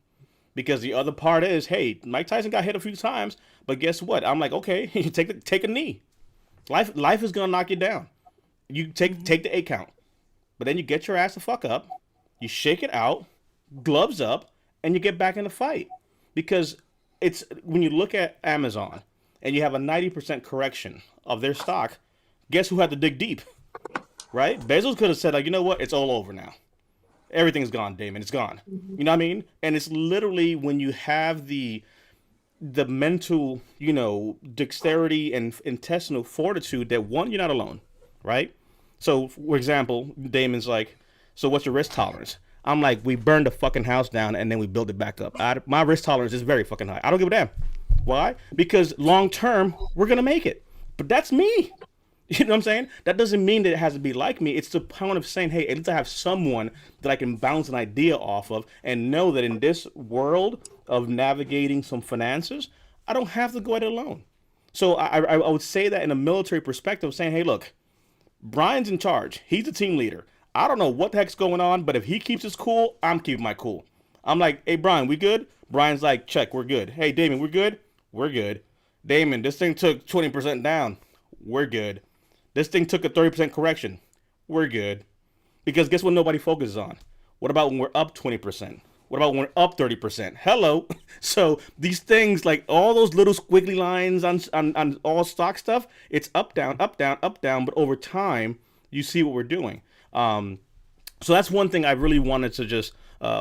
Because the other part is, hey, Mike Tyson got hit a few times, but guess what? I'm like, okay, you take a knee. Life is gonna knock you down. You take the 8 count, but then you get your ass the fuck up, you shake it out, gloves up, and you get back in the fight. Because it's when you look at Amazon and you have a 90% correction of their stock, guess who had to dig deep, right? Bezos could have said, like, you know what, it's all over now. Everything's gone, Damon. It's gone. You know what I mean? And it's literally when you have the mental, dexterity and intestinal fortitude that one, you're not alone, right? So, for example, Damon's like, so what's your risk tolerance? I'm like, we burned the fucking house down and then we built it back up. My risk tolerance is very fucking high. I don't give a damn. Why? Because long term, we're gonna make it. But that's me. You know what I'm saying? That doesn't mean that it has to be like me. It's the point of saying, hey, at least I have someone that I can bounce an idea off of and know that in this world of navigating some finances, I don't have to go at it alone. So I would say that in a military perspective, saying, hey, look, Brian's in charge. He's the team leader. I don't know what the heck's going on, but if he keeps his cool, I'm keeping my cool. I'm like, hey, Brian, we good? Brian's like, check, we're good. Hey, Damon, we're good? We're good. Damon, this thing took 20% down. We're good. This thing took a 30% correction. We're good. Because guess what nobody focuses on? What about when we're up 20%? What about when we're up 30%? Hello. So these things, like all those little squiggly lines on all stock stuff, it's up, down, up, down, up, down. But over time, you see what we're doing. So that's one thing I really wanted to just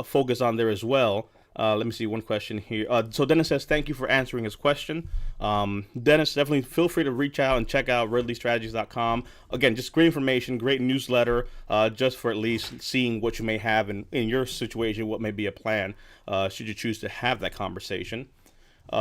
focus on there as well. Let me see one question here. So Dennis says, thank you for answering his question. Dennis, definitely feel free to reach out and check out ridleystrategies.com. Again, just great information, great newsletter, just for at least seeing what you may have in your situation, what may be a plan, should you choose to have that conversation.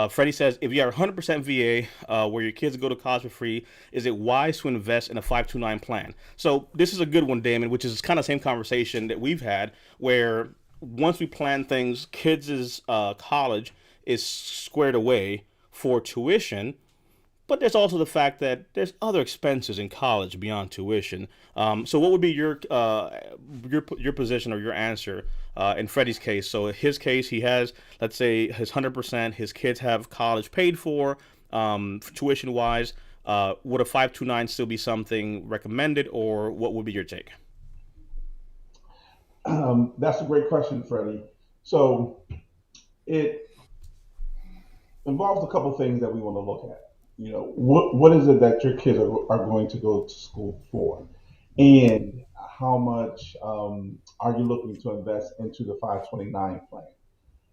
Freddie says, if you are 100% VA, where your kids go to college for free, is it wise to invest in a 529 plan? So this is a good one, Damon, which is kind of the same conversation that we've had, where once we plan things, kids' college is squared away for tuition, but there's also the fact that there's other expenses in college beyond tuition. So what would be your position or your answer in Freddie's case? So in his case, he has, let's say, his 100%. His kids have college paid for, tuition wise. Would a 529 still be something recommended, or what would be your take? That's a great question, Freddie. So it involves a couple things that we want to look at. What is it that your kids are going to go to school for, and how much are you looking to invest into the 529 plan?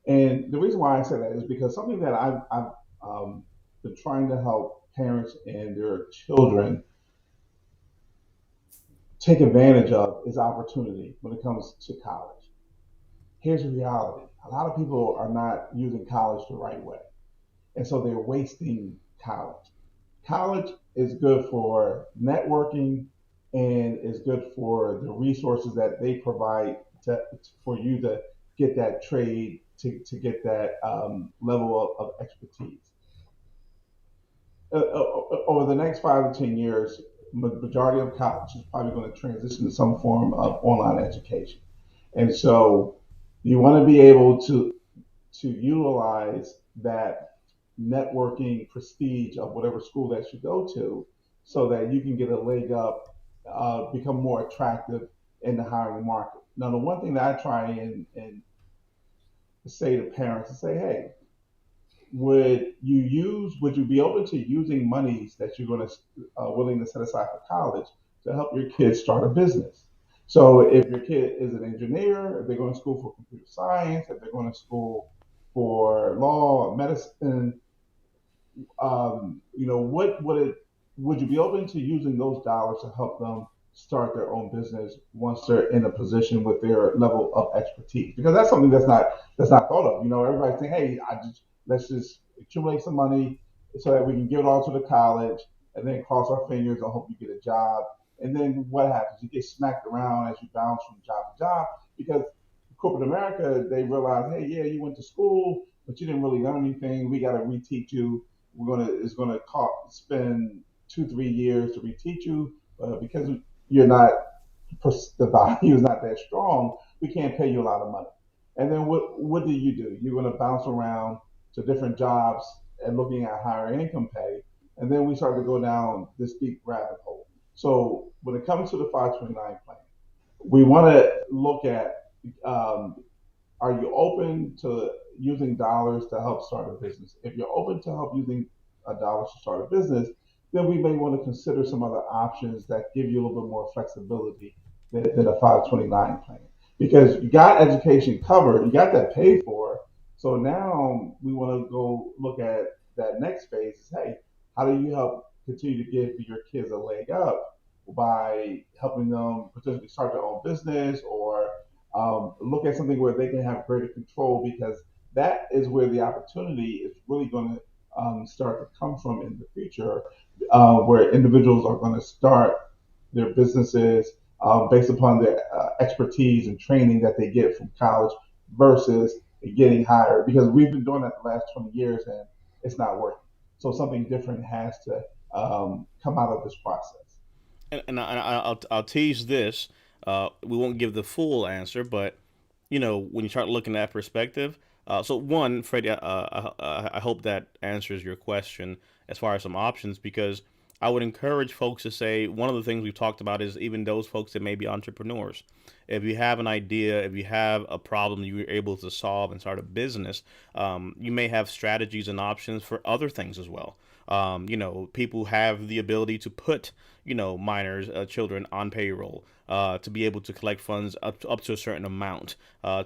And the reason why I say that is because something that I've been trying to help parents and their children take advantage of is opportunity when it comes to college. Here's the reality: a lot of people are not using college the right way, and so they're wasting college. College is good for networking and is good for the resources that they provide for you to get that trade, to get that level of expertise. Over the next 5 to 10 years, majority of college is probably going to transition to some form of online education. And so you want to be able to utilize that networking prestige of whatever school that you go to, so that you can get a leg up, become more attractive in the hiring market. Now, the one thing that I try and say to parents is say, hey, would you be open to using monies that you're going to willing to set aside for college to help your kids start a business? So if your kid is an engineer, if they're going to school for computer science, if they're going to school for law or medicine, what would you be open to using those dollars to help them start their own business once they're in a position with their level of expertise? Because that's something that's not thought of. Everybody's saying, hey, let's just accumulate some money so that we can give it all to the college and then cross our fingers and hope you get a job. And then what happens? You get smacked around as you bounce from job to job, because corporate America, they realize, hey, yeah, you went to school, but you didn't really learn anything. We got to reteach you. It's gonna spend 2-3 years to reteach you. because you're not the value is not that strong, we can't pay you a lot of money. And then what do? You're going to bounce around to different jobs and looking at higher income pay, and then we start to go down this deep rabbit hole. So when it comes to the 529 plan, we want to look at um, are you open to using dollars to help start a business? If you're open to help using dollars to start a business, then we may want to consider some other options that give you a little bit more flexibility than a 529 plan. Because you got education covered, you got that paid for. So now we want to go look at that next phase is, hey, how do you help continue to give your kids a leg up by helping them potentially start their own business or look at something where they can have greater control because that is where the opportunity is really going to start to come from in the future, where individuals are going to start their businesses based upon their expertise and training that they get from college versus getting hired because we've been doing that the last 20 years and it's not working. So something different has to come out of this process. I'll tease this. We won't give the full answer, but when you start looking at perspective, so one, Freddie, I hope that answers your question as far as some options because I would encourage folks to say one of the things we've talked about is even those folks that may be entrepreneurs. If you have an idea, if you have a problem you're able to solve and start a business, you may have strategies and options for other things as well. People have the ability to put, minors, children on payroll, to be able to collect funds up to a certain amount,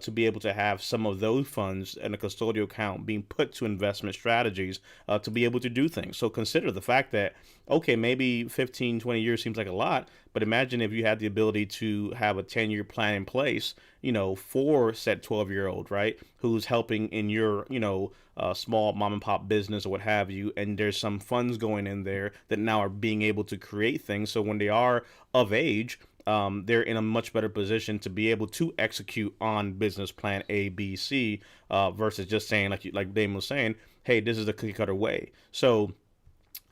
to be able to have some of those funds in a custodial account being put to investment strategies, to be able to do things. So consider the fact that, okay, maybe 15, 20 years seems like a lot, but imagine if you had the ability to have a 10-year plan in place, for said 12-year-old, right, who's helping in your, small mom and pop business or what have you, and there's some funds going in there that now are being able to create things. So when they are of age, they're in a much better position to be able to execute on business plan A, B, C, versus just saying like Damon was saying, hey, this is the cookie cutter way. So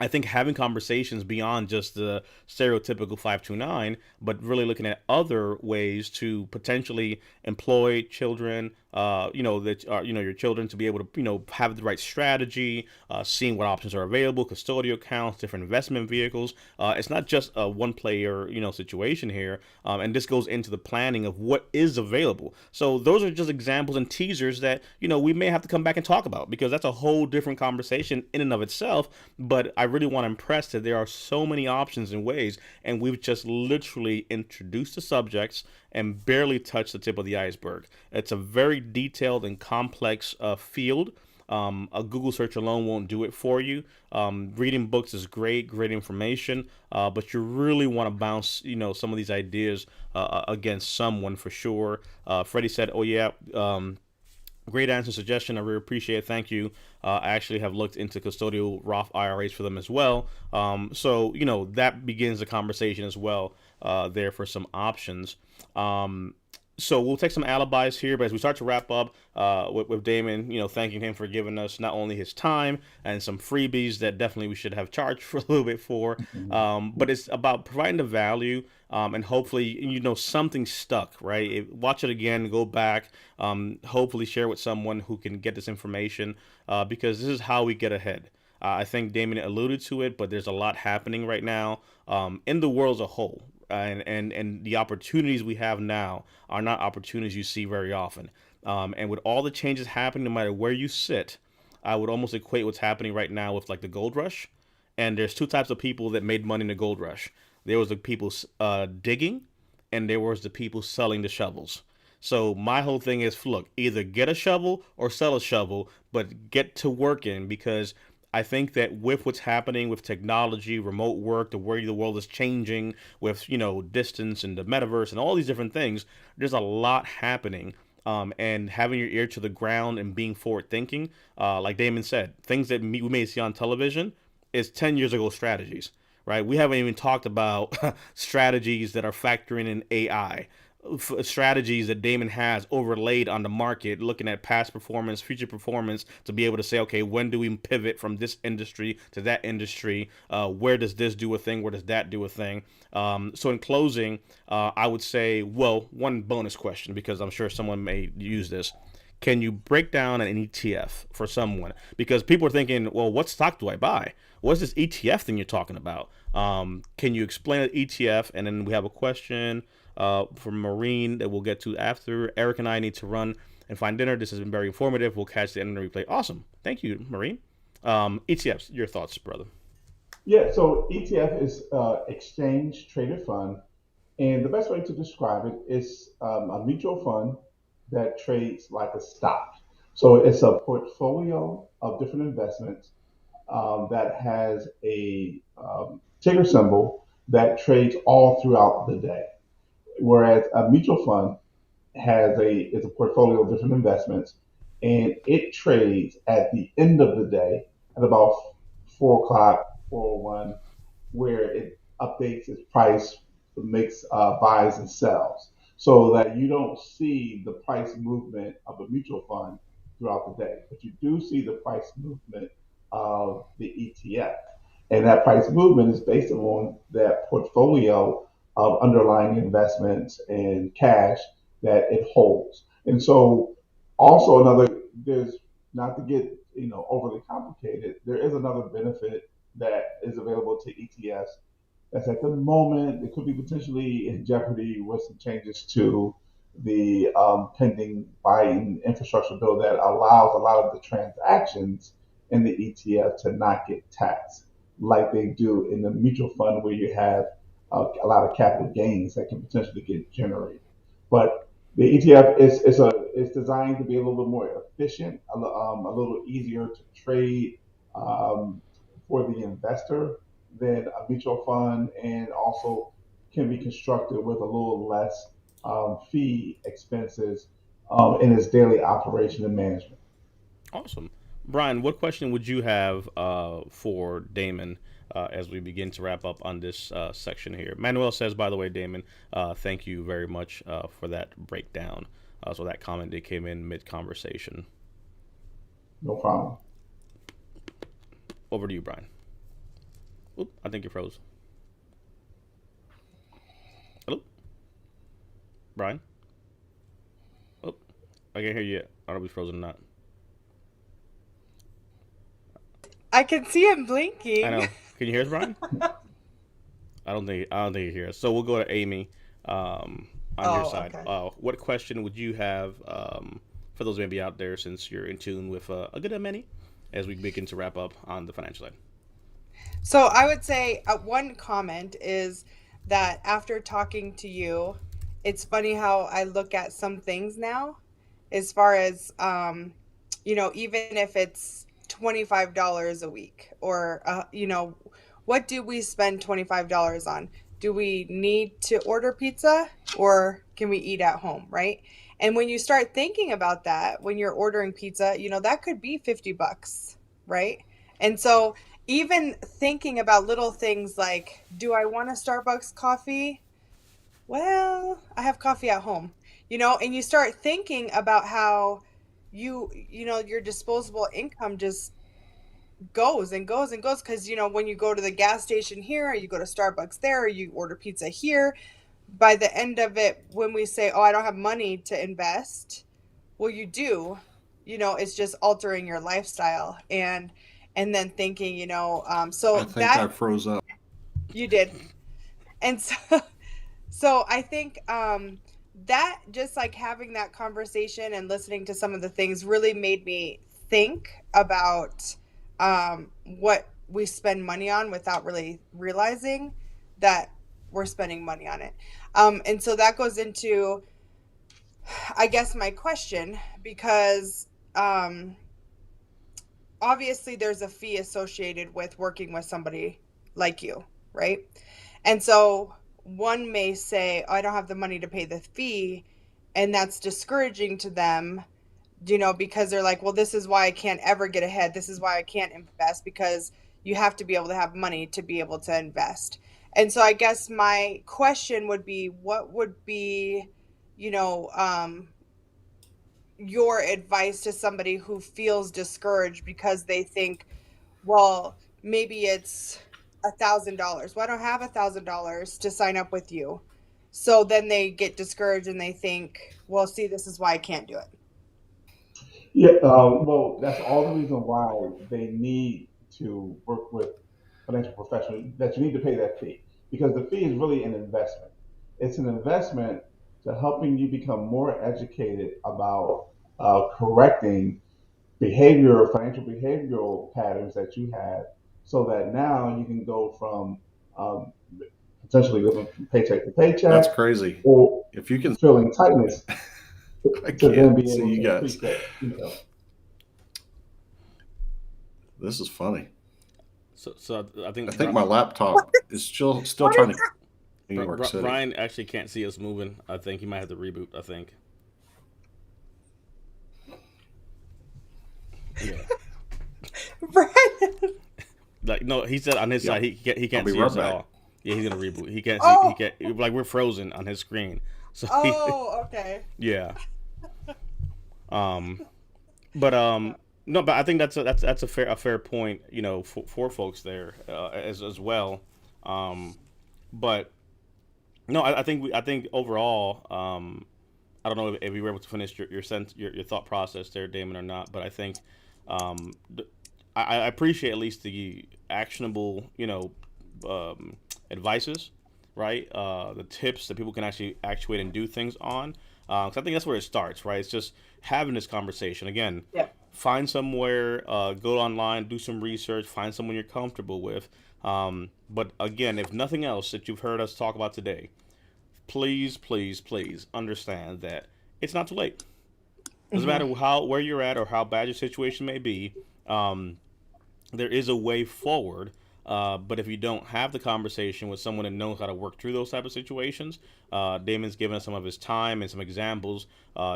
I think having conversations beyond just the stereotypical 529, but really looking at other ways to potentially employ children, that are, your children to be able to, have the right strategy, seeing what options are available, custodial accounts, different investment vehicles. It's not just a one player, situation here. And this goes into the planning of what is available. So those are just examples and teasers that, we may have to come back and talk about because that's a whole different conversation in and of itself. But I really want to impress that there are so many options and ways, and we've just literally introduced the subjects and barely touched the tip of the iceberg. It's a very detailed and complex field. A Google search alone won't do it for you. Reading books is great information, but you really want to bounce, some of these ideas against someone for sure. Freddie said, "Oh yeah." Great answer, suggestion. I really appreciate it. Thank you. I actually have looked into custodial Roth IRAs for them as well. So that begins the conversation as well there for some options. So we'll take some alibis here, but as we start to wrap up with Damon, thanking him for giving us not only his time and some freebies that definitely we should have charged for a little bit for, but it's about providing the value and hopefully, something stuck, right? Watch it again, go back, hopefully share with someone who can get this information because this is how we get ahead. I think Damon alluded to it, but there's a lot happening right now in the world as a whole. And the opportunities we have now are not opportunities you see very often. And with all the changes happening, no matter where you sit, I would almost equate what's happening right now with like the gold rush. And there's two types of people that made money in the gold rush. There was the people digging, and there was the people selling the shovels. So my whole thing is, look, either get a shovel or sell a shovel, but get to working because I think that with what's happening with technology, remote work, the way the world is changing with, distance and the metaverse and all these different things, there's a lot happening. And having your ear to the ground and being forward thinking, like Damon said, things that we may see on television is 10 years ago strategies, right? We haven't even talked about strategies that are factoring in AI. strategies that Damon has overlaid on the market, looking at past performance, future performance, to be able to say, okay, when do we pivot from this industry to that industry? Where does this do a thing? Where does that do a thing? So in closing, I would say, well, one bonus question, because I'm sure someone may use this. Can you break down an ETF for someone? Because people are thinking, well, what stock do I buy? What's this ETF thing you're talking about? Can you explain an ETF? And then we have a question from Maureen that we'll get to after. Eric and I need to run and find dinner. This has been very informative. We'll catch the end of the replay. Awesome. Thank you, Maureen. ETFs, your thoughts, brother. Yeah, so ETF is exchange traded fund, and the best way to describe it is a mutual fund that trades like a stock. So it's a portfolio of different investments that has a ticker symbol that trades all throughout the day. Whereas a mutual fund has a is a portfolio of different investments, and it trades at the end of the day at about 4 o'clock, 4:01, where it updates its price, makes buys and sells, so that you don't see the price movement of a mutual fund throughout the day, but you do see the price movement of the ETF. And that price movement is based on that portfolio of underlying investments and cash that it holds. And so, also another, there's not to get overly complicated. There is another benefit that is available to ETFs that's at the moment it could be potentially in jeopardy with some changes to the pending Biden infrastructure bill that allows a lot of the transactions in the ETF to not get taxed like they do in the mutual fund where you have a lot of capital gains that can potentially get generated. But the ETF is designed to be a little bit more efficient, a little easier to trade um, for the investor than a mutual fund, and also can be constructed with a little less fee expenses in its daily operation and management. Awesome. Brian, what question would you have for Damon as we begin to wrap up on this section here? Manuel says, by the way, Damon, thank you very much for that breakdown. So that comment that came in mid conversation. No problem. Over to you, Brian. Oop, I think you froze. Hello, Brian. Oh, I can't hear you yet. I don't know if he's frozen or not. I can see him I know. blinking. Can you hear us, Brian? I don't think you hear us. So we'll go to Amy on your Oh, side. okay. What question would you have for those maybe out there, since you're in tune with a good many, as we begin to wrap up on the financial side? So I would say one comment is that after talking to you, it's funny how I look at some things now, as far as even if it's $25 a week, or what do we spend $25 on? Do we need to order pizza, or can we eat at home, right? And when you start thinking about that, when you're ordering pizza, that could be $50, right? And so even thinking about little things like, do I want a Starbucks coffee? Well, I have coffee at home, and you start thinking about how your disposable income just goes and goes and goes, because when you go to the gas station here, or you go to Starbucks there, or you order pizza here, by the end of it, when we say, oh, I don't have money to invest, well, you do. It's just altering your lifestyle, and then thinking, I so think that I froze up. you did. And so I think that, just like having that conversation and listening to some of the things, really made me think about what we spend money on without really realizing that we're spending money on it. And so that goes into, I guess, my question, because obviously there's a fee associated with working with somebody like you, right? And so one may say, oh, I don't have the money to pay the fee, and that's discouraging to them, because they're like, well, this is why I can't ever get ahead. This is why I can't invest, because you have to be able to have money to be able to invest. And so I guess my question would be, what would be you know, your advice to somebody who feels discouraged because they think, well, maybe it's $1,000. Well, I don't have $1,000 to sign up with you. So then they get discouraged and they think, well, see, this is why I can't do it. Yeah, well, that's all the reason why they need to work with financial professionals, that you need to pay that fee, because the fee is really an investment. It's an investment to helping you become more educated about correcting financial behavioral patterns that you have, so that now you can go from um, potentially living from paycheck to That's paycheck crazy. or If you can, feeling tightness I to then can't be see able you to guys. increase that income. This is funny. So I I think think my laptop is still What trying is to New York City. Brian actually can't see us moving. I think he might have to reboot. I think. Yeah. Brian? Like no, he said on his Yep. side he I'll can't be see right us at back. all. Yeah, he's gonna reboot. He can't see. He Oh, can't. Like we're frozen on his screen. So he, oh, okay. yeah. Um. But no, but I think that's a fair point. You know, for folks there as well. Um. But no, I think overall. I don't know if you were able to finish your thought process there, Damon, or not. But I think um, I appreciate at least the actionable, um, advices, right? The tips that people can actually actuate and do things on. 'Cause I think that's where it starts, right? It's just having this conversation. Again, Yep. find somewhere, go online, do some research, find someone you're comfortable with. But again, if nothing else that you've heard us talk about today, please, please, please understand that it's not too late. Doesn't Hmm. matter where you're at or how bad your situation may be. Um, there is a way forward. But if you don't have the conversation with someone that knows how to work through those type of situations, Damon's given us some of his time and some examples.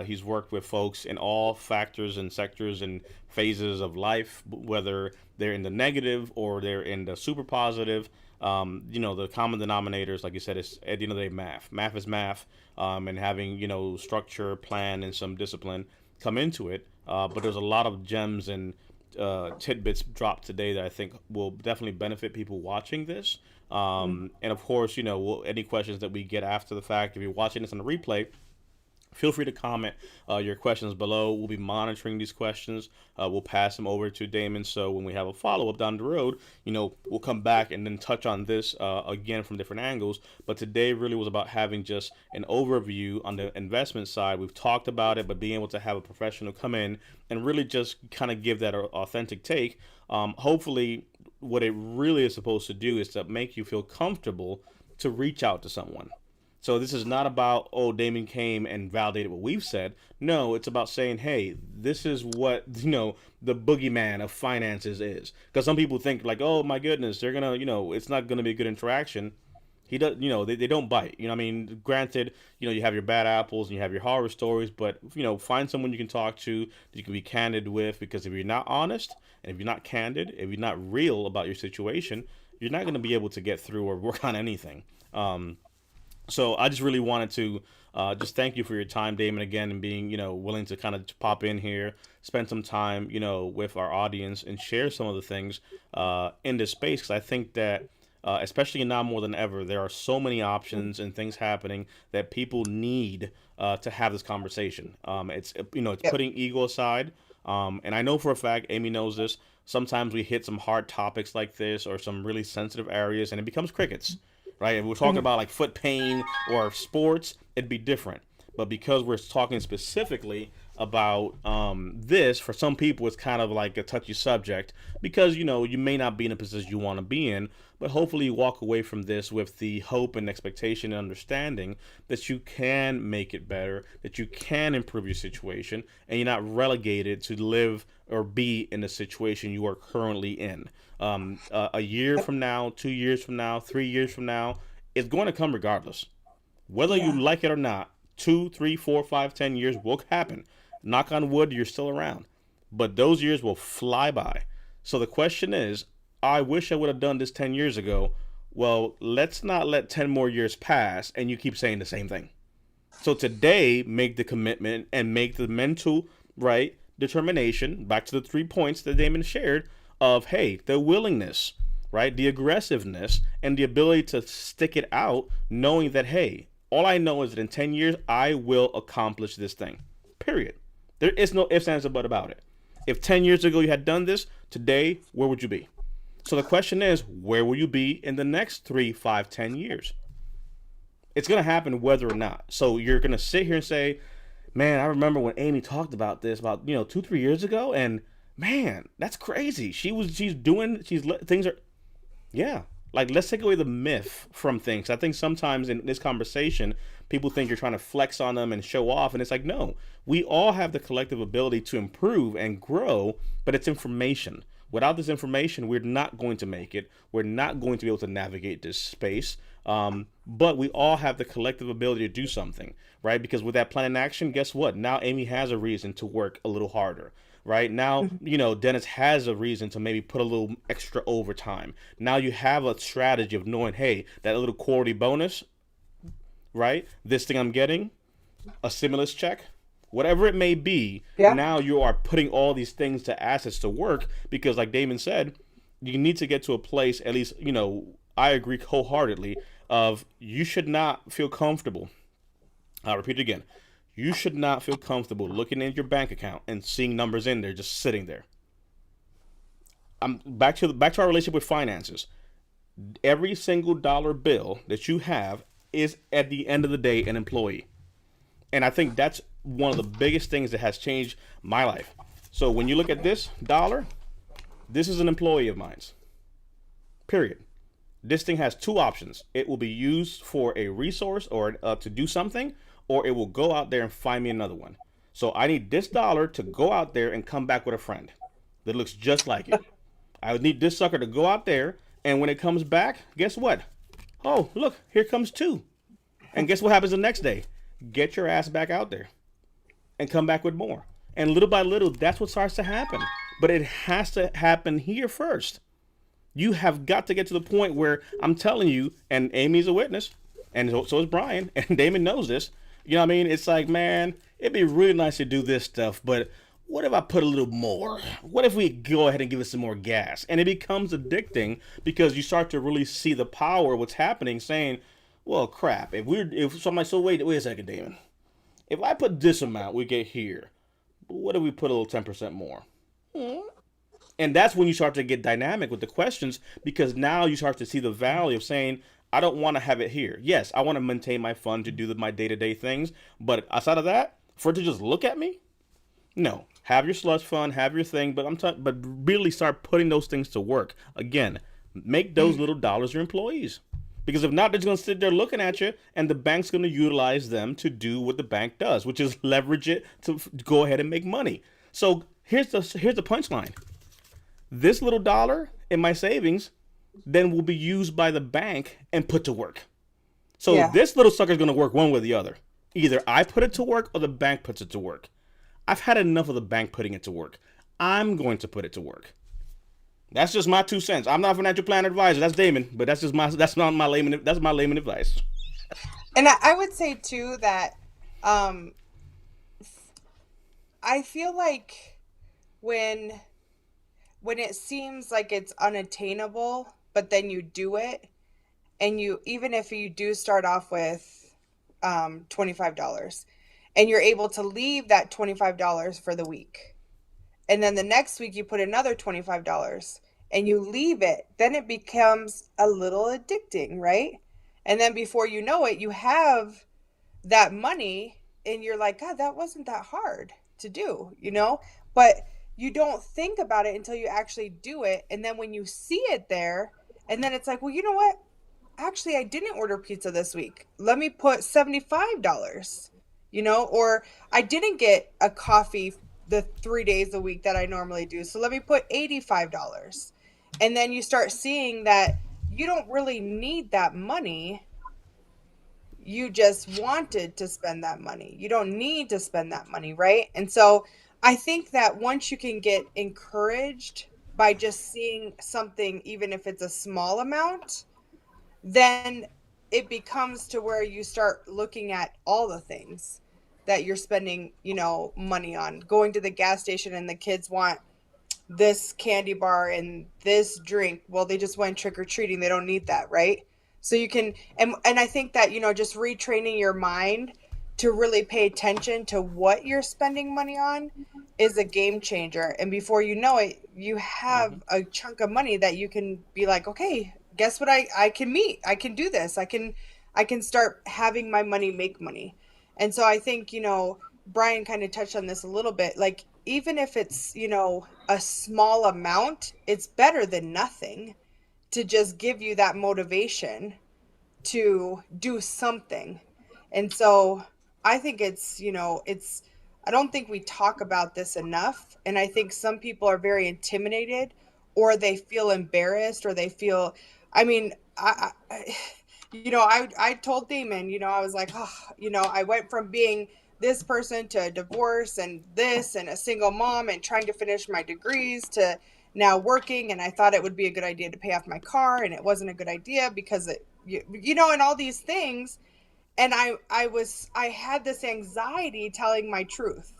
He's worked with folks in all factors and sectors and phases of life, whether they're in the negative or they're in the super positive. The common denominators, like you said, is at the end of the day math. Math is math, and having structure, plan, and some discipline come into it. But there's a lot of gems and tidbits dropped today that I think will definitely benefit people watching this. And of course, any questions that we get after the fact, if you're watching this on the replay, feel free to comment your questions below. We'll be monitoring these questions. We'll pass them over to Damon. So when we have a follow up down the road, we'll come back and then touch on this again from different angles. But today really was about having just an overview on the investment side. We've talked about it, but being able to have a professional come in and really just kind of give that authentic take. Hopefully, what it really is supposed to do is to make you feel comfortable to reach out to someone. So this is not about, oh, Damon came and validated what we've said. No, it's about saying, hey, this is what the boogeyman of finances is. Because some people think like, oh my goodness, they're gonna it's not gonna be a good interaction. He does, they don't bite. I mean, granted, you have your bad apples and you have your horror stories, but find someone you can talk to that you can be candid with. Because if you're not honest and if you're not candid, if you're not real about your situation, you're not gonna be able to get through or work on anything. So I just really wanted to just thank you for your time, Damon, again, and being willing to kind of pop in here, spend some time with our audience, and share some of the things in this space. Because I think that especially now more than ever, there are so many options and things happening that people need to have this conversation. It's Yep. putting ego aside. And I know for a fact, Amy knows this. Sometimes we hit some hard topics like this or some really sensitive areas, and it becomes crickets, right? If we're talking Hmm. about like foot pain or sports, it'd be different. But because we're talking specifically about this, for some people, it's kind of like a touchy subject because you may not be in a position you want to be in. But hopefully, you walk away from this with the hope and expectation and understanding that you can make it better, that you can improve your situation, and you're not relegated to live or be in the situation you are currently in. A year from now, 2 years from now, 3 years from now, it's going to come regardless. Whether you Yeah. like it or not, 2, 3, 4, 5, 10 years will happen. Knock on wood, you're still around. But those years will fly by. So the question is, I wish I would have done this 10 years ago. Well, let's not let 10 more years pass and you keep saying the same thing. So today, make the commitment and make the mental, right, determination, back to the 3 points that Damon shared, of, hey, the willingness, right, the aggressiveness, and the ability to stick it out, knowing that, hey, all I know is that in 10 years, I will accomplish this thing. Period. There is no ifs, ands, or but about it. If 10 years ago you had done this, today, where would you be? So the question is, where will you be in the next 3, 5, 10 years? It's going to happen whether or not. So you're going to sit here and say, man, I remember when Amy talked about this about, 2, 3 years ago. And man, that's crazy. Things are, yeah. Like, let's take away the myth from things. I think sometimes in this conversation, people think you're trying to flex on them and show off. And it's like, no, we all have the collective ability to improve and grow, but it's information. Without this information, we're not going to make it. We're not going to be able to navigate this space. But we all have the collective ability to do something, right? Because with that plan in action, guess what? Now Amy has a reason to work a little harder, right? Now, Dennis has a reason to maybe put a little extra overtime. Now you have a strategy of knowing, hey, that little quarterly bonus, right? This thing I'm getting, a stimulus check, whatever it may be. Yeah. Now you are putting all these things to assets to work because, like Damon said, you need to get to a place, at least, I agree wholeheartedly, of you should not feel comfortable. I'll repeat it again. You should not feel comfortable looking at your bank account and seeing numbers in there just sitting there. I'm back to our relationship with finances. Every single dollar bill that you have is, at the end of the day, an employee. And I think that's one of the biggest things that has changed my life. So when you look at this dollar, this is an employee of mine. Period. This thing has two options. It will be used for a resource or to do something, or it will go out there and find me another one. So I need this dollar to go out there and come back with a friend that looks just like it. I would need this sucker to go out there, and when it comes back, guess what? Oh, look, here comes two. And guess what happens the next day? Get your ass back out there and come back with more. And little by little, that's what starts to happen. But it has to happen here first. You have got to get to the point where I'm telling you, and Amy's a witness, and so is Brian, and Damon knows this. You know what I mean? It's like, man, it'd be really nice to do this stuff, but what if I put a little more? What if we go ahead and give it some more gas? And it becomes addicting because you start to really see the power of what's happening, saying, well, crap, if somebody, so wait a second, Damon. If I put this amount, we get here. But what if we put a little 10% more? And that's when you start to get dynamic with the questions, because now you start to see the value of saying, I don't want to have it here. Yes, I want to maintain my fund to do my day-to-day things. But outside of that, for it to just look at me, no. Have your slush fund, have your thing, but really start putting those things to work. Again, make those little dollars your employees. Because if not, they're just going to sit there looking at you, and the bank's going to utilize them to do what the bank does, which is leverage it to go ahead and make money. So here's the punchline. This little dollar in my savings then will be used by the bank and put to work. So This little sucker is going to work one way or the other. Either I put it to work or the bank puts it to work. I've had enough of the bank putting it to work. I'm going to put it to work. That's just my 2 cents. I'm not a financial planner advisor. That's Damon, but that's my layman advice. And I would say too that I feel like when it seems like it's unattainable, but then you do it, and even if you do start off with $25, and you're able to leave that $25 for the week, and then the next week you put another $25 and you leave it, then it becomes a little addicting, right? And then before you know it, you have that money and you're like, God, that wasn't that hard to do, but you don't think about it until you actually do it. And then when you see it there, and then it's like, well, you know what? Actually, I didn't order pizza this week. Let me put $75, or I didn't get a coffee the 3 days a week that I normally do. So let me put $85. And then you start seeing that you don't really need that money. You just wanted to spend that money. You don't need to spend that money, right? And so I think that once you can get encouraged by just seeing something, even if it's a small amount, then it becomes to where you start looking at all the things that you're spending, money on. Going to the gas station and the kids want this candy bar and this drink. Well, they just went trick or treating. They don't need that, right? So you can, and I think that, just retraining your mind to really pay attention to what you're spending money on is a game changer. And before you know it, you have a chunk of money that you can be like, okay, guess what, I can meet. I can do this. I can start having my money make money. And so I think, Brian kind of touched on this a little bit. Like, even if it's, a small amount, it's better than nothing to just give you that motivation to do something. And so I think I don't think we talk about this enough. And I think some people are very intimidated, or they feel embarrassed, or they feel, I mean, I told Damon, I was like, oh, I went from being this person to a divorce and this and a single mom and trying to finish my degrees to now working. And I thought it would be a good idea to pay off my car, and it wasn't a good idea because and all these things. And I had this anxiety telling my truth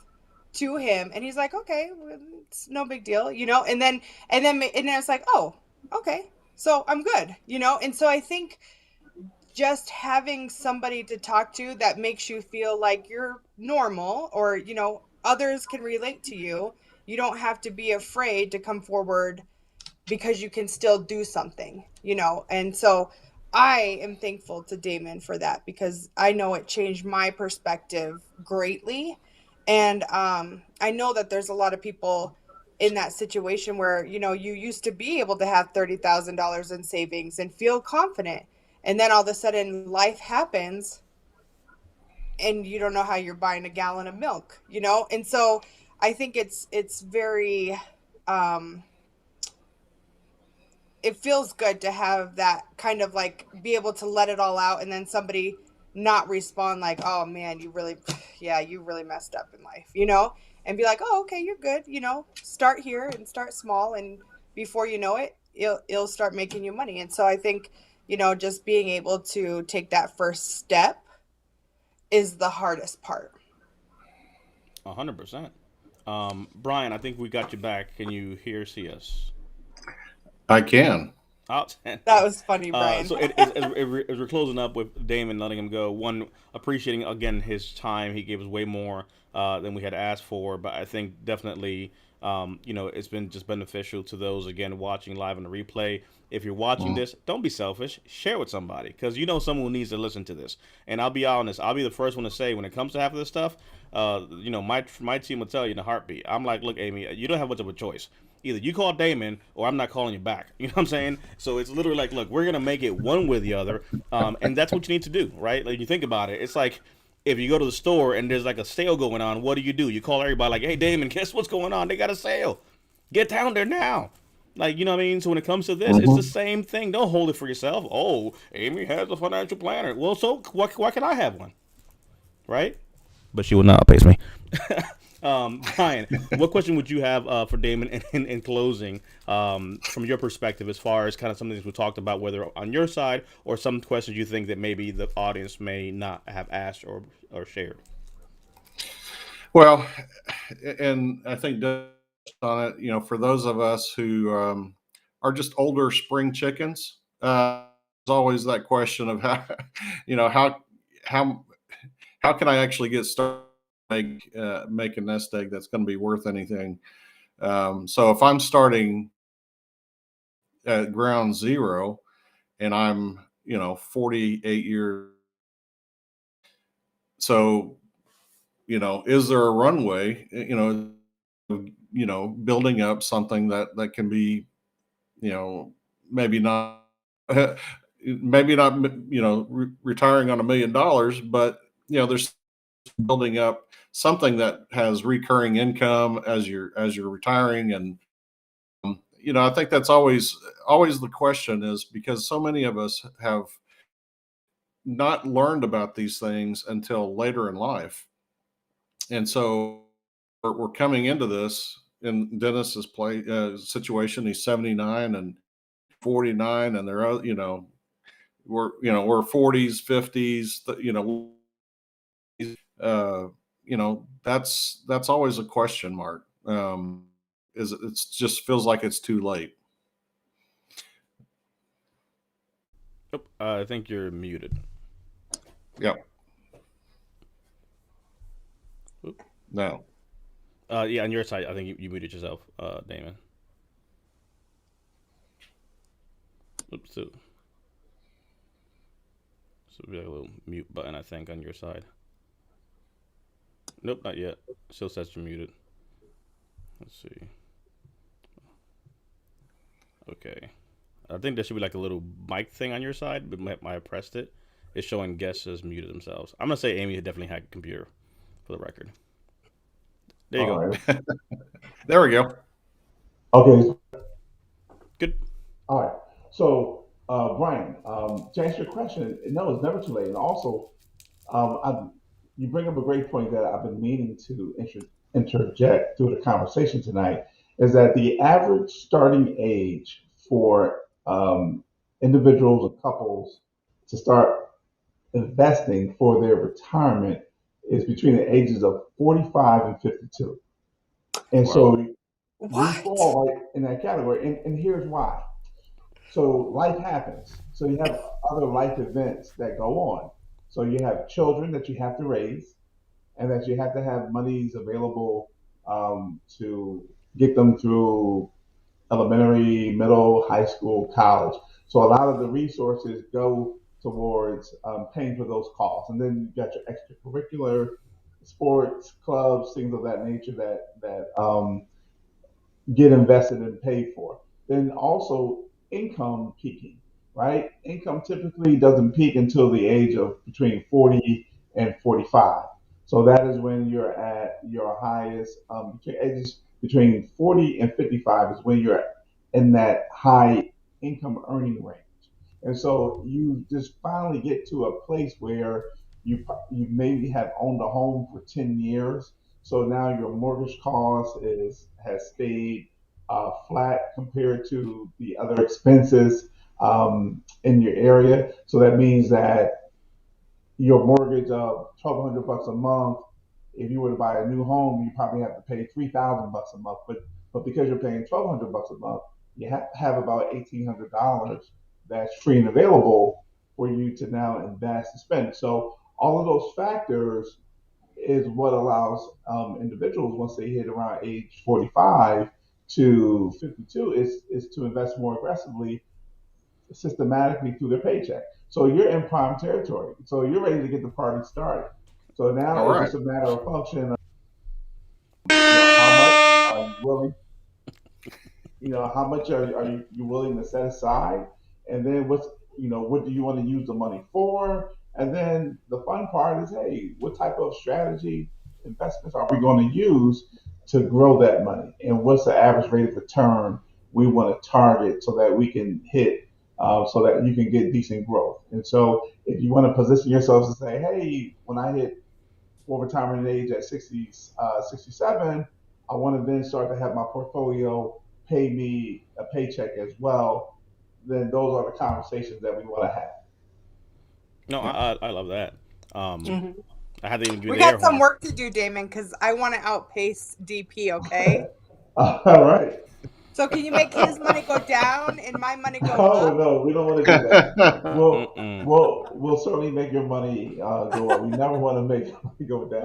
to him, and he's like, okay, well, it's no big deal, and I was like, oh, okay, so I'm good. And so I think just having somebody to talk to that makes you feel like you're normal, or others can relate to you. You don't have to be afraid to come forward, because you can still do something. And so I am thankful to Damon for that, because I know it changed my perspective greatly. And I know that there's a lot of people in that situation where, you used to be able to have $30,000 in savings and feel confident. And then all of a sudden life happens and you don't know how you're buying a gallon of milk. And so I think it's very, it feels good to have that kind of like be able to let it all out, and then somebody not respond like, oh man, yeah, you really messed up in life, and be like, oh, okay, you're good. Start here and start small. And before you know it, it'll start making you money. And so I think, just being able to take that first step is the hardest part. 100%. Brian, I think we got you back. Can you hear, see us? I can. That Outstanding. was funny, Brian. So as we're closing up with Damon, letting him go, one, appreciating again his time. He gave us way more than we had asked for, but I think definitely, it's been just beneficial to those again watching live on the replay. If you're watching Mm. this, don't be selfish. Share with somebody, because someone who needs to listen to this. And I'll be honest, I'll be the first one to say, when it comes to half of this stuff, my team will tell you in a heartbeat. I'm like, look, Amy, you don't have much of a choice. Either you call Damon, or I'm not calling you back. You know what I'm saying? So it's literally like, look, we're gonna make it one with the other, and that's what you need to do, right? Like, you think about it, it's like, if you go to the store and there's like a sale going on, what do? You call everybody like, hey, Damon, guess what's going on? They got a sale. Get down there now. Like, you know what I mean? So when it comes to this, it's the Mhm. same thing. Don't hold it for yourself. Oh, Amy has a financial planner. Well, so why can I have one? Right? But she will not outpace me. Brian, what question would you have for Damon in closing, from your perspective, as far as kind of some of the things we talked about, whether on your side or some questions you think that maybe the audience may not have asked or shared? Well, and I think Doug touched on it. For those of us who are just older spring chickens, there's always that question of how, you know, how how can I actually get started, make a nest egg that's going to be worth anything. So if I'm starting at ground zero and I'm 48 years, so is there a runway? Building up something that can be, you know, maybe not, maybe not, retiring on $1 million, but there's building up something that has recurring income as you're retiring. And I think that's always the question, is because so many of us have not learned about these things until later in life. And so we're coming into this in Dennis's situation. He's 79 and 49, and they're we're 40s, 50s, that's always a question mark. Is It's just feels like it's too late. Oh, I think you're muted. Yep. Oop. No. Yeah, on your side, I think you muted yourself, Damon. Oops. So we have a little mute button, I think, on your side. Nope, not yet. Still says you're muted. Let's see. Okay. I think there should be like a little mic thing on your side, but might have pressed it. It's showing guests as muted themselves. I'm gonna say Amy had definitely hacked a computer, for the record. There you All go. right. There we go. Okay. Good. All right. So, Brian, to answer your question, no, it's never too late. And also, you bring up a great point that I've been meaning to interject through the conversation tonight. Is that the average starting age for individuals or couples to start investing for their retirement is between the ages of 45 and 52. And Wow. so we What? fall right in that category. And here's why. So life happens. So you have other life events that go on. So you have children that you have to raise, and that you have to have monies available to get them through elementary, middle, high school, college. So a lot of the resources go towards paying for those costs, and then you got your extracurricular sports clubs, things of that nature that get invested and paid for. Then also income peaking, right? Income typically doesn't peak until the age of between 40 and 45. So that is when you're at your highest, between ages between 40 and 55 is when you're in that high income earning range. And so you just finally get to a place where you maybe have owned a home for 10 years. So now your mortgage cost is has stayed flat compared to the other expenses in your area. So that means that your mortgage of $1,200 a month, if you were to buy a new home, you probably have to pay $3,000 a month. But because you're paying $1,200 a month, you have to have about $1,800 that's free and available for you to now invest and spend. So all of those factors is what allows individuals once they hit around age 45 to 52 is to invest more aggressively, systematically through their paycheck. So you're in prime territory. So you're ready to get the party started. So now All it's right. just a matter of function of, how much are you willing, how much are you willing to set aside, and then what do you want to use the money for, and then the fun part is, hey, what type of strategy investments are we going to use to grow that money, and what's the average rate of return we want to target so that we can hit, so that you can get decent growth. And so if you want to position yourselves to say, hey, when I hit full retirement age at 60, 67, I want to then start to have my portfolio pay me a paycheck as well. Then those are the conversations that we want to have. No, Yeah. I love that. Um, Mhm. I had to even do We the air got some horn. work to do, Damon, because I want to outpace DP, okay? All right. So can you make his money go down and my money go Oh up? no, we don't want to do that. We'll Mm-mm. we'll certainly make your money go up. We never want to make your money go down.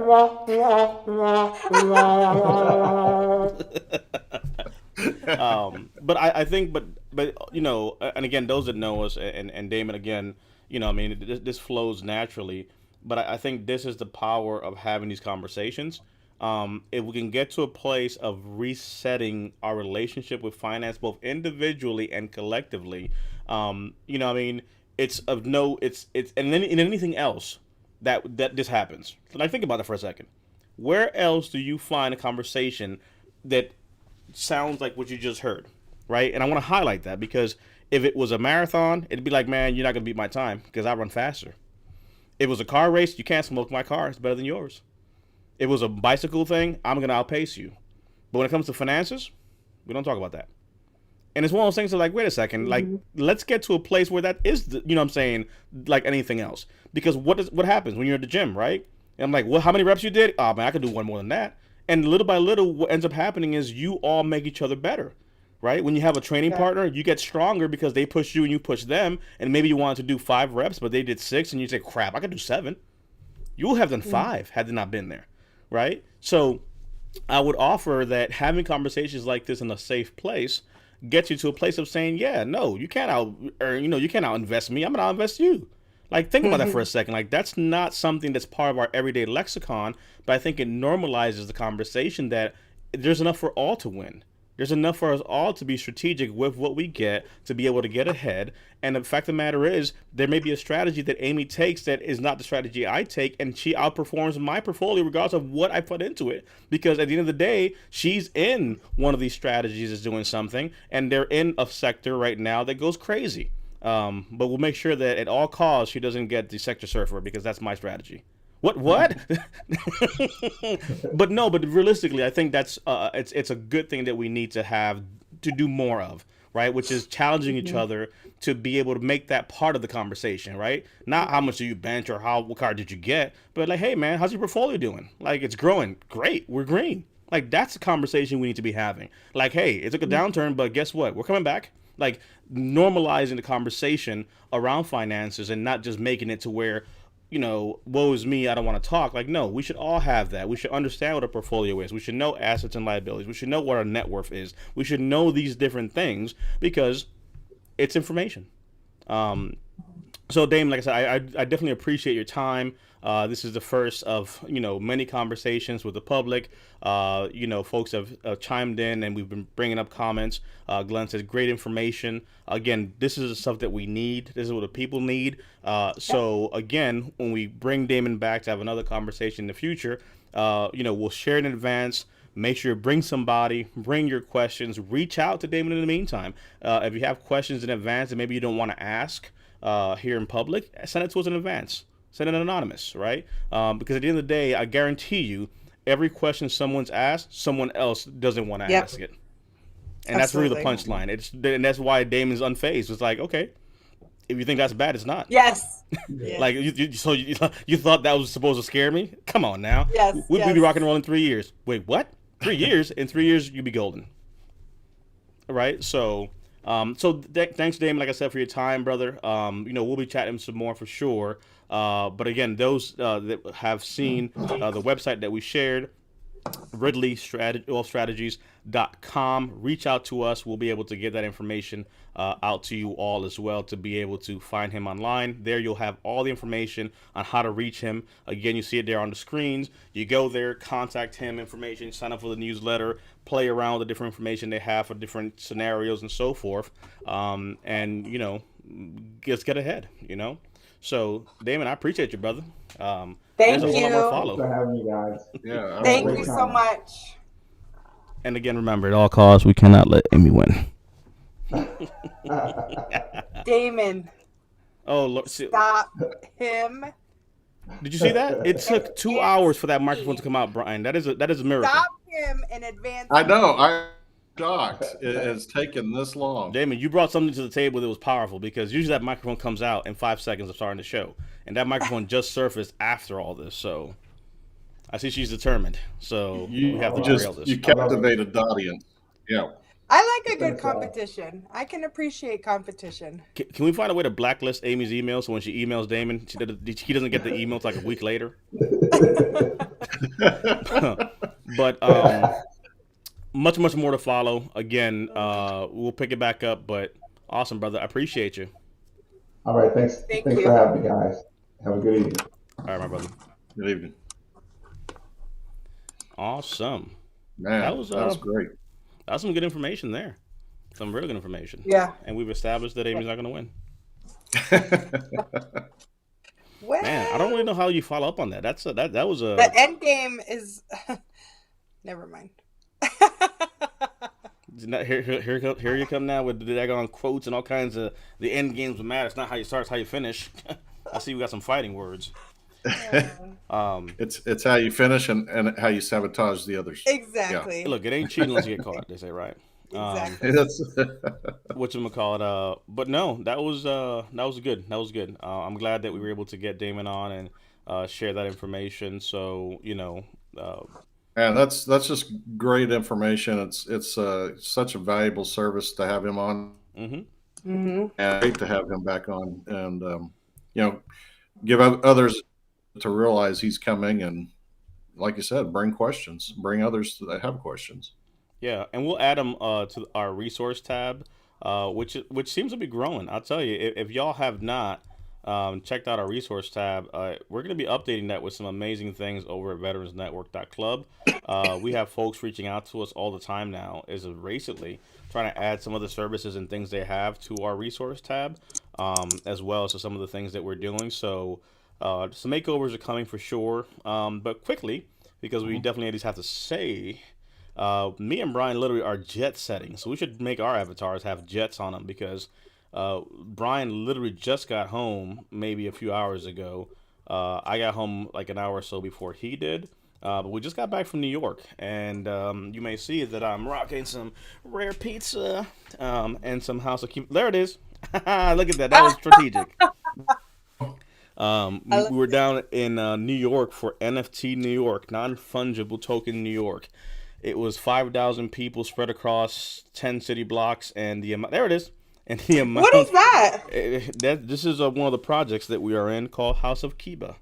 But I think, but and again, those that know us and Damon again, I mean, this flows naturally. But I think this is the power of having these conversations. If we can get to a place of resetting our relationship with finance, both individually and collectively, I mean, it's of no, it's and then in anything else that this happens. Like think about it for a second. Where else do you find a conversation that sounds like what you just heard, right? And I want to highlight that because if it was a marathon, it'd be like, man, you're not gonna beat my time because I run faster. If it was a car race, you can't smoke my car; it's better than yours. If it was a bicycle thing, I'm gonna outpace you. But when it comes to finances, we don't talk about that. And it's one of those things that like, wait a second, like let's get to a place where that is, you know what I'm saying, like anything else. Because what happens when you're at the gym, right? And I'm like, well, how many reps you did? Oh man, I could do one more than that. And little by little, what ends up happening is you all make each other better, right? When you have a training Okay. partner, you get stronger because they push you and you push them. And maybe you wanted to do 5 reps, but they did 6, and you say, crap, I could do 7. You will have done 5 had they not been there, right? So I would offer that having conversations like this in a safe place gets you to a place of saying, yeah, no, you can't out, or you can't out invest me. I'm gonna out invest you. Like, think about that for a second. Like, that's not something that's part of our everyday lexicon, but I think it normalizes the conversation that there's enough for all to win. There's enough for us all to be strategic with what we get to be able to get ahead. And the fact of the matter is, there may be a strategy that Amy takes that is not the strategy I take, and she outperforms my portfolio regardless of what I put into it. Because at the end of the day, she's in one of these strategies is doing something, and they're in a sector right now that goes crazy. But we'll make sure that at all costs she doesn't get the sector surfer because that's my strategy. What? But no, but realistically, I think that's it's a good thing that we need to have to do more of, right? Which is challenging each other to be able to make that part of the conversation, right? Not how much do you bench or what card did you get, but like, hey man, how's your portfolio doing? Like, it's growing, great, we're green. Like, that's the conversation we need to be having. Like, hey, it took a downturn, but guess what? We're coming back. Like, normalizing the conversation around finances and not just making it to where, woe is me, I don't want to talk. Like, no, we should all have that. We should understand what a portfolio is. We should know assets and liabilities. We should know what our net worth is. We should know these different things because it's information. So, Dame, like I said, I definitely appreciate your time. This is the first of many conversations with the public. Folks have chimed in and we've been bringing up comments. Glenn says great information. Again, this is the stuff that we need. This is what the people need. So again, when we bring Damon back to have another conversation in the future, we'll share it in advance. Make sure you bring somebody, bring your questions, reach out to Damon in the meantime. If you have questions in advance that maybe you don't want to ask here in public, send it to us in advance. Send it anonymous, right? Because at the end of the day, I guarantee you, every question someone's asked, someone else doesn't want to ask it. And that's really the punchline. And that's why Damon's unfazed. It's like, okay, if you think that's bad, it's not. Yes. Like, so you thought that was supposed to scare me? Come on now. Yes. We'd be rock and roll in 3 years. Wait, what? 3 years? In 3 years, you'd be golden. Right? So, thanks, Damon, like I said, for your time, brother. We'll be chatting some more for sure. But again, those that have seen the website that we shared, RidleyWealthStrategies.com. Reach out to us. We'll be able to get that information out to you all as well to be able to find him online. There you'll have all the information on how to reach him. Again, you see it there on the screens. You go there, contact him, information, sign up for the newsletter, play around with the different information they have for different scenarios and so forth. And, just get ahead, So, Damon, I appreciate you, brother. Thank you. Thanks for having me, guys. Yeah. Thank you so much. And again, remember, at all costs, we cannot let Amy win. Damon, Oh, Lord. stop him. Did you see that? It took 2 hours for that microphone to come out, Brian. That is a miracle. Stop him in advance. I know. I'm shocked it has taken this long. Damon, you brought something to the table that was powerful because usually that microphone comes out in 5 seconds of starting the show. And that microphone just surfaced after all this. So I see she's determined. So we have to derail this. You captivated the audience. Yeah. I like a good competition. I can appreciate competition. Can we find a way to blacklist Amy's email so when she emails Damon, he doesn't get the email till like a week later? But much more to follow. Again, we'll pick it back up. But awesome, brother. I appreciate you. All right. Thanks for having me, guys. Have a good evening. All right, my brother. Good evening. Awesome. Man, that was great. That's some good information there. Some real good information. Yeah. And we've established that Amy's not going to win. Well, Man, I don't really know how you follow up on that. That was a. the end game is. Never mind. Here you come now with the daggone quotes and all kinds of the end games will matter. It's not how you start, it's how you finish. I see we got some fighting words. It's how you finish and how you sabotage the others. Exactly. Yeah. Look, it ain't cheating unless you get caught. They say, right? Exactly. It's Whatchamacallit, but no, that was good. That was good. I'm glad that we were able to get Damon on and share that information. So uh, and that's just great information. It's such a valuable service to have him on, hmm Hmm. and great to have him back on, and you know, give others to realize he's coming, and like you said, bring questions, bring others that have questions. yeah, and we'll add them to our resource tab, which seems to be growing. I'll tell you, if y'all have not checked out our resource tab, we're going to be updating that with some amazing things over at veteransnetwork.club. We have folks reaching out to us all the time now, as of recently, trying to add some of the services and things they have to our resource tab, as well as to some of the things that we're doing. So some makeovers are coming for sure, but quickly, because we definitely at least have to say me and Brian literally are jet setting, so we should make our avatars have jets on them because Brian literally just got home maybe a few hours ago. I got home like an hour or so before he did. But we just got back from New York, and you may see that I'm rocking some rare pizza and some House of Cuba. There it is. Look at that. That was strategic. I We love were it. down in New York for NFT New York, non fungible token New York. It was 5,000 people spread across 10 city blocks, and the amount there it is, and the What amount is that? that this is one of the projects that we are in called House of Kiba.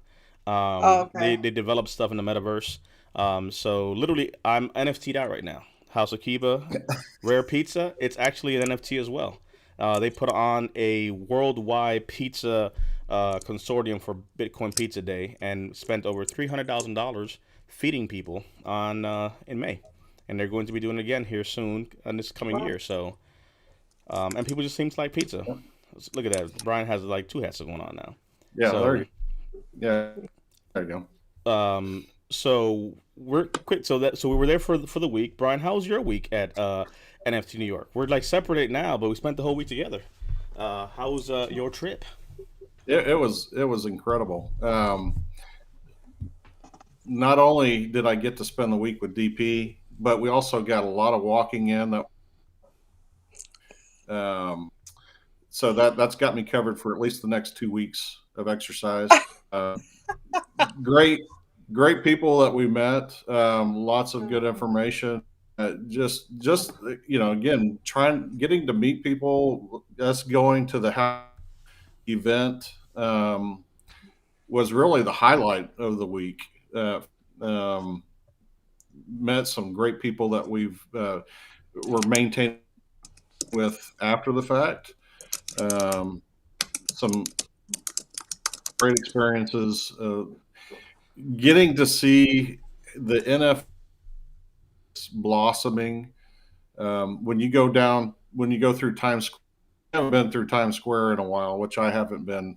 Oh, They okay. develop stuff in the metaverse. So literally, I'm NFT'd out right now. House of Kiba, rare pizza. It's actually an NFT as well. They put on a worldwide pizza consortium for Bitcoin Pizza Day and spent over $300,000 feeding people on in May, and they're going to be doing it again here soon in this coming Wow. year. So, and people just seem to like pizza. Look at that. Brian has like two hats going on now. Yeah, there So, you, yeah, there you go. so we're quick. So we were there for the week. Brian, how was your week at NFT New York? We're like separated now, but we spent the whole week together. How was your trip? It was incredible. Not only did I get to spend the week with DP, but we also got a lot of walking in. Um, so that's got me covered for at least the next 2 weeks of exercise. Uh, great, great people that we met. Lots of good information. Just again, trying getting to meet people. Us going to the house event was really the highlight of the week. Um, Met some great people that we're maintaining with after the fact. Um, some great experiences. Getting to see the NF blossoming. When you go through Times Square, I haven't been through Times Square in a while, which I haven't been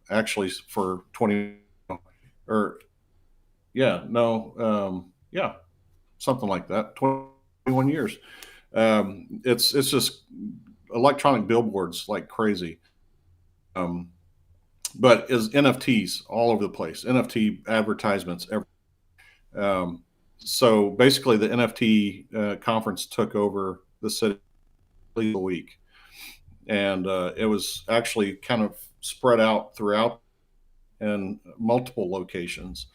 actually for 20 or yeah, no, yeah, something like that, 21 years. It's just electronic billboards like crazy. Um, but is NFTs all over the place, NFT advertisements. So basically, the NFT conference took over the city a week, and it was actually kind of spread out throughout in multiple locations.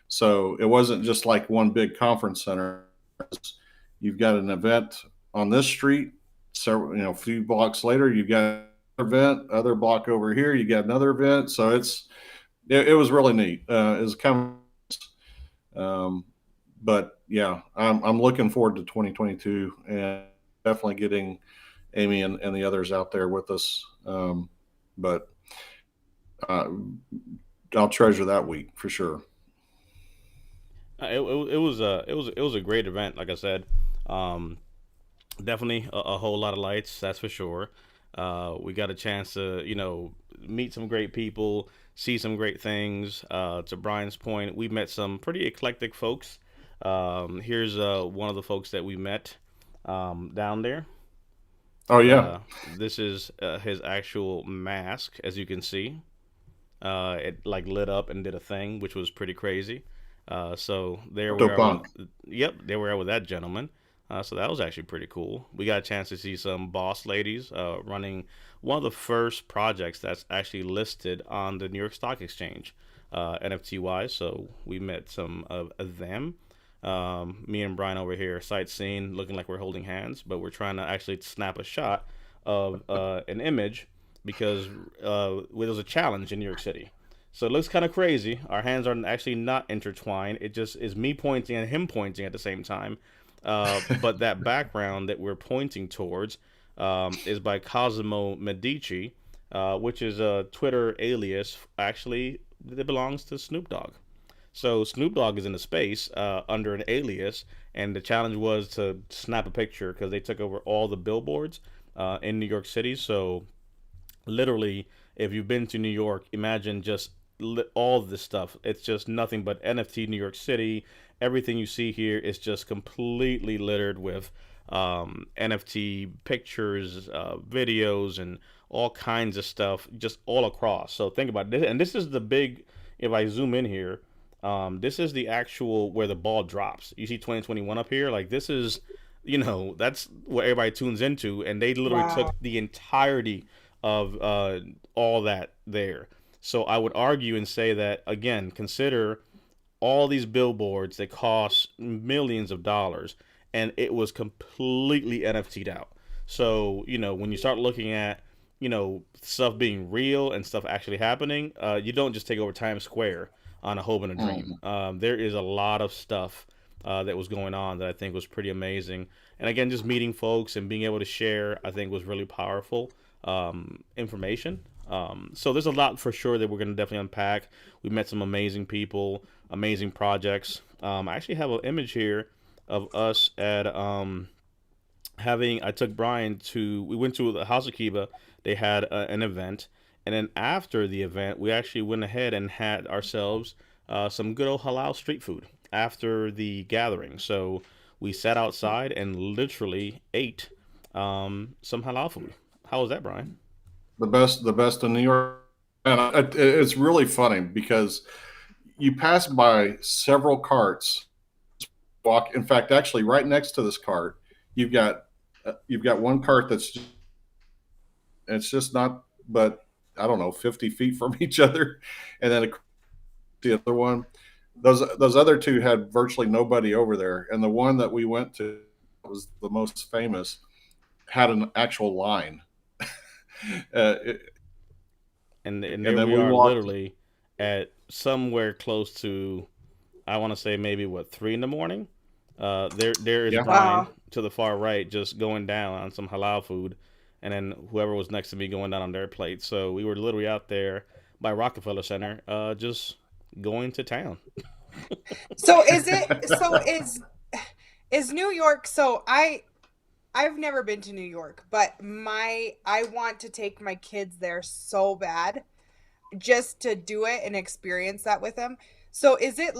So it wasn't just like one big conference center. You've got an event on this street, several, a few blocks later, you've got an event, other block over here, you got another event. So it was really neat. It was kind of, but yeah, I'm looking forward to 2022 and definitely getting Amy and the others out there with us. But uh, I'll treasure that week for sure. It was a great event. Like I said, um, definitely a whole lot of lights. That's for sure. We got a chance to meet some great people, see some great things. To Brian's point, we met some pretty eclectic folks. Here's one of the folks that we met down there. Oh yeah, This is his actual mask, as you can see. It like lit up and did a thing, which was pretty crazy. So there we crypto are with, punk. yep, there we are with that gentleman. So that was actually pretty cool. We got a chance to see some boss ladies running one of the first projects that's actually listed on the New York Stock Exchange, NFT wise. So we met some of them. Me and Brian over here sightseeing, looking like we're holding hands, but we're trying to actually snap a shot of an image because there was a challenge in New York City. So it looks kind of crazy. Our hands are actually not intertwined. It just is me pointing and him pointing at the same time. But that background that we're pointing towards is by Cosimo Medici, which is a Twitter alias. Actually, that belongs to Snoop Dogg. So Snoop Dogg is in the space under an alias, and the challenge was to snap a picture because they took over all the billboards in New York City. So literally, if you've been to New York, imagine just all of this stuff. It's just nothing but NFT New York City. Everything you see here is just completely littered with NFT pictures, videos, and all kinds of stuff just all across. So think about this. And this is the big, if I zoom in here, this is the actual where the ball drops. You see 2021 up here? Like this is, that's what everybody tunes into. And they literally took Wow. the entirety of all that there. So I would argue and say that again, consider all these billboards that cost millions of dollars, and it was completely NFT'd out. So when you start looking at stuff being real and stuff actually happening, you don't just take over Times Square on a hope and a dream. Mm. There is a lot of stuff that was going on that I think was pretty amazing. And again, just meeting folks and being able to share, I think was really powerful information. So there's a lot for sure that we're going to definitely unpack. We met some amazing people, amazing projects. I actually have an image here of us at having. I took Brian to. We went to the House of Kiba. They had an event, and then after the event, we actually went ahead and had ourselves some good old halal street food after the gathering. So we sat outside and literally ate some halal food. How was that, Brian? The best in New York. And it's really funny because you pass by several carts. Walk. In fact, actually, right next to this cart, you've got one cart that's it's just not, but I don't know, 50 feet from each other, and then the other one. Those other two had virtually nobody over there, and the one that we went to was the most famous. Had an actual line, it, And and there then we we are, walked. literally at somewhere close to, I want to say maybe what 3 in the morning. There is Yeah, Brian Wow. to the far right, just going down on some halal food, and then whoever was next to me going down on their plate. So we were literally out there by Rockefeller Center, just going to town. So is New York, so I've never been to New York, but my I want to take my kids there so bad just to do it and experience that with them. So is it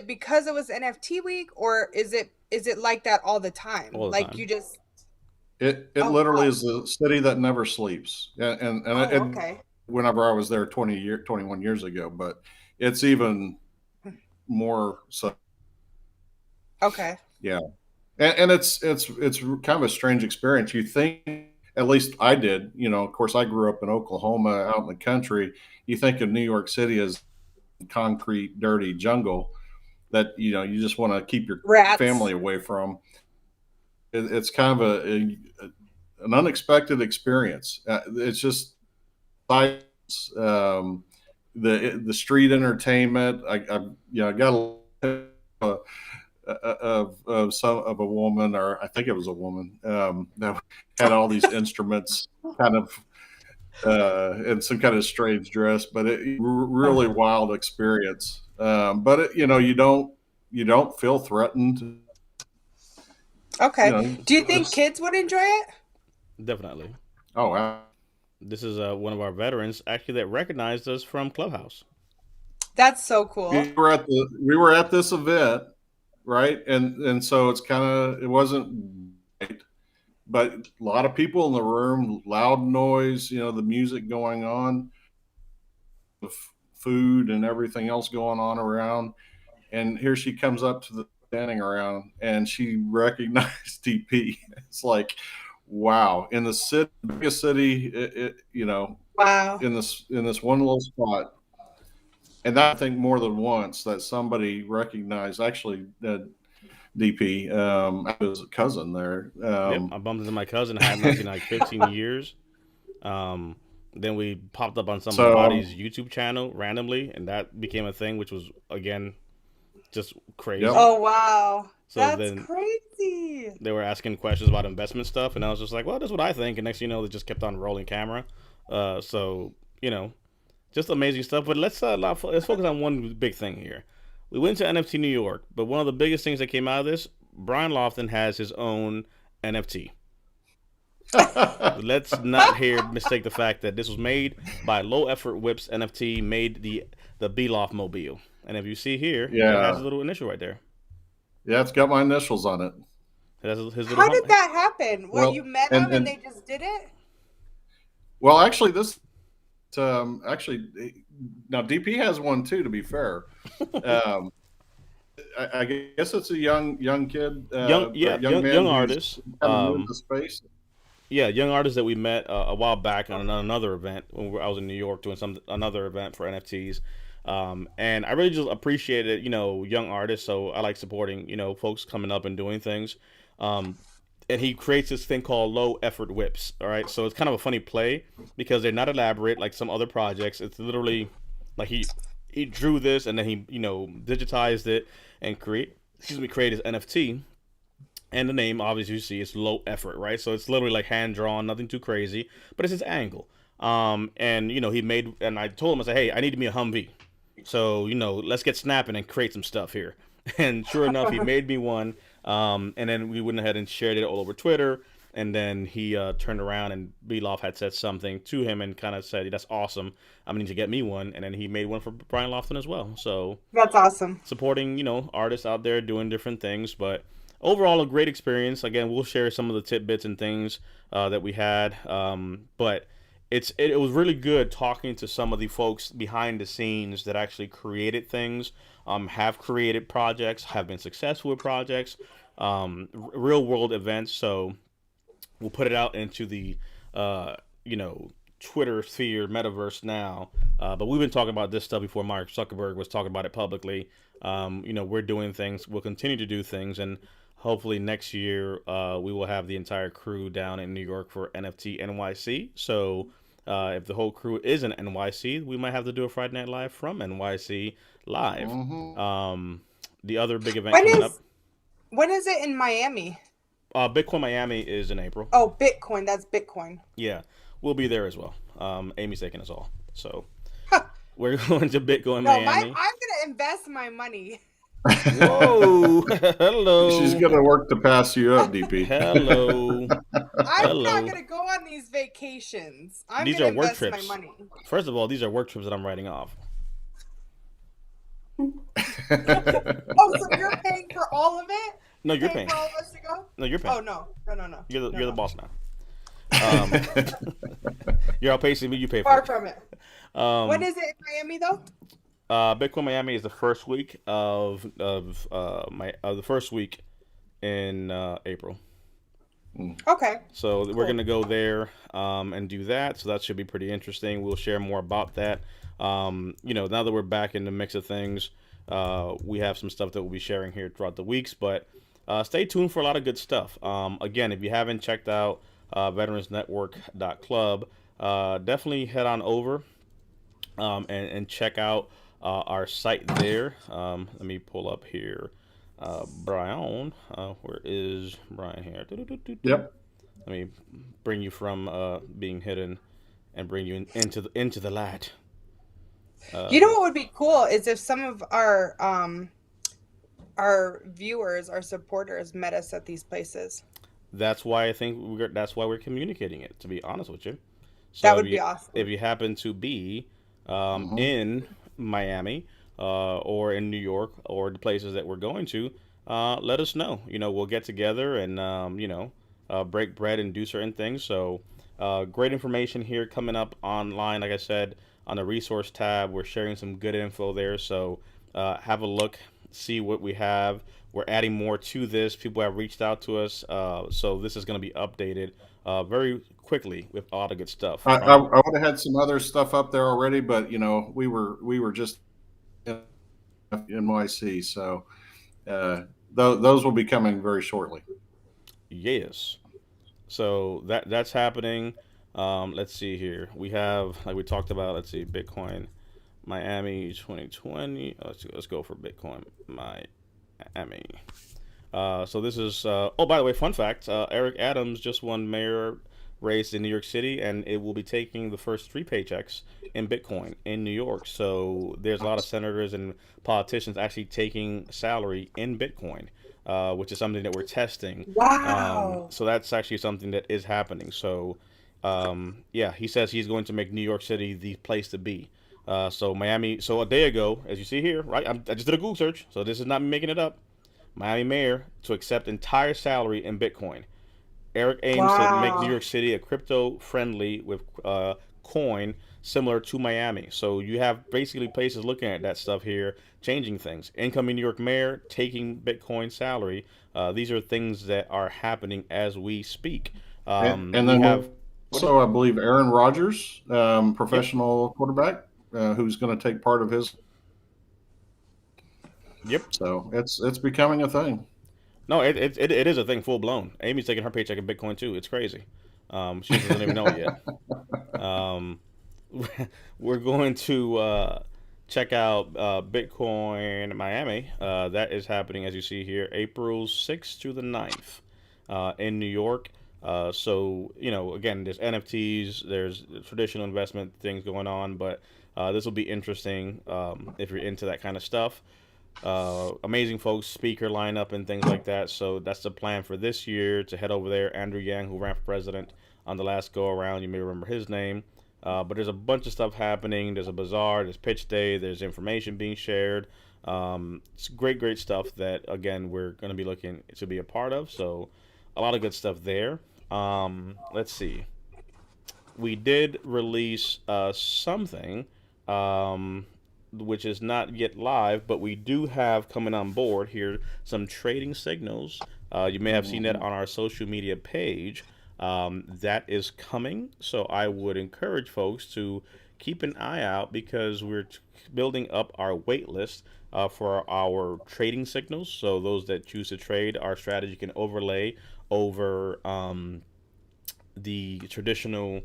because it was NFT week, or is it like that all the time? All the Like you time. just it Oh literally wow. is the city that never sleeps. Oh, okay. Whenever I was there 21 years ago, but it's even more so. Okay. Yeah, and it's kind of a strange experience. You think, at least I did. Of course, I grew up in Oklahoma, out in the country. You think of New York City as concrete, dirty jungle that you just want to keep your Rats. family away from. It's kind of an unexpected experience. It's just silence, the street entertainment. I got a of a woman, or I think it was a woman, that had all these instruments, kind of in some kind of strange dress, but really Uh-huh. wild experience. But you don't feel threatened. You Okay. know, Do you think just kids would enjoy it? Definitely. oh wow. This is one of our veterans actually that recognized us from Clubhouse. That's so cool. We were at this event, right? And so it wasn't right, but a lot of people in the room, loud noise, the music going on, the food and everything else going on around. And here she comes up to the standing around, and she recognized DP. It's like, wow, in the city, biggest city, Wow. in this one little spot. And that, I think, more than once that somebody recognized actually DP, his cousin there. Yep, I bumped into my cousin. I had not seen in like 15 years. Um, then we popped up on So, somebody's YouTube channel randomly, and that became a thing, which was again just yep. crazy. Oh, wow. So That's then crazy. they were asking questions about investment stuff, and I was just like, "Well, that's what I think." And next, thing you know, they just kept on rolling camera. So you know, just amazing stuff. But let's focus on one big thing here. We went to NFT New York, but one of the biggest things that came out of this, Brian Lofton has his own NFT. Let's not here mistake the fact that this was made by Low Effort Whips NFT, made the B Loft Mobile. And if you see here, it has Yeah. a little initial right there. Yeah, it's got my initials on it. It has his little How did that happen? What, you Well, met and them and and they just did it? well, actually, this actually now DP has one too. To be fair, um, I guess it's a young kid, young, or yeah, young young man who's artist. kind of new to space. Yeah, young artist that we met a while back on another event when I was in New York doing another event for NFTs. And I really just appreciated, young artists. So I like supporting, folks coming up and doing things. Um, and he creates this thing called low effort whips. All right, so it's kind of a funny play because they're not elaborate like some other projects. It's literally like he drew this and then he digitized it and create his NFT. And the name, obviously, you see, it's low effort, right? So it's literally like hand drawn, nothing too crazy, but it's his angle. And he made, and I told him, I said, hey, I need to be a Humvee. So let's get snapping and create some stuff here. And sure enough, he made me one. And then we went ahead and shared it all over Twitter. And then he turned around and Beloff had said something to him and kind of said, that's awesome. I'm going to need to get me one. And then he made one for Brian Lofton as well. So That's awesome. supporting, artists out there doing different things. But overall, a great experience. Again, we'll share some of the tidbits and things that we had. But it was really good talking to some of the folks behind the scenes that actually created things, have created projects, have been successful with projects, real world events. So we'll put it out into the Twitter sphere metaverse now. But we've been talking about this stuff before Mark Zuckerberg was talking about it publicly. We're doing things. We'll continue to do things, and hopefully next year we will have the entire crew down in New York for NFT NYC. So if the whole crew is in NYC, we might have to do a Friday Night Live from NYC live. The other big event When coming up, when is it in Miami? Bitcoin Miami is in April. Oh, Bitcoin. That's Bitcoin. Yeah, we'll be there as well. Amy's taking us all. So we're going to Bitcoin No, Miami. I'm gonna invest my money. Whoa, hello. She's gonna work to pass you up, DP. Hello. I'm not gonna go on these vacations. I'm These gonna are work invest my trips. money. First of all, these are work trips that I'm writing off. Oh, so you're paying for all of it? No, you're paying. For all of us to go? No, you're paying. Oh no. You're the No. boss now. You're outpacing me. You pay for Far it. from it. Um, When is it in Miami though? Bitcoin Miami is the first week of the first week in April. Okay. So we're gonna go there and do that. So that should be pretty interesting. We'll share more about that. Now that we're back in the mix of things, we have some stuff that we'll be sharing here throughout the weeks. But stay tuned for a lot of good stuff. Again, if you haven't checked out veteransnetwork.club, definitely head on over and check out our site there. Let me pull up here. Brian, where is Brian here? Yep. Let me bring you from being hidden and bring you into the light. You know what would be cool is if some of our viewers, our supporters, met us at these places. That's why I think that's why we're communicating it. To be honest with you, so That would be awesome. If you happen to be in Miami or in New York or the places that we're going to, let us know. We'll get together and break bread and do certain things. So great information here coming up online. Like I said, on the resource tab, we're sharing some good info there. So have a look, see what we have. We're adding more to this. People have reached out to us, so this is going to be updated very quickly with all the good stuff. I would have had some other stuff up there already, but we were just in NYC, so those will be coming very shortly. Yes. So that's happening. Let's see here. We have, like we talked about. Let's see, Bitcoin Miami 2020. Let's go for Bitcoin Miami. So this is. Oh, by the way, fun fact: Eric Adams just won mayor race in New York City, and it will be taking the first three paychecks in Bitcoin in New York. So there's a lot of senators and politicians actually taking salary in Bitcoin, which is something that we're testing. Wow. So that's actually something that is happening. So yeah, he says he's going to make New York City the place to be. So Miami. So a day ago, as you see here, right? I just did a Google search, so this is not me making it up. Miami mayor to accept entire salary in Bitcoin. Eric aims to make New Wow. York City a crypto friendly with coin similar to Miami. So you have basically places looking at that stuff here, changing things. Incoming New York mayor taking Bitcoin salary. These are things that are happening as we speak. And We then have, also, I believe Aaron Rodgers, yep, professional quarterback, who's going to take part of his. yep. So it's becoming a thing. No, it is a thing full blown. Amy's taking her paycheck in Bitcoin too. It's crazy. She just doesn't even know it yet. Um, we're going to check out Bitcoin Miami. That is happening, as you see here, April 6th to the 9th in New York. So, again, there's NFTs, there's traditional investment things going on, but this will be interesting if you're into that kind of stuff. Amazing folks, speaker lineup, and things like that. So that's the plan for this year to head over there. Andrew Yang, who ran for president on the last go around, you may remember his name. But there's a bunch of stuff happening. There's a bazaar, there's pitch day, there's information being shared. It's great, great stuff that, again, we're going to be looking to be a part of. So a lot of good stuff there. Let's see. We did release something which is not yet live, but we do have coming on board here some trading signals. You may have seen that on our social media page. That is coming, so I would encourage folks to keep an eye out because we're building up our wait list for our trading signals. So those that choose to trade, our strategy can overlay over the traditional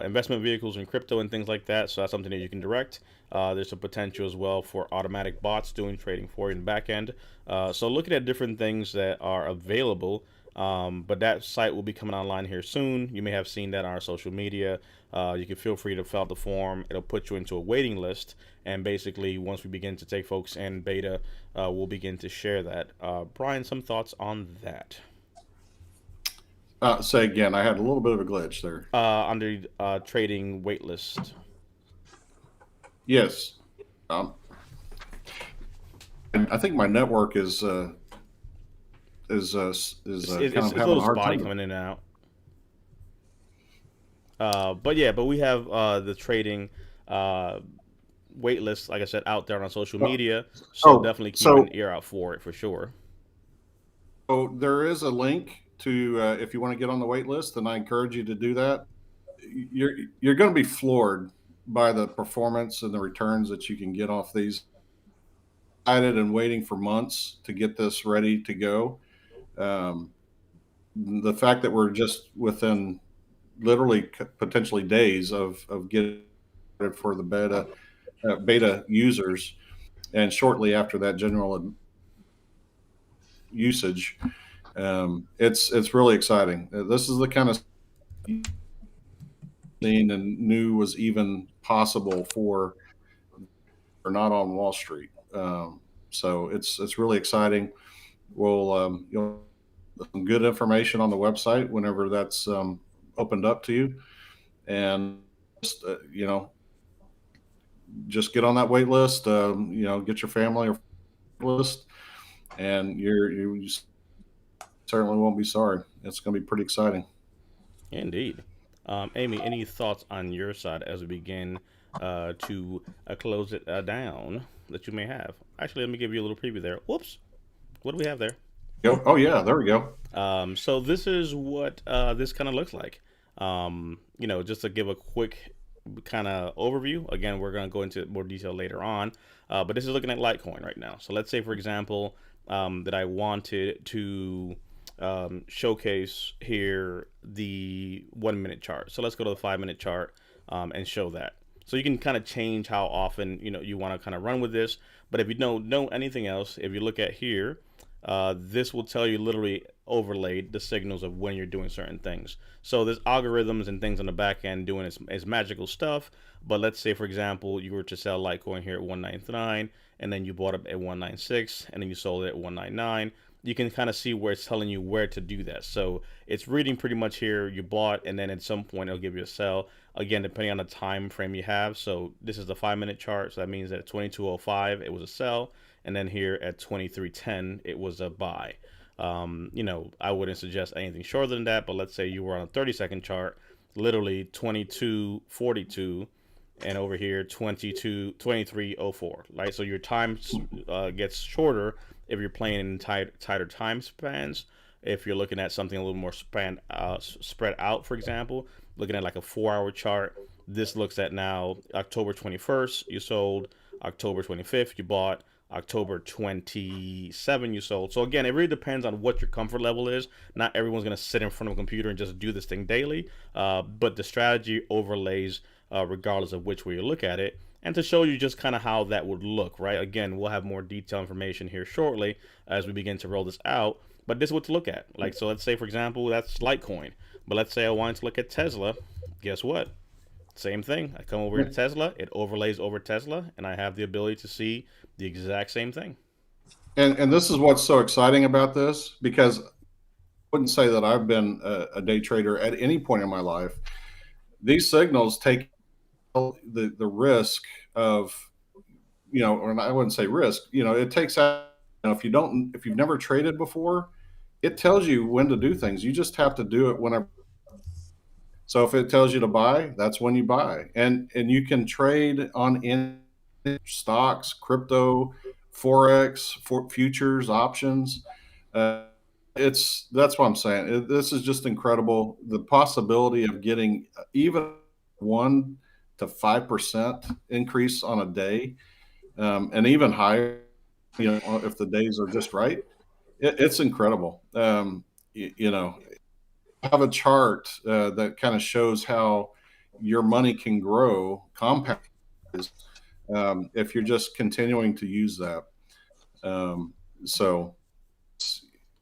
investment vehicles in crypto and things like that. So that's something that you can direct. There's a potential as well for automatic bots doing trading for you in the back end. So looking at different things that are available. But that site will be coming online here soon. You may have seen that on our social media. You can feel free to fill out the form. It'll put you into a waiting list. And basically, once we begin to take folks in beta, we'll begin to share that. Brian, some thoughts on that? Say again, I had a little bit of a glitch there. Under trading waitlist. Yes, um, and I think my network is kind It's of a having little a hard spotty time. coming in and out. But yeah, but we have the trading uh, waitlist, like I said, out there on social media. So Oh, definitely keep an so ear out for it for sure. so there is a link to if you want to get on the wait list, and I encourage you to do that. You're you're going to be floored by the performance and the returns that you can get off these. Excited and waiting for months to get this ready to go. Um, the fact that we're just within literally potentially days of getting it for the beta users, and shortly after that general usage, it's really exciting. This is the kind of thing and knew was even possible for or not on Wall Street. So it's really exciting. You'll some good information on the website whenever that's opened up to you, and just, just get on that wait list. Get your family or list, and you certainly won't be sorry. It's going to be pretty exciting. Indeed. Amy, any thoughts on your side as we begin to close it down that you may have. Actually, let me give you a little preview there. Whoops. What do we have there? Oh yeah, there we go. So this is what this kind of looks like. Just to give a quick kind of overview. Again, we're going to go into more detail later on, but this is looking at Litecoin right now. So let's say, for example, that I wanted to showcase here the 1 minute chart. So let's go to the 5 minute chart and show that. So you can kind of change how often you want to kind of run with this. But if you don't know anything else, if you look at here, this will tell you literally overlaid the signals of when you're doing certain things. So there's algorithms and things on the back end doing its magical stuff. But let's say, for example, you were to sell Litecoin here at 199, and then you bought it at 196, and then you sold it at 199. You can kind of see where it's telling you where to do that. So it's reading pretty much here, you bought, and then at some point it'll give you a sell. Again, depending on the time frame you have. So this is the 5 minute chart. So that means that at 22:05 it was a sell, and then here at 23:10 it was a buy. I wouldn't suggest anything shorter than that, but let's say you were on a 30-second chart, literally 22:42, and over here 23:04, right? So your time gets shorter if you're playing in tighter time spans. If you're looking at something a little more spread out, for example, looking at like a 4-hour chart, this looks at now October 21st you sold, October 25th you bought, October 27 you sold. So again, it really depends on what your comfort level is. Not everyone's going to sit in front of a computer and just do this thing daily, but the strategy overlays regardless of which way you look at it. And to show you just kind of how that would look, right? Again, we'll have more detailed information here shortly as we begin to roll this out. But this is what to look at. Like, so let's say, for example, that's Litecoin. But let's say I wanted to look at Tesla. Guess what? Same thing. I come over to Tesla, it overlays over Tesla, and I have the ability to see the exact same thing. And this is what's so exciting about this, because I wouldn't say that I've been a day trader at any point in my life. These signals take the risk of, or I wouldn't say risk, it takes out, if you've never traded before, it tells you when to do things. You just have to do it whenever. So if it tells you to buy, that's when you buy. And you can trade on in stocks, crypto, forex, futures, options. That's what I'm saying. This is just incredible. The possibility of getting even 1 to 5% increase on a day, and even higher, if the days are just right. It's incredible. Have a chart that kind of shows how your money can grow, compound, if you're just continuing to use that. So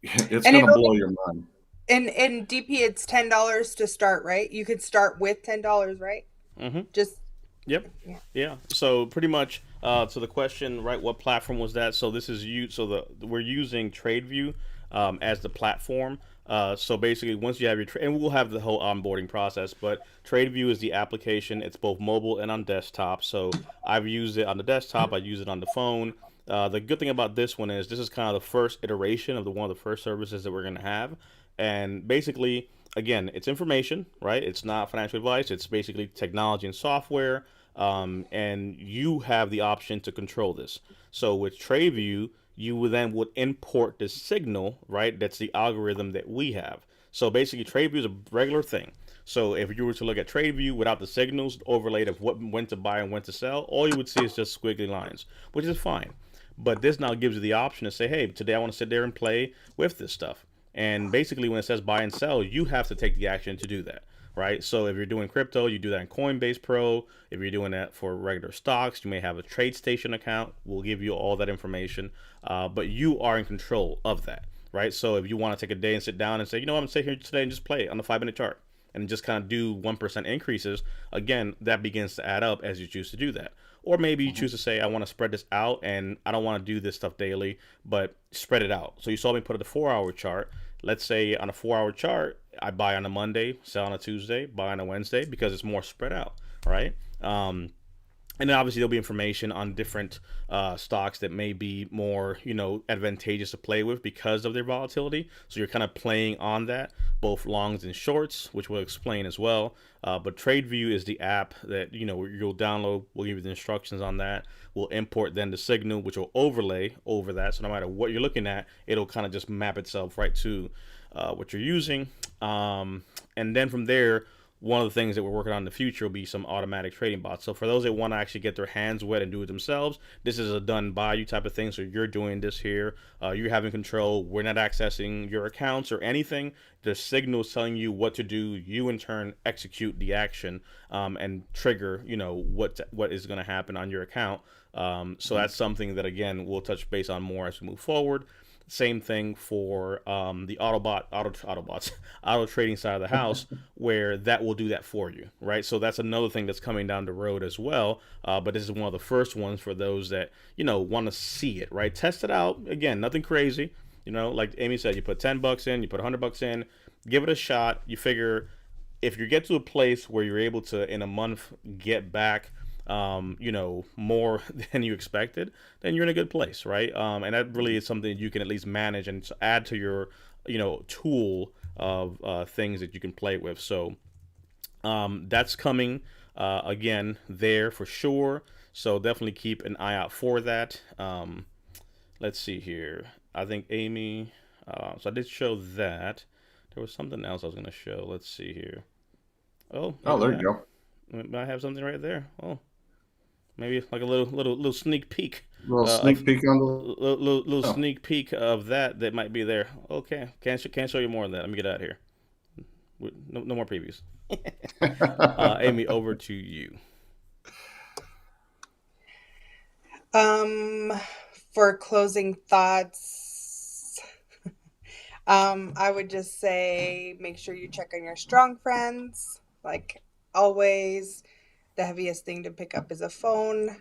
it's going to blow your mind. In DP, it's $10 to start, right? You could start with $10, right? Mm-hmm. Just Yep. Yeah. So pretty much to the question, right? What platform was that? So this is you. So we're using TradeView as the platform. So basically, once you have your and we'll have the whole onboarding process, but TradeView is the application. It's both mobile and on desktop. So I've used it on the desktop. I use it on the phone. The good thing about this one is this is kind of the first iteration of one of the first services that we're going to have. And basically, again, it's information, right? It's not financial advice. It's basically technology and software. And you have the option to control this. So with TradeView, you would import the signal, right? That's the algorithm that we have. So basically, TradeView is a regular thing. So if you were to look at TradeView without the signals overlaid of when to buy and when to sell, all you would see is just squiggly lines, which is fine. But this now gives you the option to say, hey, today I want to sit there and play with this stuff. And basically, when it says buy and sell, you have to take the action to do that, right? So if you're doing crypto, you do that in Coinbase Pro. If you're doing that for regular stocks, you may have a TradeStation account. We'll give you all that information, but you are in control of that, right? So if you want to take a day and sit down and say, I'm going to sit here today and just play on the 5-minute chart and just kind of do 1% increases, again, that begins to add up as you choose to do that. Or maybe you choose to say, I want to spread this out and I don't want to do this stuff daily, but spread it out. So you saw me put it a 4-hour chart. Let's say on a 4-hour chart, I buy on a Monday, sell on a Tuesday, buy on a Wednesday, because it's more spread out, right? And then obviously there'll be information on different stocks that may be more, advantageous to play with because of their volatility. So you're kind of playing on that, both longs and shorts, which we'll explain as well. But TradeView is the app that you'll download. We'll give you the instructions on that. We'll import then the signal, which will overlay over that. So no matter what you're looking at, it'll kind of just map itself right to what you're using. And then from there, one of the things that we're working on in the future will be some automatic trading bots. So for those that want to actually get their hands wet and do it themselves, this is a done by you type of thing. So you're doing this here, you're having control. We're not accessing your accounts or anything. The signal is telling you what to do. You in turn execute the action and trigger, what is going to happen on your account. So that's something that again we'll touch base on more as we move forward. Same thing for the auto trading side of the house, where that will do that for you, right? So that's another thing that's coming down the road as well. But this is one of the first ones for those that want to see it, right? Test it out. Again, nothing crazy. Like Amy said, you put $10 in, you put $100 in, give it a shot. You figure if you get to a place where you're able to in a month get back more than you expected, then you're in a good place, right? And that really is something you can at least manage and add to your, tool of things that you can play with. So that's coming again there for sure. So definitely keep an eye out for that. Let's see here. I think Amy, so I did show that. There was something else I was going to show. Let's see here. Oh, there you go. I have something right there. Oh, maybe like a little sneak peek. Little sneak peek on the little sneak peek of that might be there. Okay, can't show you more than that. Let me get out of here. No more previews. Amy, over to you. For closing thoughts, I would just say make sure you check on your strong friends. Like always, the heaviest thing to pick up is a phone.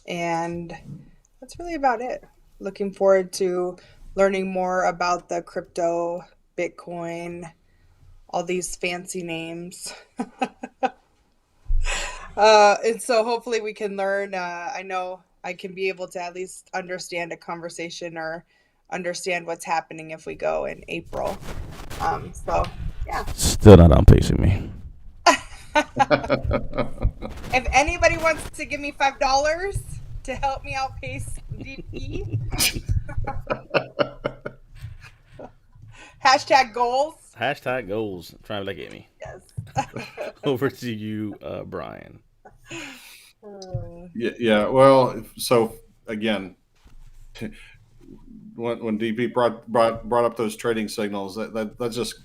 And that's really about it. Looking forward to learning more about the crypto, Bitcoin, all these fancy names. And so hopefully we can learn. I know I can be able to at least understand a conversation or understand what's happening if we go in April. So, yeah. Still not outpacing me. If anybody wants to give me $5 to help me outpace DP, hashtag goals. Hashtag goals. Trying to like Amy. Yes. Over to you, Brian. Yeah. Well, so again, when DP brought up those trading signals, that just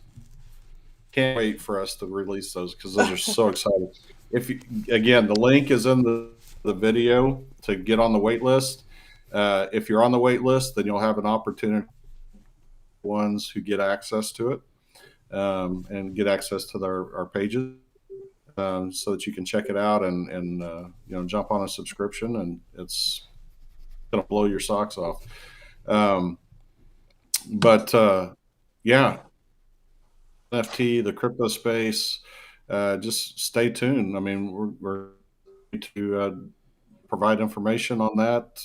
can't wait for us to release those because those are so exciting. Again, the link is in the video to get on the wait list. If you're on the wait list, then you'll have an opportunity ones who get access to it and get access to our pages so that you can check it out and jump on a subscription, and it's going to blow your socks off. Yeah, NFT, the crypto space, just stay tuned. I mean, we're to provide information on that.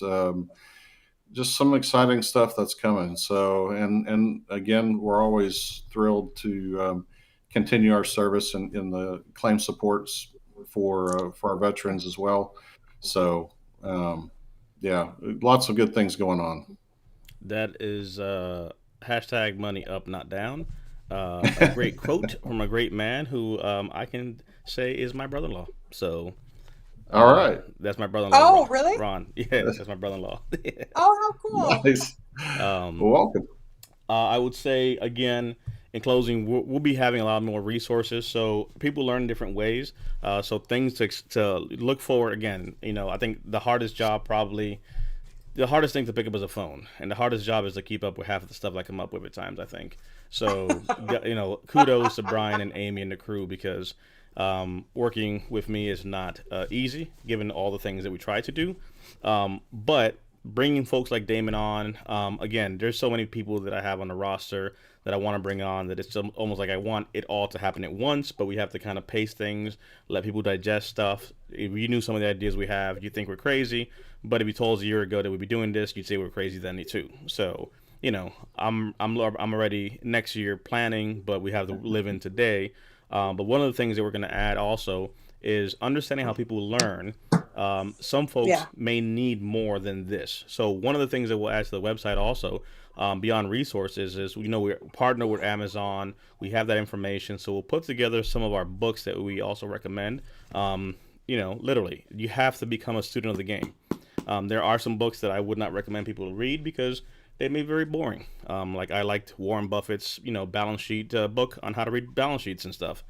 Just some exciting stuff that's coming. So, and again, we're always thrilled to continue our service in the claim supports for our veterans as well. So, yeah, lots of good things going on. That is hashtag money up, not down. A great quote from a great man who I can say is my brother-in-law. So, all right, that's my brother-in-law. Oh, Ron. really? Ron. Yes, that's my brother-in-law. Oh, how cool! Nice. Welcome. I would say again, in closing, we'll be having a lot more resources, so people learn different ways. So things to look forward. Again, I think the hardest thing to pick up is a phone, and the hardest job is to keep up with half of the stuff I come up with at times, I think. So, kudos to Brian and Amy and the crew, because working with me is not easy, given all the things that we try to do. But bringing folks like Damon on. Again, there's so many people that I have on the roster that I want to bring on that it's almost like I want it all to happen at once, but we have to kind of pace things, let people digest stuff. If you knew some of the ideas we have, you think we're crazy, but if you told us a year ago that we'd be doing this, you'd say we're crazy then too. So, I'm already next year planning, but we have to live in today. But one of the things that we're going to add also is understanding how people learn. Some folks Yeah. may need more than this. So one of the things that we'll add to the website also, beyond resources, is we partner with Amazon. We have that information, so we'll put together some of our books that we also recommend. Literally, you have to become a student of the game. There are some books that I would not recommend people to read because they may be very boring. Like I liked Warren Buffett's, balance sheet book on how to read balance sheets and stuff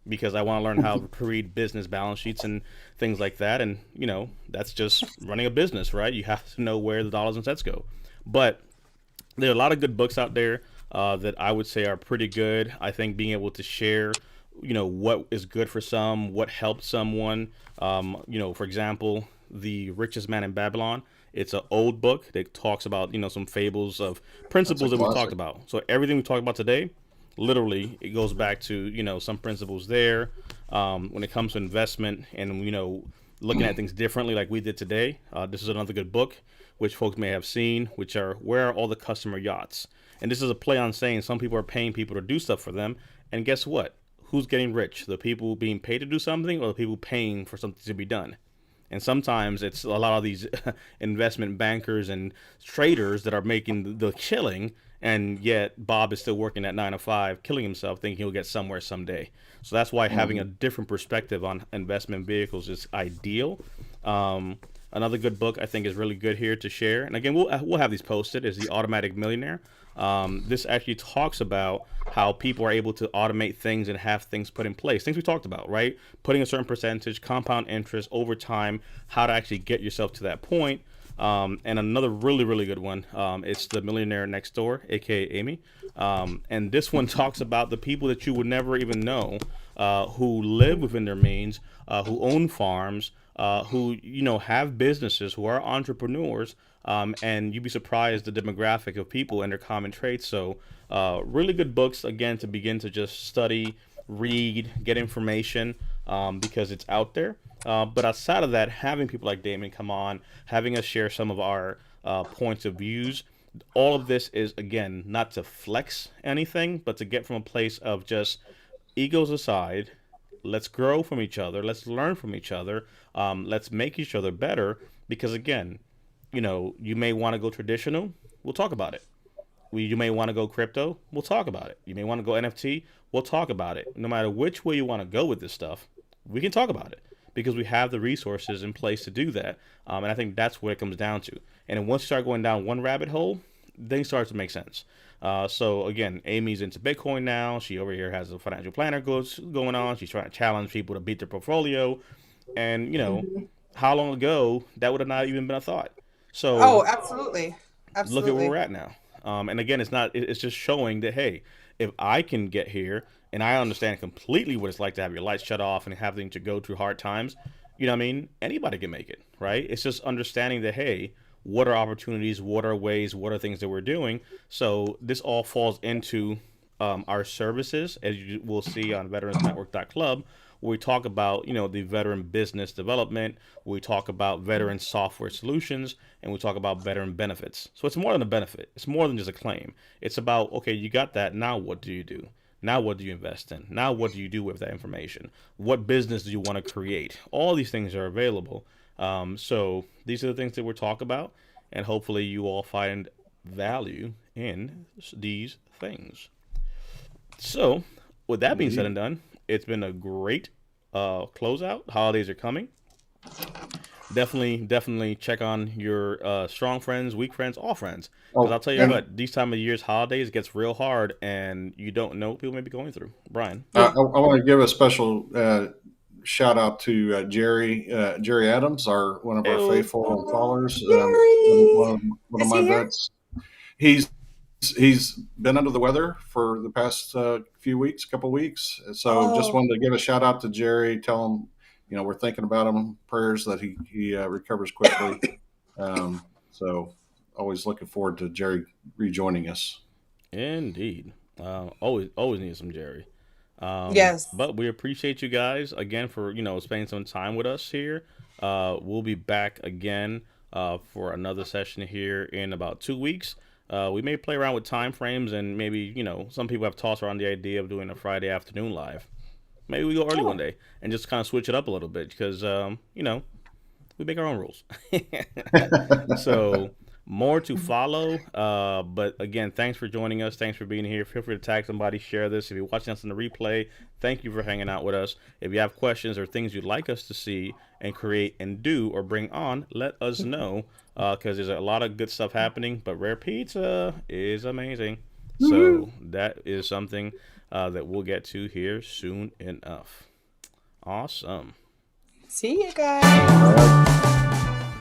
because I want to learn how to read business balance sheets and things like that. And, that's just running a business, right? You have to know where the dollars and cents go. But there are a lot of good books out there that I would say are pretty good. I think being able to share, what is good for some, what helped someone. For example, The Richest Man in Babylon. It's an old book that talks about, some fables of That's a principles that we talked classic. about. So everything we talked about today, literally, it goes back to, some principles there. When it comes to investment and, looking at things differently like we did today, this is another good book, which folks may have seen, which are Where Are All the Customer Yachts? And this is a play on saying some people are paying people to do stuff for them. And guess what? Who's getting rich? The people being paid to do something or the people paying for something to be done? And sometimes it's a lot of these investment bankers and traders that are making the killing, and yet Bob is still working at 9 to 5, killing himself, thinking he'll get somewhere someday. So that's why having a different perspective on investment vehicles is ideal. Another good book I think is really good here to share, and again we'll have these posted, is The Automatic Millionaire. This actually talks about how people are able to automate things and have things put in place. Things we talked about, right? Putting a certain percentage, compound interest over time, how to actually get yourself to that point. And another really, really good one, it's The Millionaire Next Door, aka Amy. And this one talks about the people that you would never even know who live within their means, who own farms, who have businesses, who are entrepreneurs, and you'd be surprised the demographic of people and their common traits. So, really good books again to begin to just study, read, get information, because it's out there. But outside of that, having people like Damon come on, having us share some of our points of views, all of this is again not to flex anything, but to get from a place of just egos aside. Let's grow from each other. Let's learn from each other. Let's make each other better. Because again, you may want to go traditional. We'll talk about it. You may want to go crypto. We'll talk about it. You may want to go NFT. We'll talk about it. No matter which way you want to go with this stuff, we can talk about it because we have the resources in place to do that. And I think that's what it comes down to. And then once you start going down one rabbit hole, things start to make sense. So again, Amy's into Bitcoin now. She over here has a financial planner going on. She's trying to challenge people to beat their portfolio. And how long ago that would have not even been a thought. So Oh, absolutely. look at where we're Absolutely. at now. And again, it's just showing that, hey, if I can get here and I understand completely what it's like to have your lights shut off and having to go through hard times, what I mean? Anybody can make it, right? It's just understanding that, hey, what are opportunities? What are ways? What are things that we're doing? So this all falls into our services, as you will see on veteransnetwork.club, where we talk about, the veteran business development, we talk about veteran software solutions, and we talk about veteran benefits. So it's more than a benefit. It's more than just a claim. It's about, okay, you got that. Now what do you do? Now what do you invest in? Now what do you do with that information? What business do you want to create? All these things are available. So these are the things that we're talking about, and hopefully you all find value in these things. So, with that being said and Indeed. done, it's been a great closeout. Holidays are coming. Definitely check on your strong friends, weak friends, all friends. Because Oh, I'll tell you Yep. and what, these time of years, holidays gets real hard, and you don't know what people may be going through. Brian. Yeah. I want to give a special shout out to Jerry Adams, our one of our Ew. faithful Oh, callers, Jerry. one of Is my he here? vets. He's he's been under the weather for the past few weeks, couple weeks. So just Oh, wanted to give a shout out to Jerry. Tell him, we're thinking about him. Prayers that he recovers quickly. Um, So always looking forward to Jerry rejoining us. Indeed. Always need some Jerry. Yes. But we appreciate you guys again for spending some time with us here. We'll be back again for another session here in about 2 weeks. We may play around with time frames, and maybe some people have tossed around the idea of doing a Friday afternoon live. Maybe we go early one day and just kind of switch it up a little bit because we make our own rules. So more to follow. But again, thanks for joining us. Thanks for being here. Feel free to tag somebody, share this. If you're watching us in the replay, thank you for hanging out with us. If you have questions or things you'd like us to see and create and do or bring on, let us know because there's a lot of good stuff happening. But Rare Pizza is amazing. So that is something that we'll get to here soon enough. Awesome. See you guys.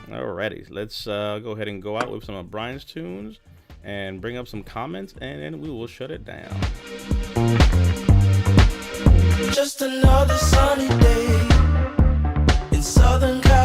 Alrighty, let's go ahead and go out with some of Brian's tunes and bring up some comments, and then we will shut it down. Just another sunny day in Southern California.